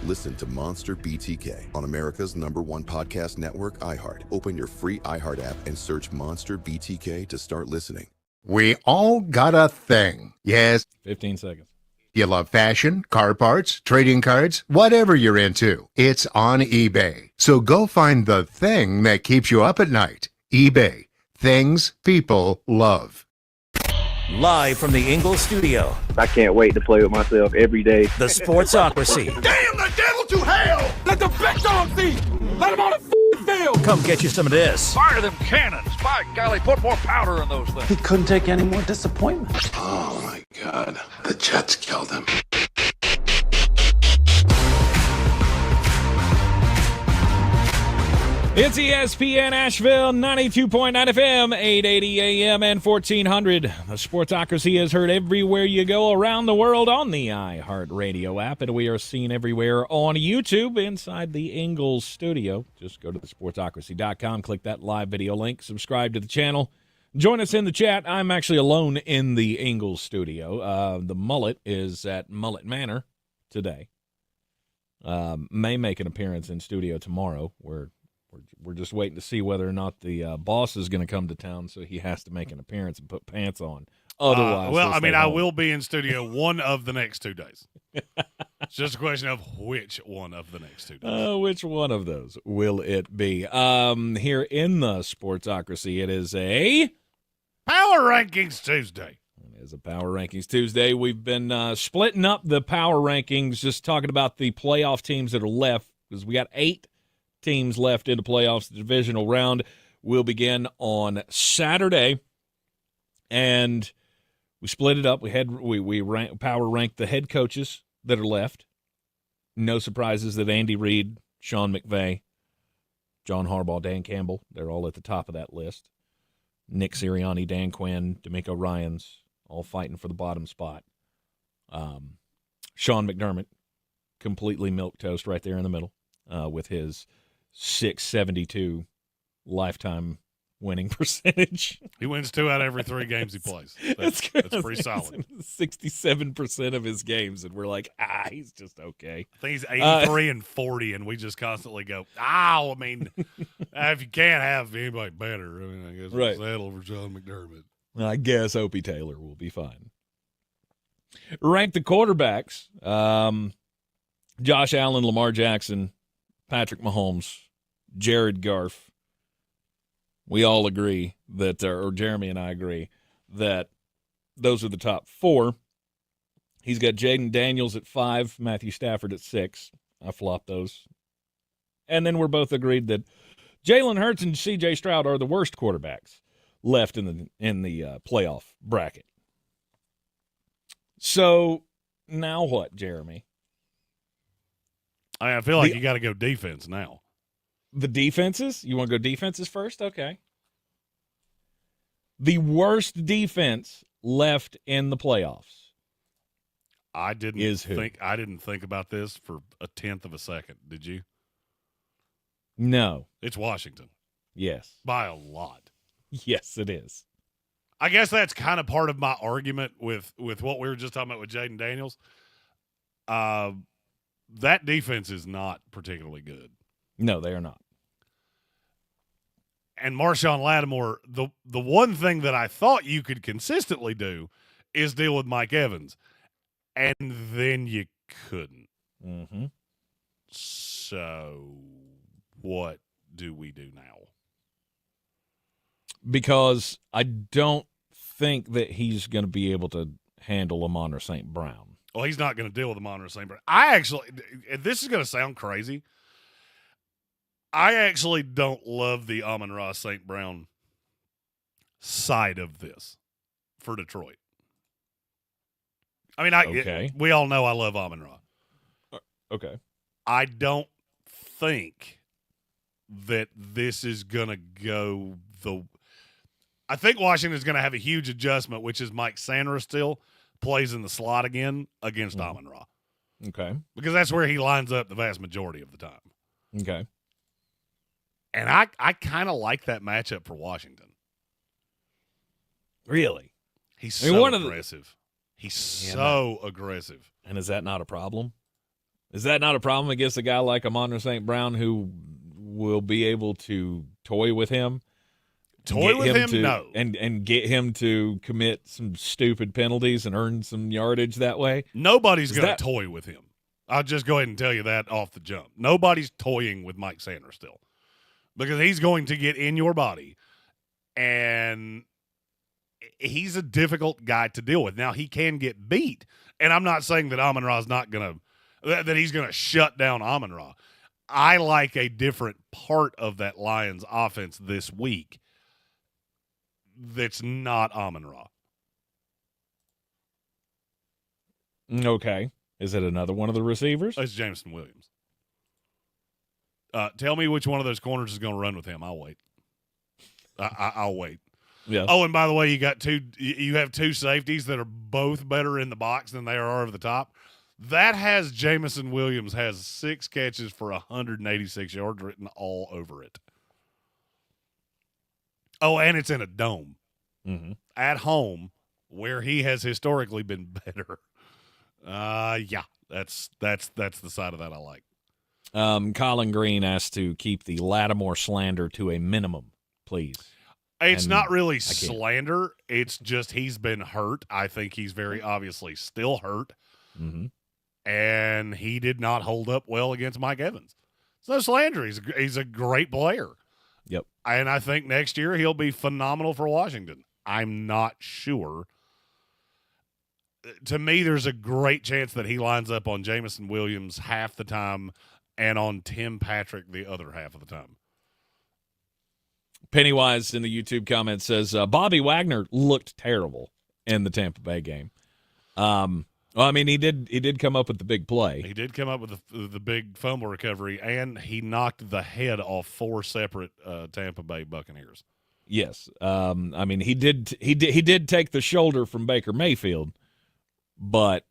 Listen to Monster BTK on America's #1 podcast network, iHeart. Open your free iHeart app and search Monster BTK to start listening. We all got a thing. Yes. 15 seconds. You love fashion, car parts, trading cards, whatever you're into. It's on eBay. So go find the thing that keeps you up at night. eBay. Things people love. Live from the Ingalls studio. I can't wait to play with myself every day. The Sportsocracy. Damn the devil to hell! Let the big dog see! Let him on the field! Come get you some of this. Fire them cannons! By golly, put more powder in those things. He couldn't take any more disappointment. Oh my God, the Jets killed him. It's ESPN Asheville, 92.9 FM, 880 AM, and 1400. The Sportsocracy is heard everywhere you go around the world on the iHeart Radio app, and we are seen everywhere on YouTube inside the Ingalls studio. Just go to thesportsocracy.com, click that live video link, subscribe to the channel. Join us in the chat. I'm actually alone in the Ingalls studio. The Mullet is at Mullet Manor today. May make an appearance in studio tomorrow. We're just waiting to see whether or not the boss is going to come to town, so he has to make an appearance and put pants on. Otherwise, I will be in studio one of the next 2 days. It's just a question of which one of the next 2 days. Which one of those will it be? Here in the Sportsocracy, it is a Power Rankings Tuesday. It is a Power Rankings Tuesday. We've been splitting up the Power Rankings, just talking about the playoff teams that are left, because we got 8 teams left in the playoffs. The divisional round will begin on Saturday, and we split it up. We power ranked the head coaches that are left. No surprises that Andy Reid, Sean McVay, John Harbaugh, Dan Campbell, they're all at the top of that list. Nick Sirianni, Dan Quinn, D'Amico Ryans, all fighting for the bottom spot. Sean McDermott, completely milquetoast right there in the middle with his .672 lifetime winning percentage. He wins 2 out of every 3 games he plays. That's pretty solid. 67% of his games, and we're like, he's just okay. I think he's 83 and 40, and we just constantly go, if you can't have anybody better, I guess we'll settle for John McDermott. I guess Opie Taylor will be fine. Rank the quarterbacks. Josh Allen, Lamar Jackson, Patrick Mahomes, Jared Goff. We all agree that, or Jeremy and I agree, that those are the top 4. He's got Jaden Daniels at 5, Matthew Stafford at 6. I flopped those. And then we're both agreed that Jalen Hurts and C.J. Stroud are the worst quarterbacks left in the playoff bracket. So now what, Jeremy? I feel like you got to go defense now. The defenses? You want to go defenses first? Okay. The worst defense left in the playoffs. I didn't think about this for a 1/10 of a second. Did you? No. It's Washington. Yes. By a lot. Yes, it is. I guess that's kind of part of my argument with what we were just talking about with Jaden Daniels. That defense is not particularly good. No, they are not. And Marshawn Lattimore, the one thing that I thought you could consistently do is deal with Mike Evans. And then you couldn't. Mm-hmm. So what do we do now? Because I don't think that he's going to be able to handle Amon-Ra St. Brown. Well, he's not going to deal with Amon-Ra St. Brown. I actually, this is going to sound crazy, I actually don't love the Amon-Ra St. Brown side of this for Detroit. I mean, we all know I love Amon-Ra. Okay. I don't think that this is going to go I think Washington's going to have a huge adjustment, which is Mike Sanders still plays in the slot again against Amon-Ra. Okay. Because that's where he lines up the vast majority of the time. Okay. And I kind of like that matchup for Washington. Really? He's so aggressive. He's so aggressive. And is that not a problem? Is that not a problem against a guy like Amon-Ra St. Brown who will be able to toy with him? Toy with him? No. And get him to commit some stupid penalties and earn some yardage that way? Nobody's going to toy with him. I'll just go ahead and tell you that off the jump. Nobody's toying with Mike Sanders still. Because he's going to get in your body, and he's a difficult guy to deal with. Now, he can get beat, and I'm not saying that Amon-Ra's not going to – that he's going to shut down Amon-Ra. I like a different part of that Lions offense this week that's not Amon-Ra. Okay. Is it another one of the receivers? It's Jameson Williams. Tell me which one of those corners is going to run with him. I'll wait. I'll wait. Yeah. Oh, and by the way, you have 2 safeties that are both better in the box than they are over the top. That has Jameson Williams has 6 catches for 186 yards written all over it. Oh, and it's in a dome. at home, where he has historically been better. Yeah, that's the side of that I like. Colin Green asked to keep the Lattimore slander to a minimum, please. It's not really slander. It's just he's been hurt. I think he's very obviously still hurt. And he did not hold up well against Mike Evans. It's no slander. He's a great player. Yep. And I think next year he'll be phenomenal for Washington. I'm not sure. To me, there's a great chance that he lines up on Jameson Williams half the time and on Tim Patrick the other half of the time. Pennywise in the YouTube comment says, Bobby Wagner looked terrible in the Tampa Bay game. Well, I mean, he did come up with the big play. He did come up with the big fumble recovery, and he knocked the head off 4 separate Tampa Bay Buccaneers. Yes. I mean, he did take the shoulder from Baker Mayfield, but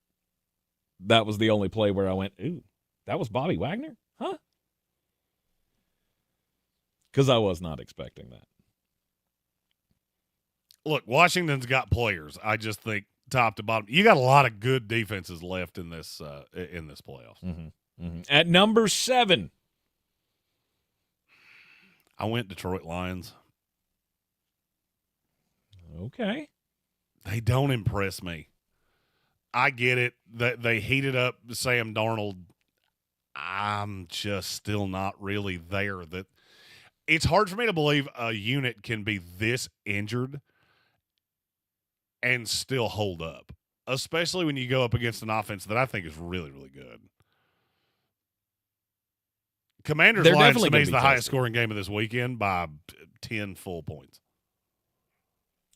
that was the only play where I went, ooh, that was Bobby Wagner? Huh? Because I was not expecting that. Look, Washington's got players. I just think top to bottom, you got a lot of good defenses left in this playoffs. At number 7, I went Detroit Lions. Okay. They don't impress me. I get it. They heated up Sam Darnold. I'm just still not really there. That it's hard for me to believe a unit can be this injured and still hold up, especially when you go up against an offense that I think is really, really good. Commanders Lions to me is the highest scoring game of this weekend by 10 full points.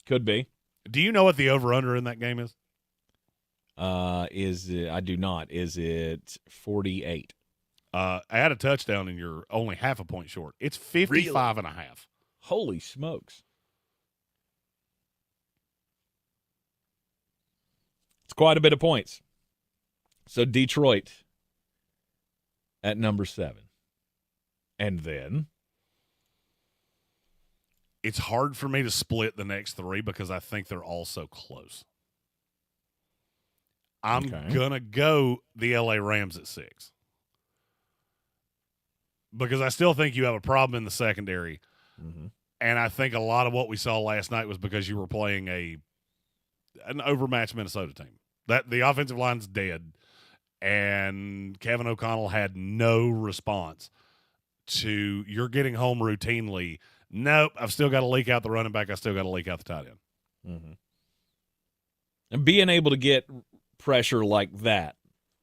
Could be. Do you know what the over-under in that game is? I do not. Is it 48? Add a touchdown and you're only half a point short. It's 55 and a half. Holy smokes. It's quite a bit of points. So Detroit at number 7. And then it's hard for me to split the next 3 because I think they're all so close. I'm going to go the LA Rams at 6. Because I still think you have a problem in the secondary. And I think a lot of what we saw last night was because you were playing an overmatched Minnesota team. That the offensive line's dead, and Kevin O'Connell had no response to you're getting home routinely. Nope, I've still got to leak out the running back. I still got to leak out the tight end. And being able to get pressure like that,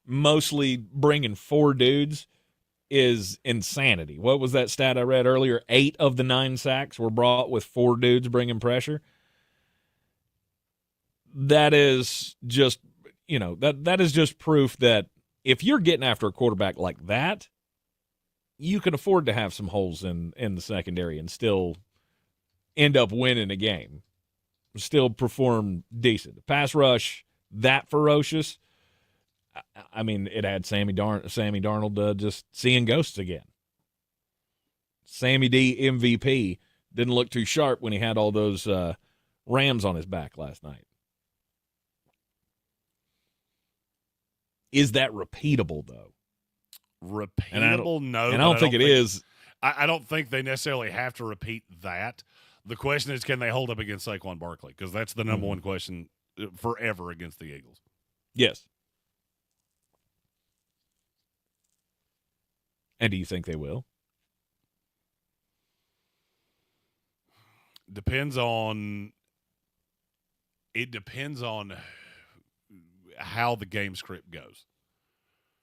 mostly bringing 4 dudes, is insanity. What was that stat I read earlier? 8 of the 9 sacks were brought with 4 dudes bringing pressure. That is just, that is just proof that if you're getting after a quarterback like that, you can afford to have some holes in the secondary and still end up winning a game, still perform decent. The pass rush, that ferocious, I mean, it had Sammy Darnold just seeing ghosts again. Sammy D, MVP, didn't look too sharp when he had all those Rams on his back last night. Is that repeatable, though? Repeatable? No. And I don't think it is. I don't think they necessarily have to repeat that. The question is, can they hold up against Saquon Barkley? Because that's the number one question forever against the Eagles. Yes. And do you think they will? It depends on how the game script goes.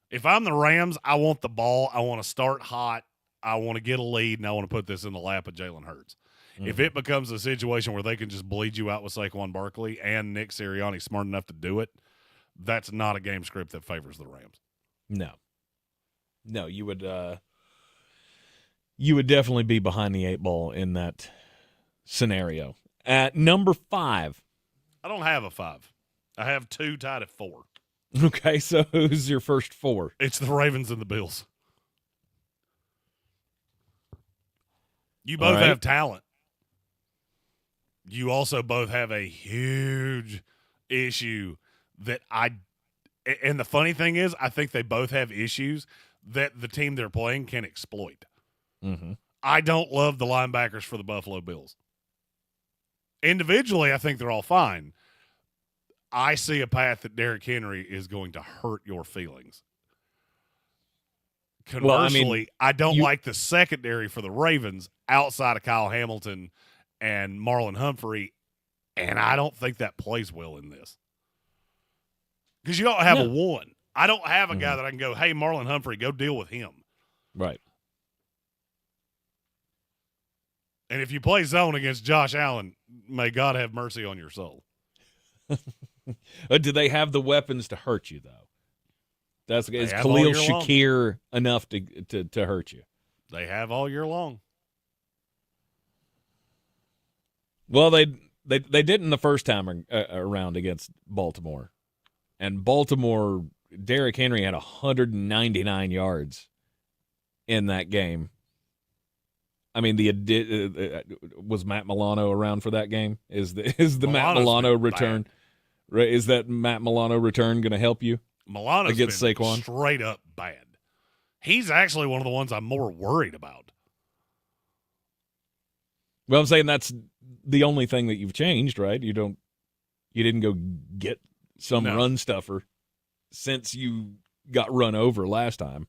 If I'm the Rams, I want the ball. I want to start hot. I want to get a lead, and I want to put this in the lap of Jalen Hurts. If it becomes a situation where they can just bleed you out with Saquon Barkley and Nick Sirianni smart enough to do it, that's not a game script that favors the Rams. No, you would definitely be behind the 8 ball in that scenario. At number 5. I don't have a 5. I have 2 tied at 4. Okay, so who's your first 4? It's the Ravens and the Bills. You both have talent. you also both have a huge issue that and the funny thing is, I think they both have issues that the team they're playing can exploit. Mm-hmm. I don't love the linebackers for the Buffalo Bills. Individually, I think they're all fine. I see a path that Derrick Henry is going to hurt your feelings. Conversely, I don't like the secondary for the Ravens outside of Kyle Hamilton and Marlon Humphrey, and I don't think that plays well in this. Because you don't have a one. I don't have a guy that I can go, hey, Marlon Humphrey, go deal with him. Right. And if you play zone against Josh Allen, may God have mercy on your soul. Do they have the weapons to hurt you, though? Is Khalil Shakir enough to hurt you? They have all year long. Well, they didn't the first time around against Baltimore. And Baltimore, Derrick Henry had 199 yards in that game. I mean, was Matt Milano around for that game? Is the Matt Milano return? Right? Is that Matt Milano return going to help you? Milano's against been Saquon? Straight up bad. He's actually one of the ones I'm more worried about. Well, I'm saying that's the only thing that you've changed, right? You didn't go get some run stuffer since you got run over last time.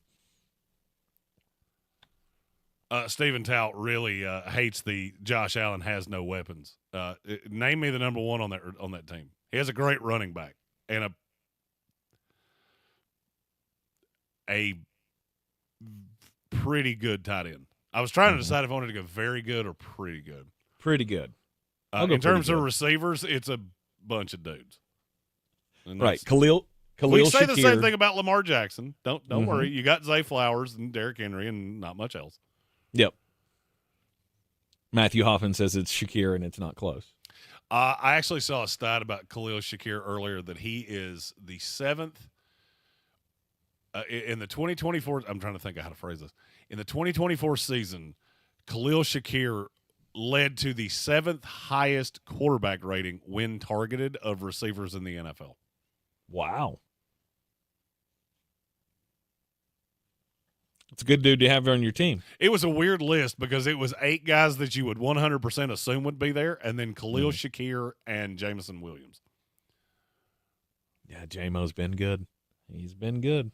Stephen Tout really hates the Josh Allen has no weapons. Name me the number one on that team. He has a great running back and a pretty good tight end. I was trying to decide if I wanted to go very good or pretty good. Pretty good. In terms of receivers, it's a bunch of dudes. Right. Khalil we say Shakir. the same thing about Lamar Jackson. Don't worry. You got Zay Flowers and Derrick Henry and not much else. Yep. Matthew Hoffman says it's Shakir and it's not close. I actually saw a stat about Khalil Shakir earlier that he is the seventh in the 2024. I'm trying to think of how to phrase this. In the 2024 season, Khalil Shakir led to the seventh highest quarterback rating when targeted of receivers in the NFL. Wow. It's a good dude to have on your team. It was a weird list because it was 8 guys that you would 100% assume would be there, and then Khalil Shakir and Jameson Williams. Yeah, J-Mo's been good. He's been good.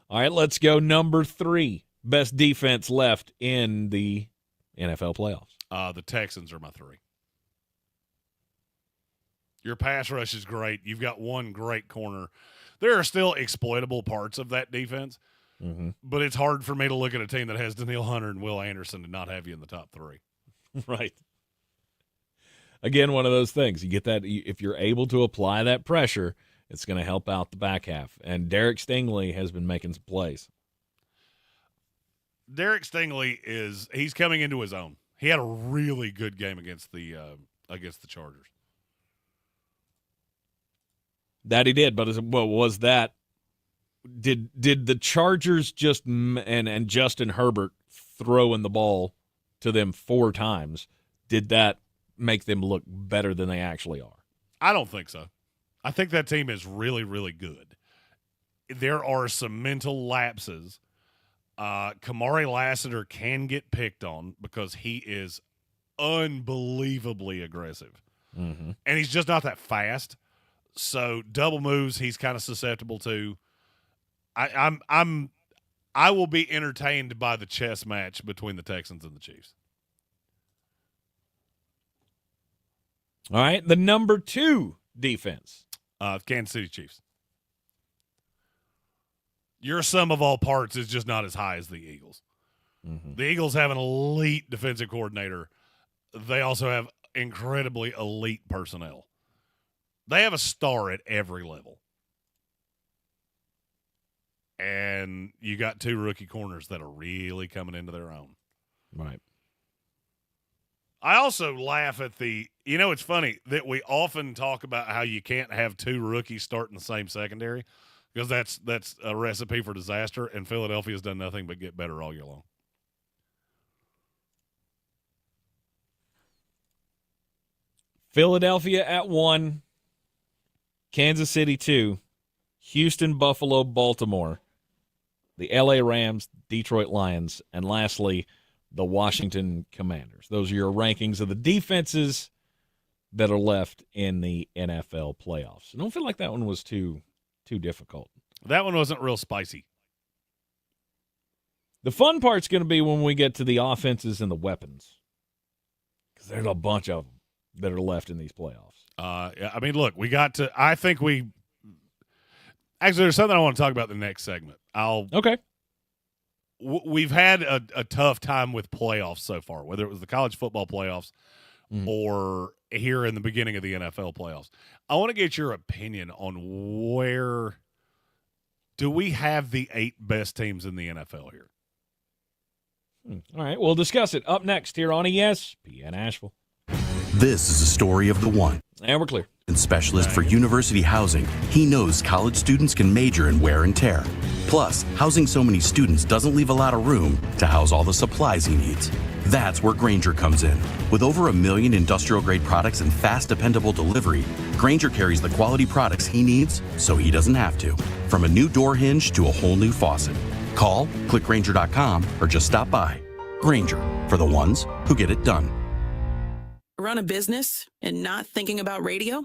All right, let's go number 3. Best defense left in the NFL playoffs. The Texans are my 3. Your pass rush is great. You've got one great corner. There are still exploitable parts of that defense, but it's hard for me to look at a team that has Danielle Hunter and Will Anderson and not have you in the top 3. Right. Again, one of those things. You get that if you're able to apply that pressure, it's going to help out the back half. And Derek Stingley has been making some plays. Derek Stingley he's coming into his own. He had a really good game against the Chargers. That he did, but was that? Did the Chargers and Justin Herbert throwing the ball to them 4 times? Did that make them look better than they actually are? I don't think so. I think that team is really, really good. There are some mental lapses. Kamari Lassiter can get picked on because he is unbelievably aggressive, and he's just not that fast. So double moves, he's kind of susceptible to. I will be entertained by the chess match between the Texans and the Chiefs. All right, the number 2 defense, Kansas City Chiefs. Your sum of all parts is just not as high as the Eagles. The Eagles have an elite defensive coordinator. They also have incredibly elite personnel. They have a star at every level. And you got 2 rookie corners that are really coming into their own. Right. I also laugh at it's funny that we often talk about how you can't have 2 rookies starting the same secondary because that's a recipe for disaster, and Philadelphia's done nothing but get better all year long. Philadelphia at 1, Kansas City 2, Houston, Buffalo, Baltimore, the LA Rams, Detroit Lions, and lastly, the Washington Commanders. Those are your rankings of the defenses that are left in the NFL playoffs. I don't feel like that one was too difficult. That one wasn't real spicy. The fun part's going to be when we get to the offenses and the weapons, because there's a bunch of them that are left in these playoffs. I mean, look, actually, there's something I want to talk about in the next segment. Okay. We've had a tough time with playoffs so far, whether it was the college football playoffs or here in the beginning of the NFL playoffs. I want to get your opinion on where do we have the 8 best teams in the NFL here? All right, we'll discuss it up next here on ESPN Asheville. This is a story of the one. And we're clear. And specialist for university housing, he knows college students can major in wear and tear. Plus, housing so many students doesn't leave a lot of room to house all the supplies he needs. That's where Grainger comes in. With over 1 million industrial-grade products and fast, dependable delivery, Grainger carries the quality products he needs so he doesn't have to. From a new door hinge to a whole new faucet. Call, click Grainger.com, or just stop by. Grainger, for the ones who get it done. Run a business and not thinking about radio?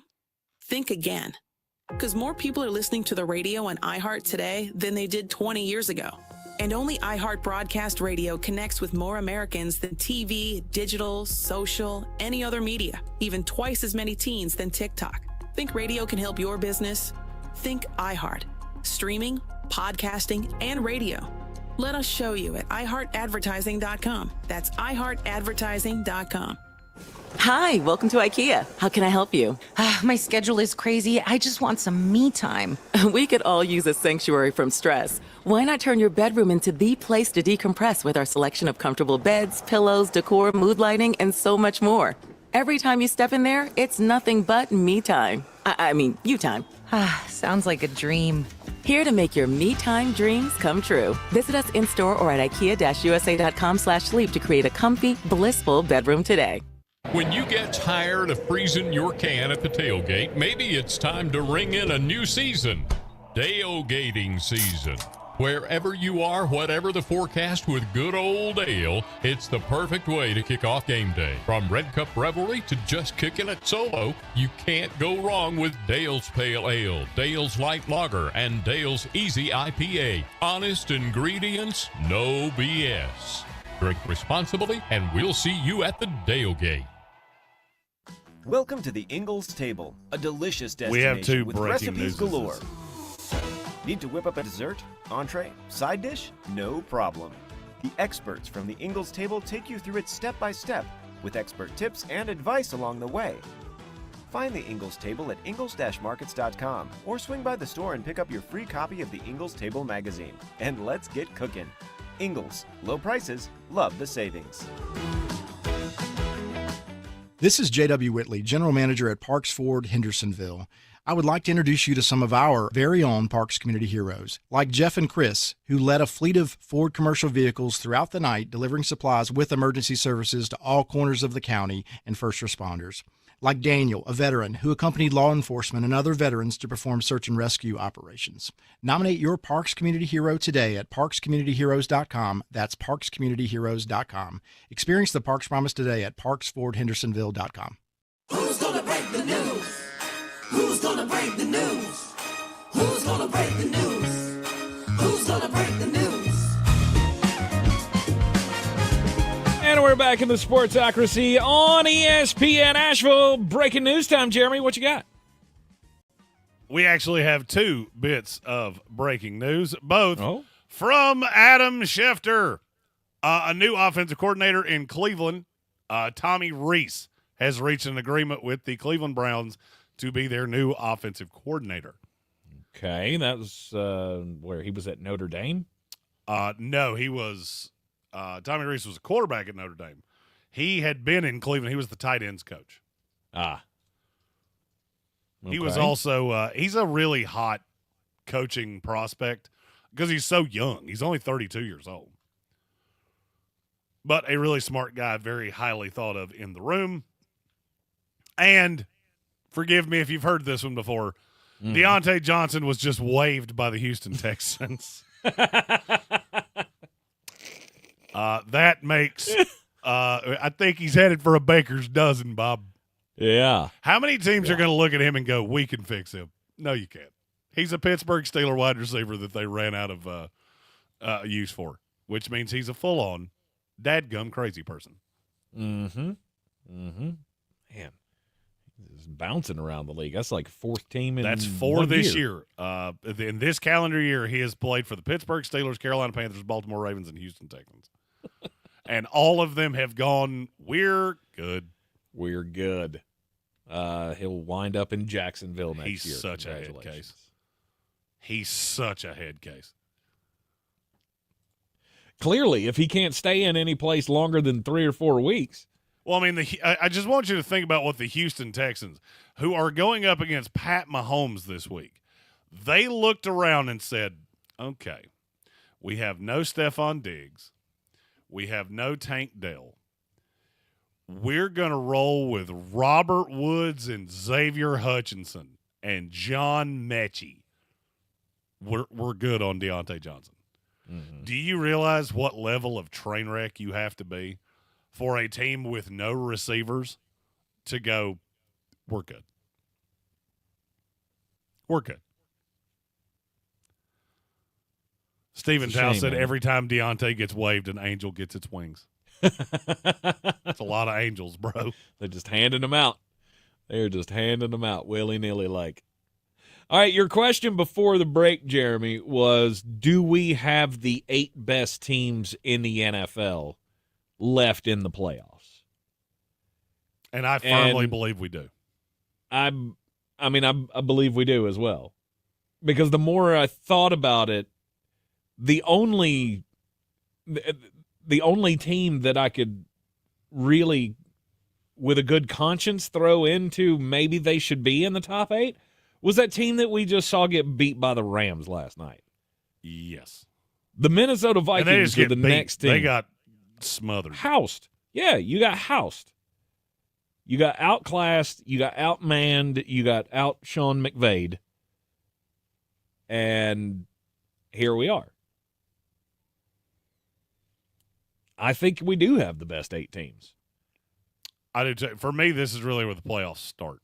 Think again. Because more people are listening to the radio on iHeart today than they did 20 years ago. And only iHeart Broadcast Radio connects with more Americans than TV, digital, social, any other media, even twice as many teens than TikTok. Think radio can help your business? Think iHeart. Streaming, podcasting, and radio. Let us show you at iHeartAdvertising.com. That's iHeartAdvertising.com. Hi, welcome to IKEA. How can I help you? My schedule is crazy. I just want some me time. We could all use a sanctuary from stress. Why not turn your bedroom into the place to decompress with our selection of comfortable beds, pillows, decor, mood lighting, and so much more? Every time you step in there, it's nothing but me time. I mean, you time. Sounds like a dream. Here to make your me time dreams come true. Visit us in-store or at IKEA-USA.com/sleep to create a comfy, blissful bedroom today. When you get tired of freezing your can at the tailgate, maybe it's time to ring in a new season. Tailgating season. Wherever you are, whatever the forecast, with good old ale, it's the perfect way to kick off game day. From Red Cup revelry to just kicking it solo, you can't go wrong with Dale's Pale Ale, Dale's Light Lager, and Dale's Easy IPA. Honest ingredients, no BS. Drink responsibly, and we'll see you at the Tailgate. Welcome to the Ingalls Table, a delicious destination We have 2 with breaking recipes news. galore. Need to whip up a dessert, entree, side dish? No problem. The experts from the Ingalls Table take you through it step by step with expert tips and advice along the way. Find the Ingalls Table at ingalls-markets.com or swing by the store and pick up your free copy of the Ingalls Table magazine. And let's get cooking. Ingalls, low prices, love the savings. This is J.W. Whitley, General Manager at Parks Ford, Hendersonville. I would like to introduce you to some of our very own Parks Community Heroes, like Jeff and Chris, who led a fleet of Ford commercial vehicles throughout the night, delivering supplies with emergency services to all corners of the county and first responders. Like Daniel, a veteran who accompanied law enforcement and other veterans to perform search and rescue operations. Nominate your Parks Community Hero today at parkscommunityheroes.com. That's parkscommunityheroes.com. Experience the Parks Promise today at parksfordhendersonville.com. Who's gonna break the news? Who's gonna break the news? Who's gonna break the news? Who's gonna break the news? And we're back in the Sportsocracy on ESPN Asheville. Breaking news time, Jeremy. What you got? We actually have 2 bits of breaking news, both from Adam Schefter. A new offensive coordinator in Cleveland, Tommy Rees, has reached an agreement with the Cleveland Browns to be their new offensive coordinator. Okay, that was where he was at Notre Dame? No, he was Tommy Rees was a quarterback at Notre Dame. He had been in Cleveland. He was the tight ends coach. Okay. He was also he's a really hot coaching prospect because he's so young. He's only 32 years old. But a really smart guy, very highly thought of in the room. And forgive me if you've heard this one before. Deontay Johnson was just waived by the Houston Texans. That makes I think he's headed for a baker's dozen, Bob. Yeah. How many teams are going to look at him and go, we can fix him? No, you can't. He's a Pittsburgh Steelers wide receiver that they ran out of use for, which means he's a full-on dadgum crazy person. Man, he's bouncing around the league. That's like fourth team in That's four 1 this year. In this calendar year, he has played for the Pittsburgh Steelers, Carolina Panthers, Baltimore Ravens, and Houston Texans. And all of them have gone, we're good. We're good. He'll wind up in Jacksonville next year. He's such a head case. He's such a head case. Clearly, if he can't stay in any place longer than 3 or 4 weeks. Well, I mean, I just want you to think about what the Houston Texans, who are going up against Pat Mahomes this week, they looked around and said, okay, we have no Stephon Diggs. We have no Tank Dell. We're going to roll with Robert Woods and Xavier Hutchinson and John Mechie. We're good on Deontay Johnson. Mm-hmm. Do you realize what level of train wreck you have to be for a team with no receivers to go, we're good? We're good. Stephen Tao said every time Deontay gets waved, an angel gets its wings. That's a lot of angels, bro. They're just handing them out. They're just handing them out willy-nilly like. All right, your question before the break, Jeremy, was do we have the 8 best teams in the NFL left in the playoffs? And I firmly believe we do. I believe we do as well. Because the more I thought about it, the only team that I could really, with a good conscience, throw into maybe they should be in the top 8 was that team that we just saw get beat by the Rams last night. Yes. The Minnesota Vikings are the next team. They got smothered. Housed. Yeah, you got housed. You got outclassed. You got outmanned. You got out Sean McVayed. And here we are. I think we do have the best 8 teams. I do too. For me, this is really where the playoffs start.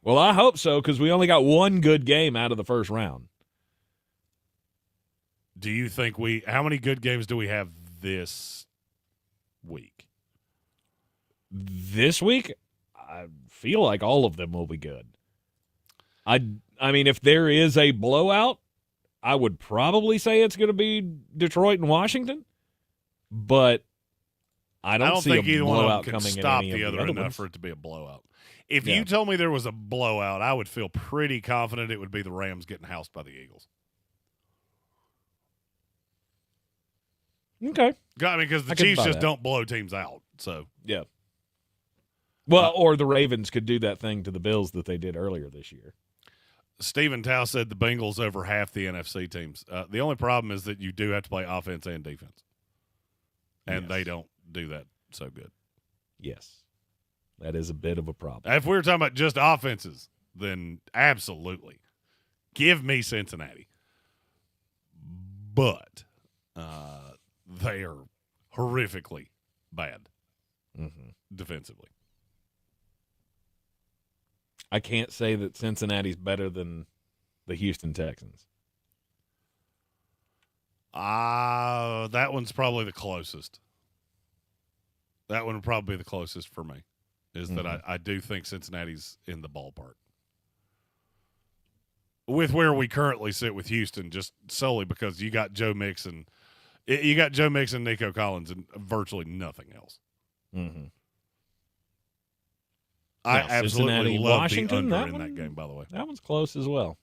Well, I hope so, because we only got one good game out of the first round. Do you think how many good games do we have this week? This week, I feel like all of them will be good. I mean, if there is a blowout, I would probably say it's going to be Detroit and Washington, but I don't see think a either one blowout of them can coming stop in the any other of the enough ones. for it to be a blowout. If you told me there was a blowout, I would feel pretty confident it would be the Rams getting housed by the Eagles. Okay. I mean, because the Chiefs just don't blow teams out. So yeah. Well, or the Ravens could do that thing to the Bills that they did earlier this year. Stephen Tao said the Bengals over half the NFC teams. The only problem is that you do have to play offense and defense. And they don't do that so good. Yes. That is a bit of a problem. If we were talking about just offenses, then absolutely. Give me Cincinnati. But they are horrifically bad defensively. I can't say that Cincinnati's better than the Houston Texans. That one's probably the closest. That one would probably be the closest for me, is that I do think Cincinnati's in the ballpark. With where we currently sit with Houston, just solely because you got Joe Mixon. You got Joe Mixon, Nico Collins, and virtually nothing else. Mm-hmm. I Now, absolutely love Washington, the under that in that game, by the way. That one's close as well.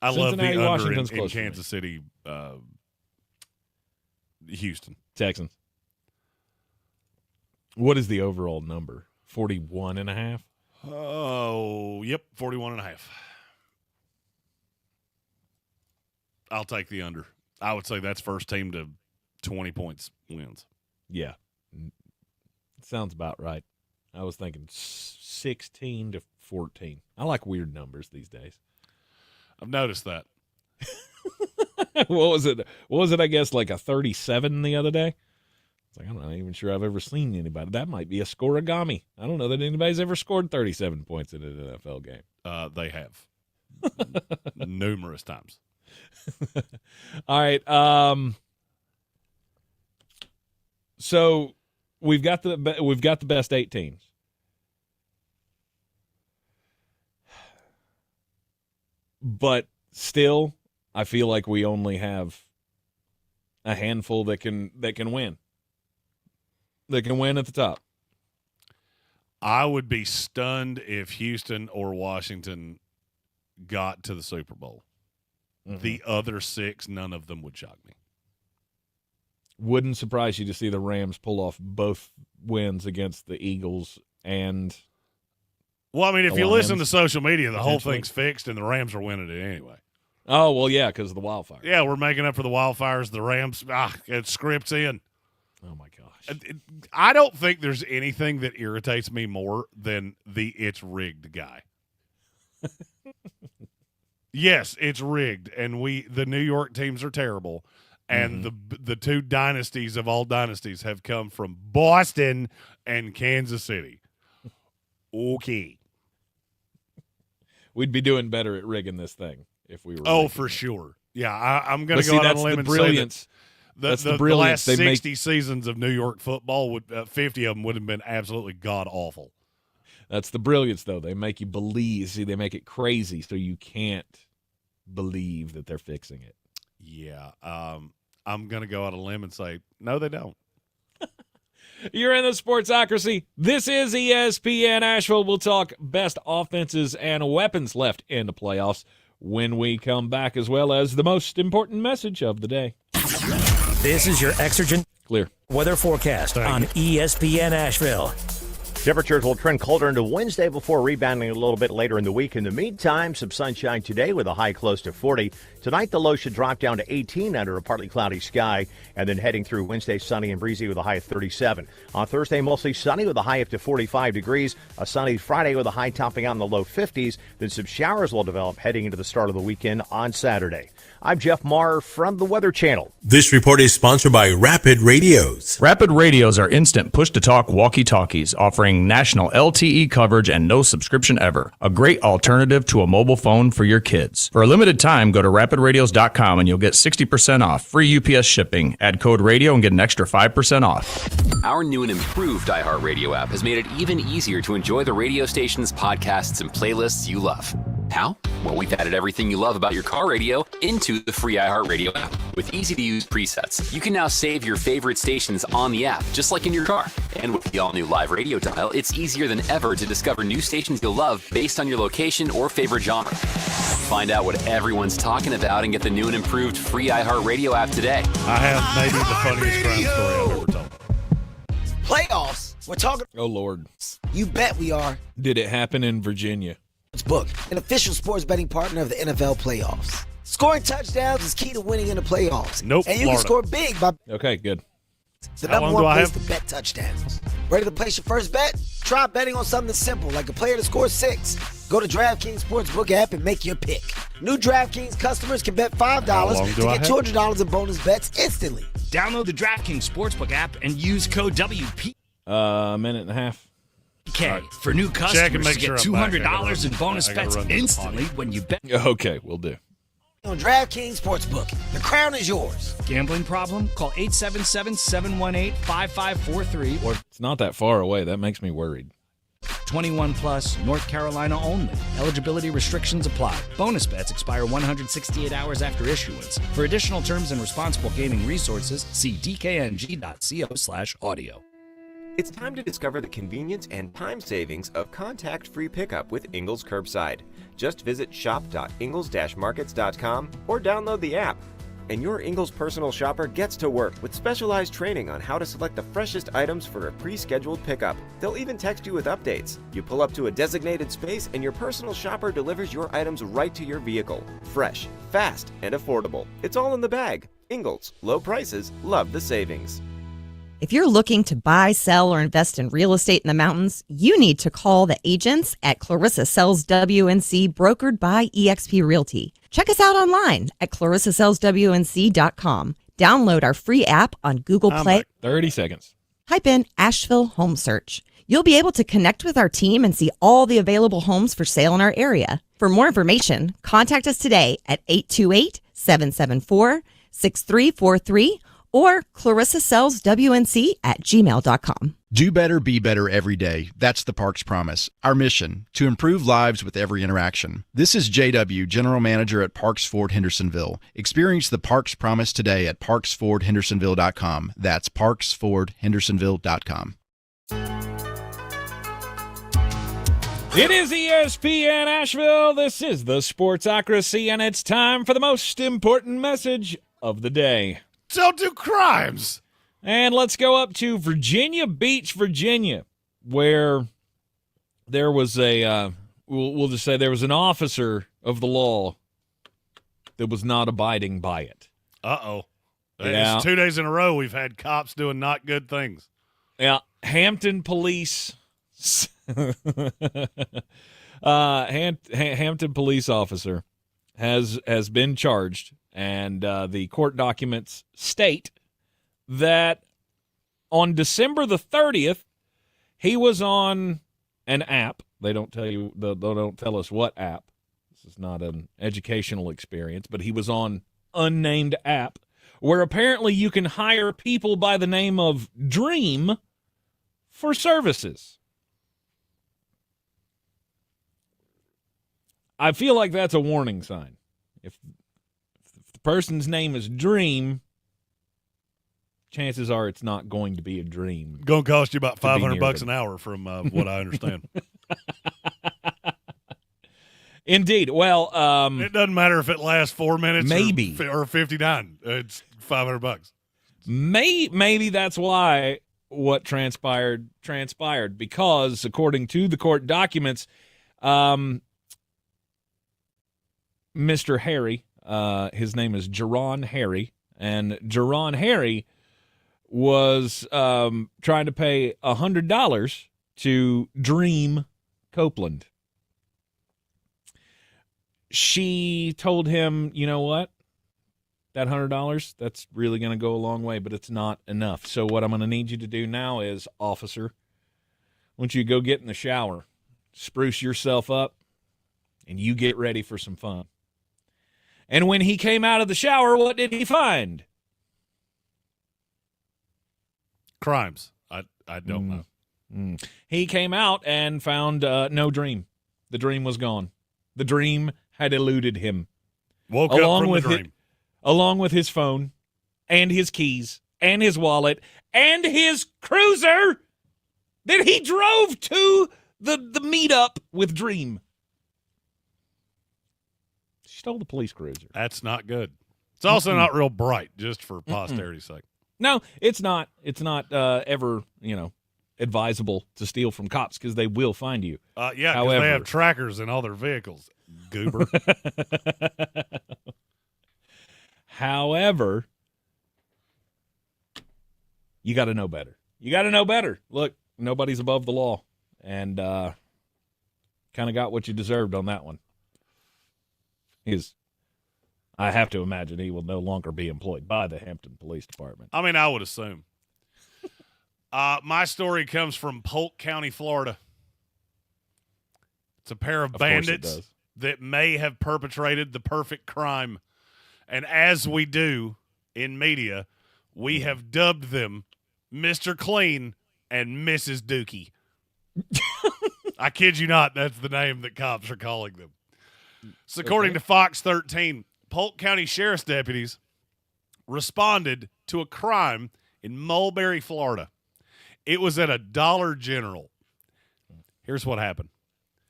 I love the under Washington's in close Kansas City, Houston. Texans. What is the overall number? 41.5? Oh, yep, 41.5. I'll take the under. I would say that's first team to 20 points wins. Yeah. Sounds about right. I was thinking 16 to 14. I like weird numbers these days. I've noticed that. What was it? I guess like a 37 the other day. It's like, I'm not even sure I've ever seen anybody. That might be a scoregami. I don't know that anybody's ever scored 37 points in an NFL game. They have. Numerous times. All right. So we've got the best 8 teams. But still, I feel like we only have a handful that can win. That can win at the top. I would be stunned if Houston or Washington got to the Super Bowl. Mm-hmm. The other 6, none of them would shock me. Wouldn't surprise you to see the Rams pull off both wins against the Eagles and well, I mean, if you Lions, listen to social media, the whole thing's fixed and the Rams are winning it anyway. Oh, well, yeah, because of the wildfires. Yeah, we're making up for the wildfires. The Rams, it scripts in. Oh, my gosh. I don't think there's anything that irritates me more than the it's rigged guy. Yes, it's rigged, and the New York teams are terrible, and the 2 dynasties of all dynasties have come from Boston and Kansas City. Okay. We'd be doing better at rigging this thing if we were. Oh, for sure. Yeah, I'm going to go out on a limb and say that the last 60 seasons of New York football, 50 of them would have been absolutely god-awful. That's the brilliance, though. They make you believe. See, they make it crazy so you can't believe that they're fixing it. Yeah. I'm going to go out on a limb and say, no, they don't. You're in the Sportsocracy. This is ESPN Asheville. We'll talk best offenses and weapons left in the playoffs when we come back, as well as the most important message of the day. This is your Exergen Clear weather forecast on ESPN Asheville. Temperatures will trend colder into Wednesday before rebounding a little bit later in the week. In the meantime, some sunshine today with a high close to 40. Tonight, the low should drop down to 18 under a partly cloudy sky. And then heading through Wednesday, sunny and breezy with a high of 37. On Thursday, mostly sunny with a high up to 45 degrees. A sunny Friday with a high topping out in the low 50s. Then some showers will develop heading into the start of the weekend on Saturday. I'm Jeff Marr from the Weather Channel. This report is sponsored by Rapid Radios. Rapid Radios are instant push-to-talk walkie-talkies offering national LTE coverage and no subscription ever. A great alternative to a mobile phone for your kids. For a limited time, go to rapidradios.com and you'll get 60% off, free UPS shipping. Add code radio and get an extra 5% off. Our new and improved iHeartRadio app has made it even easier to enjoy the radio station's podcasts and playlists you love. How? Well, we've added everything you love about your car radio into the free iHeartRadio app. With easy-to-use presets, you can now save your favorite stations on the app, just like in your car. And with the all-new live radio dial, it's easier than ever to discover new stations you'll love based on your location or favorite genre. Find out what everyone's talking about and get the new and improved free iHeartRadio app today. I have maybe the funniest crime story I've ever told. Playoffs. We're talking. Oh, Lord. You bet we are. Did it happen in Virginia? Book, an official sports betting partner of the NFL playoffs. Scoring touchdowns is key to winning in the playoffs. Nope. And you Florida. can score big by Okay, good. the number one place to bet touchdowns. Ready to place your first bet? Try betting on something simple, like a player to score 6. Go to DraftKings Sportsbook app and make your pick. New DraftKings customers can bet $5 to get $200 in bonus bets instantly. Download the DraftKings Sportsbook app and use code WP. A minute and a half. Okay, for new customers to get $200 in bonus bets instantly when you bet. Okay, we'll do. On DraftKings Sportsbook, the crown is yours. Gambling problem? Call 877-718-5543 or It's not that far away. That makes me worried. 21 plus, North Carolina only. Eligibility restrictions apply. Bonus bets expire 168 hours after issuance. For additional terms and responsible gaming resources, see dkng.co/audio. It's time to discover the convenience and time savings of contact-free pickup with Ingles Curbside. Just visit shop.ingles-markets.com or download the app. And your Ingles personal shopper gets to work with specialized training on how to select the freshest items for a pre-scheduled pickup. They'll even text you with updates. You pull up to a designated space and your personal shopper delivers your items right to your vehicle. Fresh, fast, and affordable. It's all in the bag. Ingles, low prices, love the savings. If you're looking to buy, sell, or invest in real estate in the mountains, you need to call the agents at Clarissa Sells WNC, brokered by eXp Realty. Check us out online at clarissasellswnc.com. Download our free app on Google Play. 30 seconds. Type in Asheville Home Search. You'll be able to connect with our team and see all the available homes for sale in our area. For more information, contact us today at 828-774-6343 or clarissasellswnc@gmail.com. Do better, be better every day. That's the Parks Promise. Our mission, to improve lives with every interaction. This is JW, General Manager at Parks Ford Hendersonville. Experience the Parks Promise today at parksfordhendersonville.com. That's parksfordhendersonville.com. It is ESPN Asheville. This is the Sportsocracy, and it's time for the most important message of the day. Don't do crimes. And let's go up to Virginia Beach, Virginia, where there was we'll just say there was an officer of the law that was not abiding by it. Uh-oh. Yeah. It's 2 days in a row we've had cops doing not good things. Yeah, Hampton police Hampton police officer has been charged, and the court documents state that on December the 30th, he was on an app. They don't tell us what app. This is not an educational experience, but he was on unnamed app where apparently you can hire people by the name of Dream for services. I feel like that's a warning sign. If the person's name is Dream, chances are it's not going to be a dream. Going to cost you about $500 an hour from what I understand. Indeed. Well, it doesn't matter if it lasts 4 minutes maybe or 59. It's $500. Maybe that's why what transpired, because according to the court documents, Mr. Harry, his name is Jerron Harry, and Jerron Harry was trying to pay $100 to Dream Copeland. She told him, you know what? That $100, that's really going to go a long way, but it's not enough. So what I'm going to need you to do now is, officer, I want you to go get in the shower, spruce yourself up, and you get ready for some fun. And when he came out of the shower, what did he find? Crimes. I don't know. He came out and found no Dream. The Dream was gone. The Dream had eluded him. Woke up from the dream. Along with his phone and his keys and his wallet and his cruiser that he drove to the meetup with Dream. Stole the police cruiser. That's not good. It's also not real bright, just for posterity's sake. No, it's not. It's not ever, advisable to steal from cops because they will find you. Yeah, because they have trackers in all their vehicles, goober. However, you got to know better. You got to know better. Look, nobody's above the law, and kind of got what you deserved on that one. I have to imagine he will no longer be employed by the Hampton Police Department. I mean, I would assume. My story comes from Polk County, Florida. It's a pair of bandits that may have perpetrated the perfect crime. And as we do in media, we have dubbed them Mr. Clean and Mrs. Dookie. I kid you not, that's the name that cops are calling them. So according to Fox 13, Polk County Sheriff's deputies responded to a crime in Mulberry, Florida. It was at a Dollar General. Here's what happened.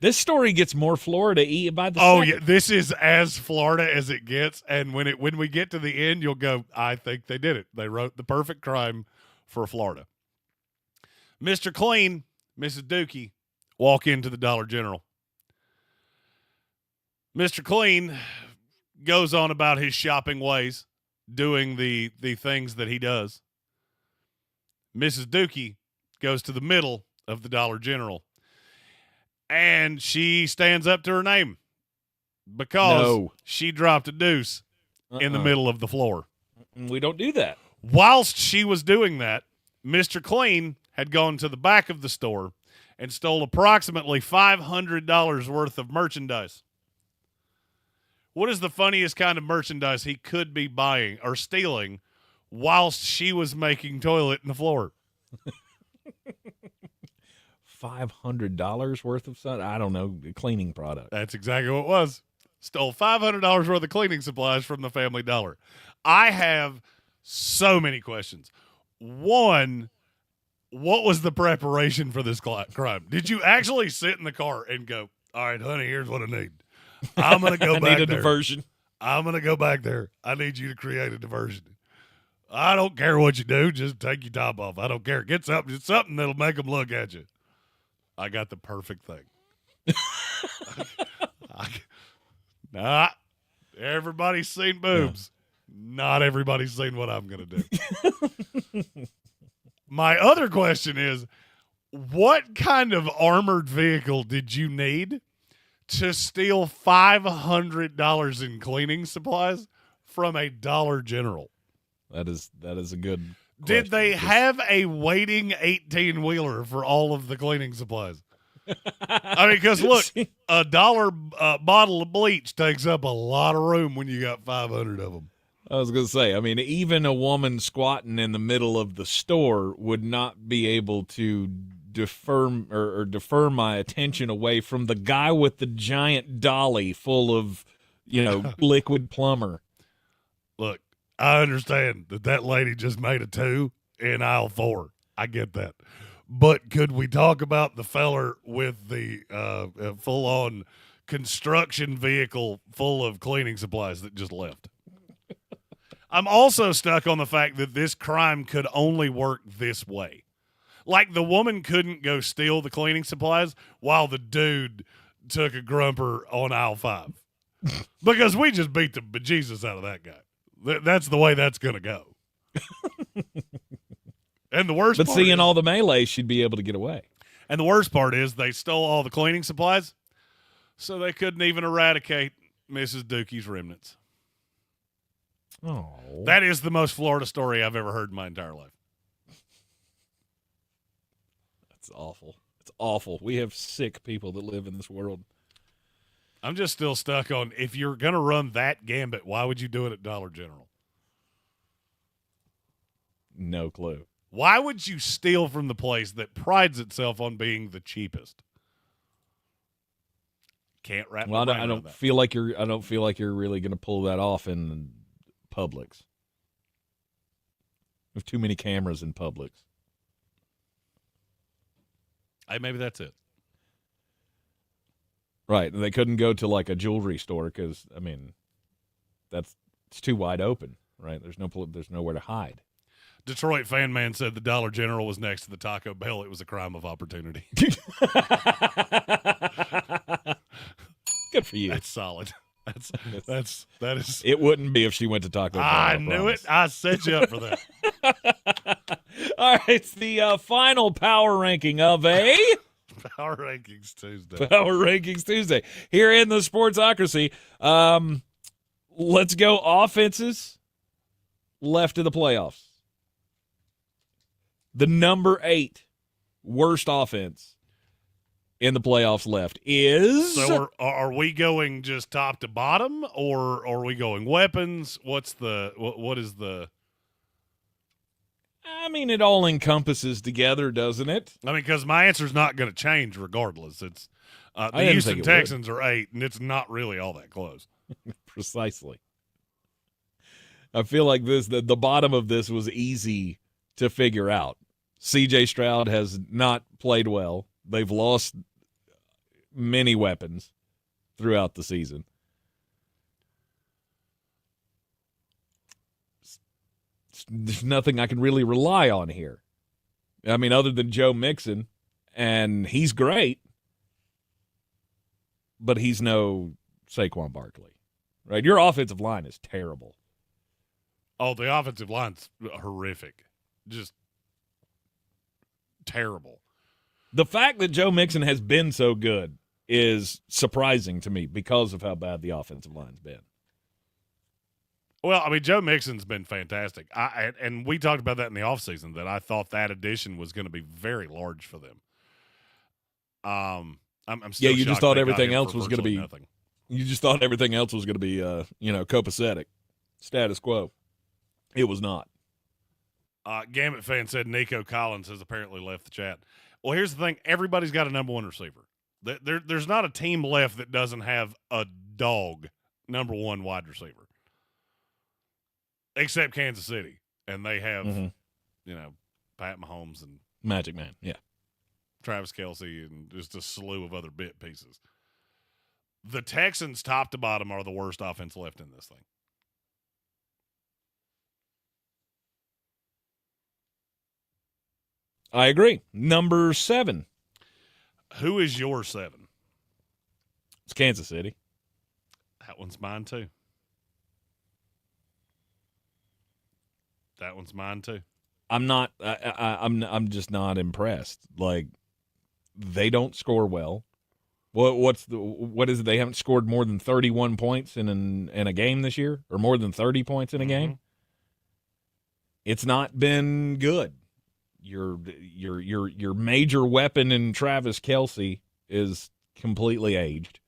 This story gets more Florida-y by the second. second. Yeah, this is as Florida as it gets, and when we get to the end, you'll go, I think they did it. They wrote the perfect crime for Florida. Mr. Clean, Mrs. Dookie, walk into the Dollar General. Mr. Clean goes on about his shopping ways, doing the things that he does. Mrs. Dookie goes to the middle of the Dollar General, and she stands up to her name because she dropped a deuce in the middle of the floor. We don't do that. Whilst she was doing that, Mr. Clean had gone to the back of the store and stole approximately $500 worth of merchandise. What is the funniest kind of merchandise he could be buying or stealing whilst she was making toilet in the floor? $500 worth of something? I don't know, cleaning product. That's exactly what it was. Stole $500 worth of cleaning supplies from the Family Dollar. I have so many questions. One, what was the preparation for this crime? Did you actually sit in the car and go, all right, honey, here's what I need. I'm going to go back there. I need a diversion. I'm going to go back there. I need you to create a diversion. I don't care what you do. Just take your top off. I don't care. Get something. It's something that'll make them look at you. I got the perfect thing. Nah, everybody's seen boobs. Not everybody's seen what I'm going to do. My other question is, what kind of armored vehicle did you need to steal $500 in cleaning supplies from a Dollar General? That is a good question. Did they have a waiting 18-wheeler for all of the cleaning supplies? I mean, because look, a $1 bottle of bleach takes up a lot of room when you got 500 of them. I was going to say, I mean, even a woman squatting in the middle of the store would not be able to defer my attention away from the guy with the giant dolly full of, liquid plumber. Look, I understand that lady just made a 2 in aisle 4. I get that. But could we talk about the feller with the full-on construction vehicle full of cleaning supplies that just left? I'm also stuck on the fact that this crime could only work this way. Like, the woman couldn't go steal the cleaning supplies while the dude took a grumper on aisle 5. Because we just beat the bejesus out of that guy. That's the way that's going to go. And the worst part seeing is, all the melee, she'd be able to get away. And the worst part is they stole all the cleaning supplies, so they couldn't even eradicate Mrs. Dookie's remnants. Oh. That is the most Florida story I've ever heard in my entire life. That's awful. It's awful. We have sick people that live in this world. I'm just still stuck on, if you're going to run that gambit, why would you do it at Dollar General? No clue. Why would you steal from the place that prides itself on being the cheapest? Can't wrap my brain I around don't that. feel like you're really going to pull that off in Publix. There's too many cameras in Publix. Hey, maybe that's it. Right. They couldn't go to like a jewelry store because, I mean, it's too wide open, right? There's nowhere to hide. Detroit Fan Man said the Dollar General was next to the Taco Bell. It was a crime of opportunity. Good for you. That's solid. That is. It wouldn't be if she went to Taco Bell. I knew it. I set you up for that. All right, it's the final power ranking of a Power Rankings Tuesday. Power Rankings Tuesday here in the Sportsocracy. Let's go offenses left of the playoffs. The number 8 worst offense in the playoffs left is. So are we going just top to bottom, or are we going weapons? What is the? I mean, it all encompasses together, doesn't it? I mean, because my answer is not going to change regardless. It's the Houston Texans are 8, and it's not really all that close. Precisely. I feel like the bottom of this was easy to figure out. C.J. Stroud has not played well. They've lost many weapons throughout the season. There's nothing I can really rely on here. I mean, other than Joe Mixon, and he's great, but he's no Saquon Barkley, right? Your offensive line is terrible. Oh, the offensive line's horrific. Just terrible. The fact that Joe Mixon has been so good is surprising to me because of how bad the offensive line's been. Well, I mean, Joe Mixon's been fantastic. And we talked about that in the offseason, that I thought that addition was going to be very large for them. I'm still you just shocked thought they got everything him else for was going to virtually be nothing. You just thought everything else was going to be copacetic, status quo. It was not. Gambit fan said Nico Collins has apparently left the chat. Well, here's the thing. Everybody's got a number one receiver. There's not a team left that doesn't have a dog number one wide receiver. Except Kansas City. And they have, Pat Mahomes and Magic Man, yeah. Travis Kelce and just a slew of other bit pieces. The Texans, top to bottom, are the worst offense left in this thing. I agree. Number 7. Who is your 7? It's Kansas City. That one's mine too. That one's mine too. I'm not. I'm just not impressed. Like, they don't score well. What is it? They haven't scored more than 31 points in a game this year, or more than 30 points in a game. It's not been good. Your major weapon in Travis Kelce is completely aged.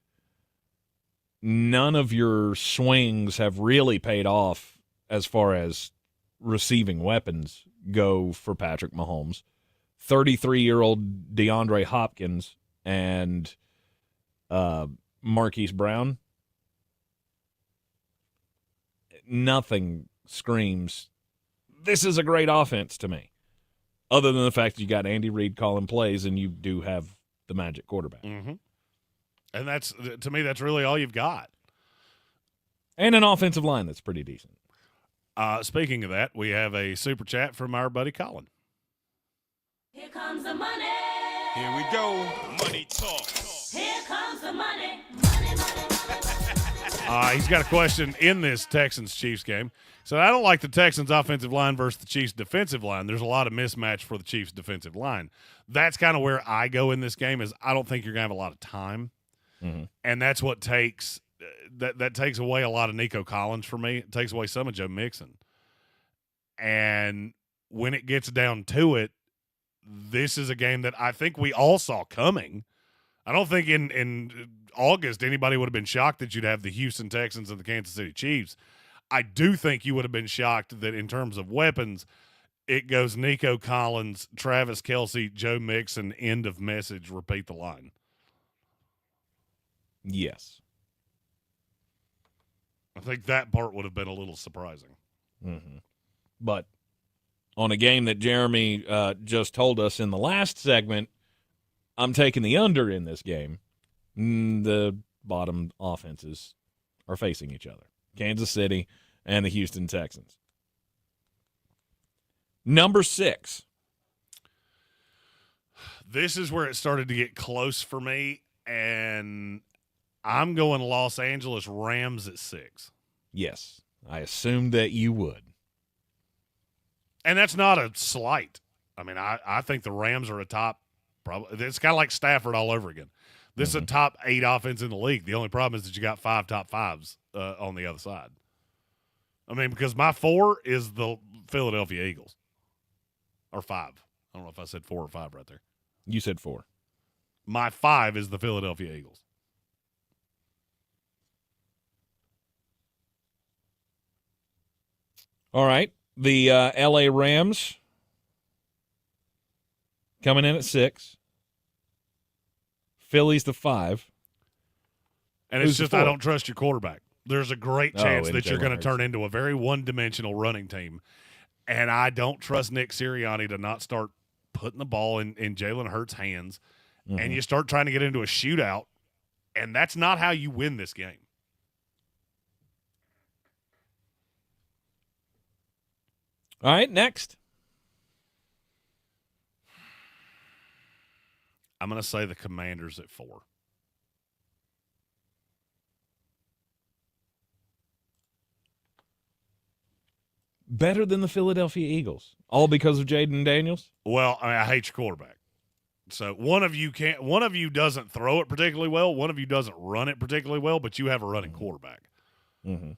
None of your swings have really paid off as far as receiving weapons go for Patrick Mahomes. 33-year-old DeAndre Hopkins and Marquise Brown. Nothing screams, this is a great offense to me, other than the fact that you got Andy Reid calling plays and you do have the magic quarterback. Mm-hmm. And that's, to me, that's really all you've got. And an offensive line that's pretty decent. Speaking of that, we have a super chat from our buddy Colin. Here comes the money. Here we go. Money talk. Here comes the money. He's got a question in this Texans-Chiefs game. So I don't like the Texans' offensive line versus the Chiefs' defensive line. There's a lot of mismatch for the Chiefs' defensive line. That's kind of where I go in this game, is I don't think you're going to have a lot of time. Mm-hmm. And that's what takes that takes away a lot of Nico Collins for me. It takes away some of Joe Mixon. And when it gets down to it, this is a game that I think we all saw coming. I don't think in August anybody would have been shocked that you'd have the Houston Texans and the Kansas City Chiefs. I do think you would have been shocked that in terms of weapons, it goes Nico Collins, Travis Kelce, Joe Mixon, end of message, repeat the line. Yes. I think that part would have been a little surprising. Mm-hmm. But on a game that Jeremy just told us in the last segment, I'm taking the under in this game. The bottom offenses are facing each other. Kansas City and the Houston Texans. Number 6. This is where it started to get close for me, and I'm going Los Angeles Rams at 6. Yes, I assumed that you would. And that's not a slight. I mean, I think the Rams are a top, probably. It's kind of like Stafford all over again. This is a top 8 offense in the league. The only problem is that you got 5 top 5s on the other side. I mean, because my 4 is the Philadelphia Eagles. Or 5. I don't know if I said 4 or 5 right there. You said 4. My 5 is the Philadelphia Eagles. All right. The L.A. Rams coming in at 6. Philly's the 5. And Who's it's just the 4? I don't trust your quarterback. There's a great chance that you're going to Jalen turn into a very one-dimensional running team. And I don't trust Nick Sirianni to not start putting the ball in Jalen Hurts' hands. Mm-hmm. And you start trying to get into a shootout. And that's not how you win this game. All right, next. I'm going to say the Commanders at 4. Better than the Philadelphia Eagles. All because of Jaden Daniels? Well, I hate your quarterback. So one of you doesn't throw it particularly well. One of you doesn't run it particularly well, but you have a running quarterback. Mm-hmm.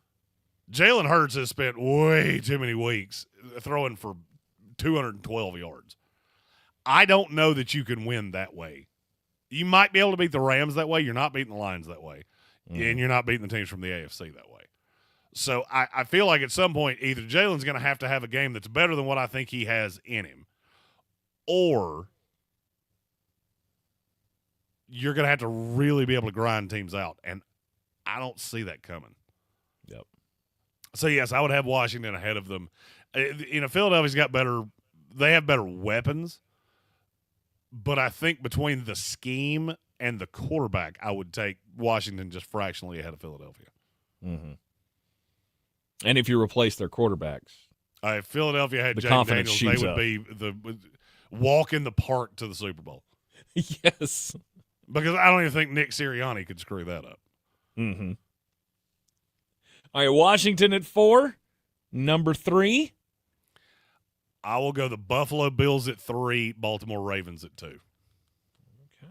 Jalen Hurts has spent way too many weeks throwing for 212 yards. I don't know that you can win that way. You might be able to beat the Rams that way. You're not beating the Lions that way. And you're not beating the teams from the AFC that way. So I feel like at some point either Jalen's going to have a game that's better than what I think he has in him, or you're going to have to really be able to grind teams out, and I don't see that coming. Yep. So, yes, I would have Washington ahead of them. Philadelphia's got they have better weapons, but I think between the scheme and the quarterback, I would take Washington just fractionally ahead of Philadelphia. Mm-hmm. And if you replace their quarterbacks, if Philadelphia had the Jaden confidence Daniels, shoots they would up. be the walk in the park to the Super Bowl. Yes. Because I don't even think Nick Sirianni could screw that up. Mm-hmm. All right, Washington at 4. Number 3. I will go the Buffalo Bills at 3, Baltimore Ravens at 2.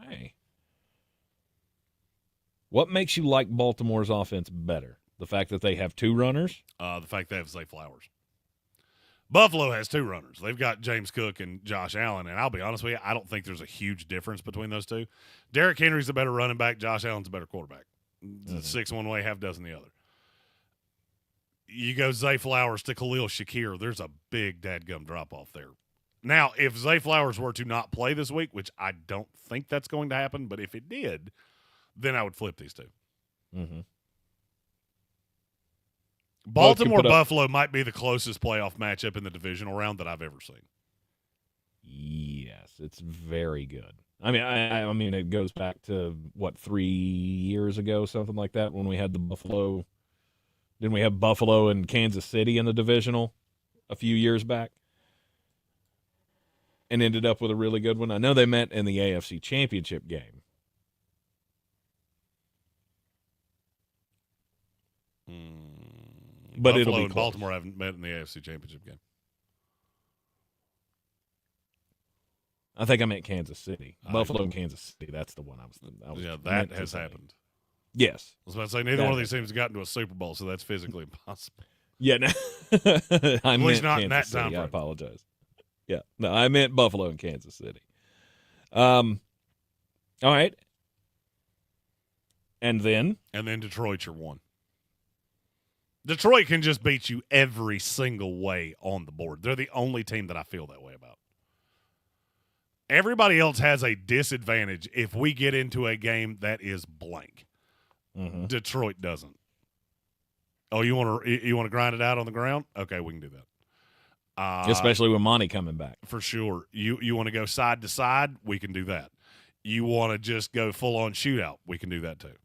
Okay. What makes you like Baltimore's offense better? The fact that they have 2 runners? The fact they have Zay Flowers. Buffalo has 2 runners. They've got James Cook and Josh Allen, and I'll be honest with you, I don't think there's a huge difference between those two. Derrick Henry's a better running back. Josh Allen's a better quarterback. 6 one way, half dozen the other. You go Zay Flowers to Khalil Shakir, there's a big dadgum drop-off there. Now, if Zay Flowers were to not play this week, which I don't think that's going to happen, but if it did, then I would flip these two. Mm-hmm. Baltimore-Buffalo might be the closest playoff matchup in the divisional round that I've ever seen. Yes, it's very good. I mean, it goes back to, 3 years ago, something like that, when we had the Buffalo. Didn't we have Buffalo and Kansas City in the divisional a few years back? And ended up with a really good one. I know they met in the AFC Championship game. But Buffalo it'll be and close. Baltimore haven't met in the AFC Championship game. I think I meant Kansas City. Buffalo and Kansas City. That's the one I was Yeah, that has happened. Yes. I was about to say, neither one of these teams has gotten to a Super Bowl, so that's physically impossible. Yeah, no. At least meant not in that Kansas time City. I frame. apologize. Yeah, no, I meant Buffalo and Kansas City. All right. And then Detroit's your one. Detroit can just beat you every single way on the board. They're the only team that I feel that way about. Everybody else has a disadvantage if we get into a game that is blank. Mm-hmm. Detroit doesn't. Oh, you want to grind it out on the ground? Okay, we can do that. Especially with Monty coming back. For sure. You want to go side to side? We can do that. You want to just go full-on shootout? We can do that too.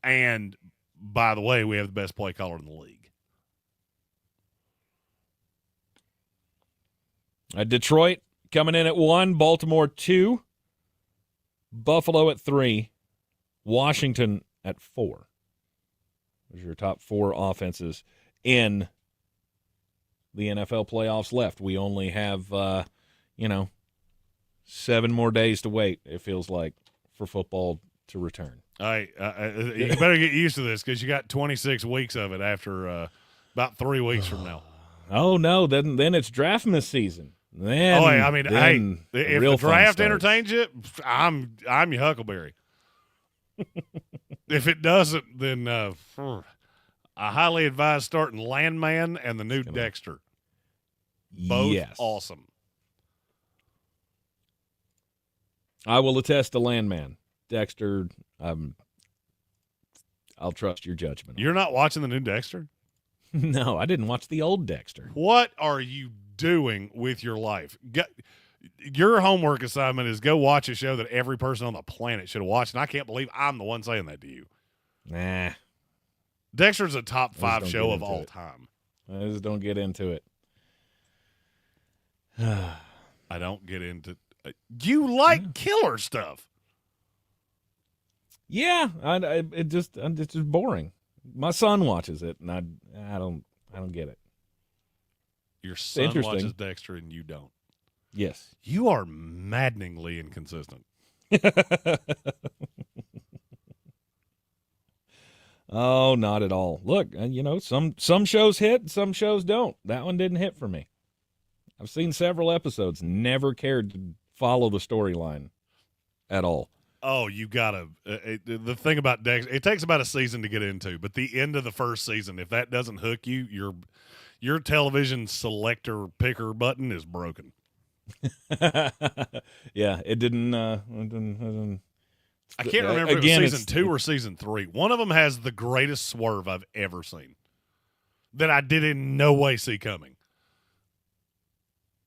And, by the way, we have the best play caller in the league. Detroit coming in at 1, Baltimore 2, Buffalo at 3, Washington at 4. Those are your top 4 offenses in the NFL playoffs left. We only have, 7 more days to wait, it feels like, for football to return. All right, you better get used to this because you got 26 weeks of it after about 3 weeks from now. Oh, no, then it's draftmas season. Then, if the draft entertains you, I'm your Huckleberry. If it doesn't, then I highly advise starting Landman and the new Dexter. Both awesome. I will attest to Landman. Dexter, I'll trust your judgment. You're not watching the new Dexter? No, I didn't watch the old Dexter. What are you doing with your life? Your homework assignment is go watch a show that every person on the planet should have watched, and I can't believe I'm the one saying that to you. Nah. Dexter's a top 5 show of all time. I just don't get into it. I don't get into you like killer stuff. Yeah, it's just boring. My son watches it, and I don't get it. Your son interesting. watches Dexter and you don't. Yes. You are maddeningly inconsistent. Oh, not at all. Look, some shows hit, some shows don't. That one didn't hit for me. I've seen several episodes, never cared to follow the storyline at all. Oh, you gotta. The thing about Dexter, it takes about a season to get into, but the end of the first season, if that doesn't hook you, your television selector picker button is broken. Yeah, it didn't. I can't remember if it was season 2 or season 3. One of them has the greatest swerve I've ever seen that I did in no way see coming.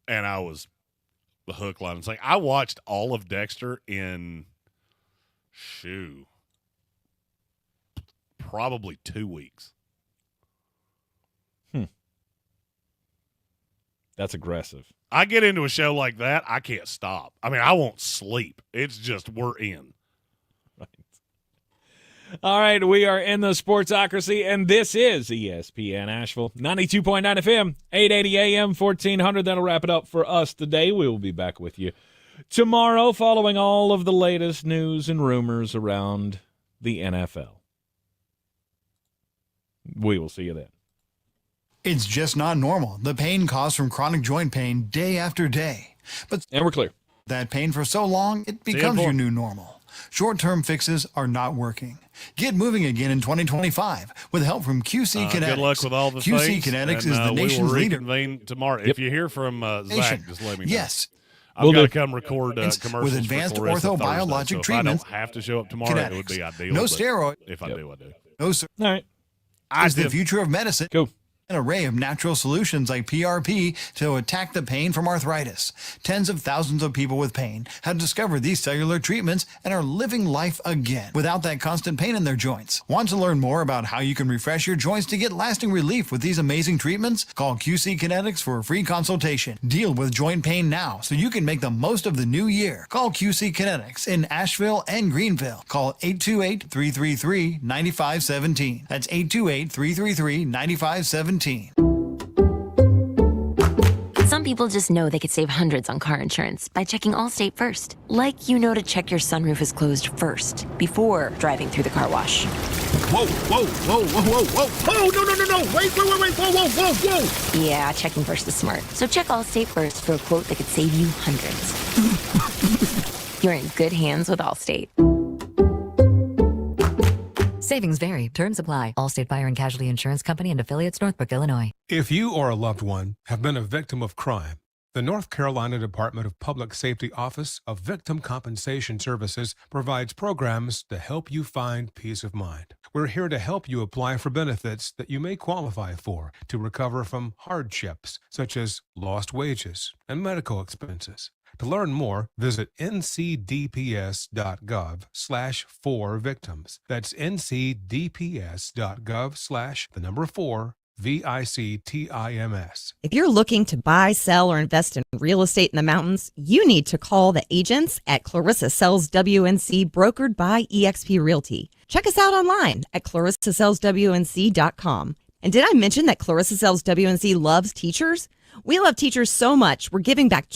And I was the hook, line, and sinker. I watched all of Dexter in, probably 2 weeks. That's aggressive. I get into a show like that, I can't stop. I mean, I won't sleep. It's just we're in. All right, we are in the Sportsocracy, and this is ESPN Asheville, 92.9 FM, 880 AM, 1400. That'll wrap it up for us today. We will be back with you tomorrow following all of the latest news and rumors around the NFL. We will see you then. It's just not normal. The pain caused from chronic joint pain day after day. And we're clear. That pain for so long, it becomes your new normal. Short-term fixes are not working. Get moving again in 2025 with help from QC Kinetics. Good luck with all the QC things. Kinetics and, is the nation's we will leader. Reconvene tomorrow. If you hear from Zach, just let me know. Yes. I've got to come record commercials with advanced for Clarissa orthobiologic Thursday, so treatments. If I don't have to show up tomorrow, it would be ideal. No steroid. If I do, I do. No, sir. All right. Is the future of medicine. Cool. An array of natural solutions like PRP to attack the pain from arthritis. Tens of thousands of people with pain have discovered these cellular treatments and are living life again without that constant pain in their joints. Want to learn more about how you can refresh your joints to get lasting relief with these amazing treatments? Call QC Kinetics for a free consultation. Deal with joint pain now so you can make the most of the new year. Call QC Kinetics in Asheville and Greenville. Call 828-333-9517. That's 828-333-9517. Some people just know they could save hundreds on car insurance by checking Allstate first. Like to check your sunroof is closed first before driving through the car wash. Whoa, whoa, whoa, whoa, whoa, whoa. Oh, no. Wait, whoa. Yeah, checking first is smart. So check Allstate first for a quote that could save you hundreds. You're in good hands with Allstate. Savings vary. Terms apply. Allstate Fire and Casualty Insurance Company and Affiliates, Northbrook, Illinois. If you or a loved one have been a victim of crime, the North Carolina Department of Public Safety Office of Victim Compensation Services provides programs to help you find peace of mind. We're here to help you apply for benefits that you may qualify for to recover from hardships such as lost wages and medical expenses. To learn more, visit ncdps.gov/4victims. That's ncdps.gov/4VICTIMS. If you're looking to buy, sell, or invest in real estate in the mountains, you need to call the agents at Clarissa Sells WNC, brokered by eXp Realty. Check us out online at clarissasellswnc.com. And did I mention that Clarissa Sells WNC loves teachers? We love teachers so much, we're giving back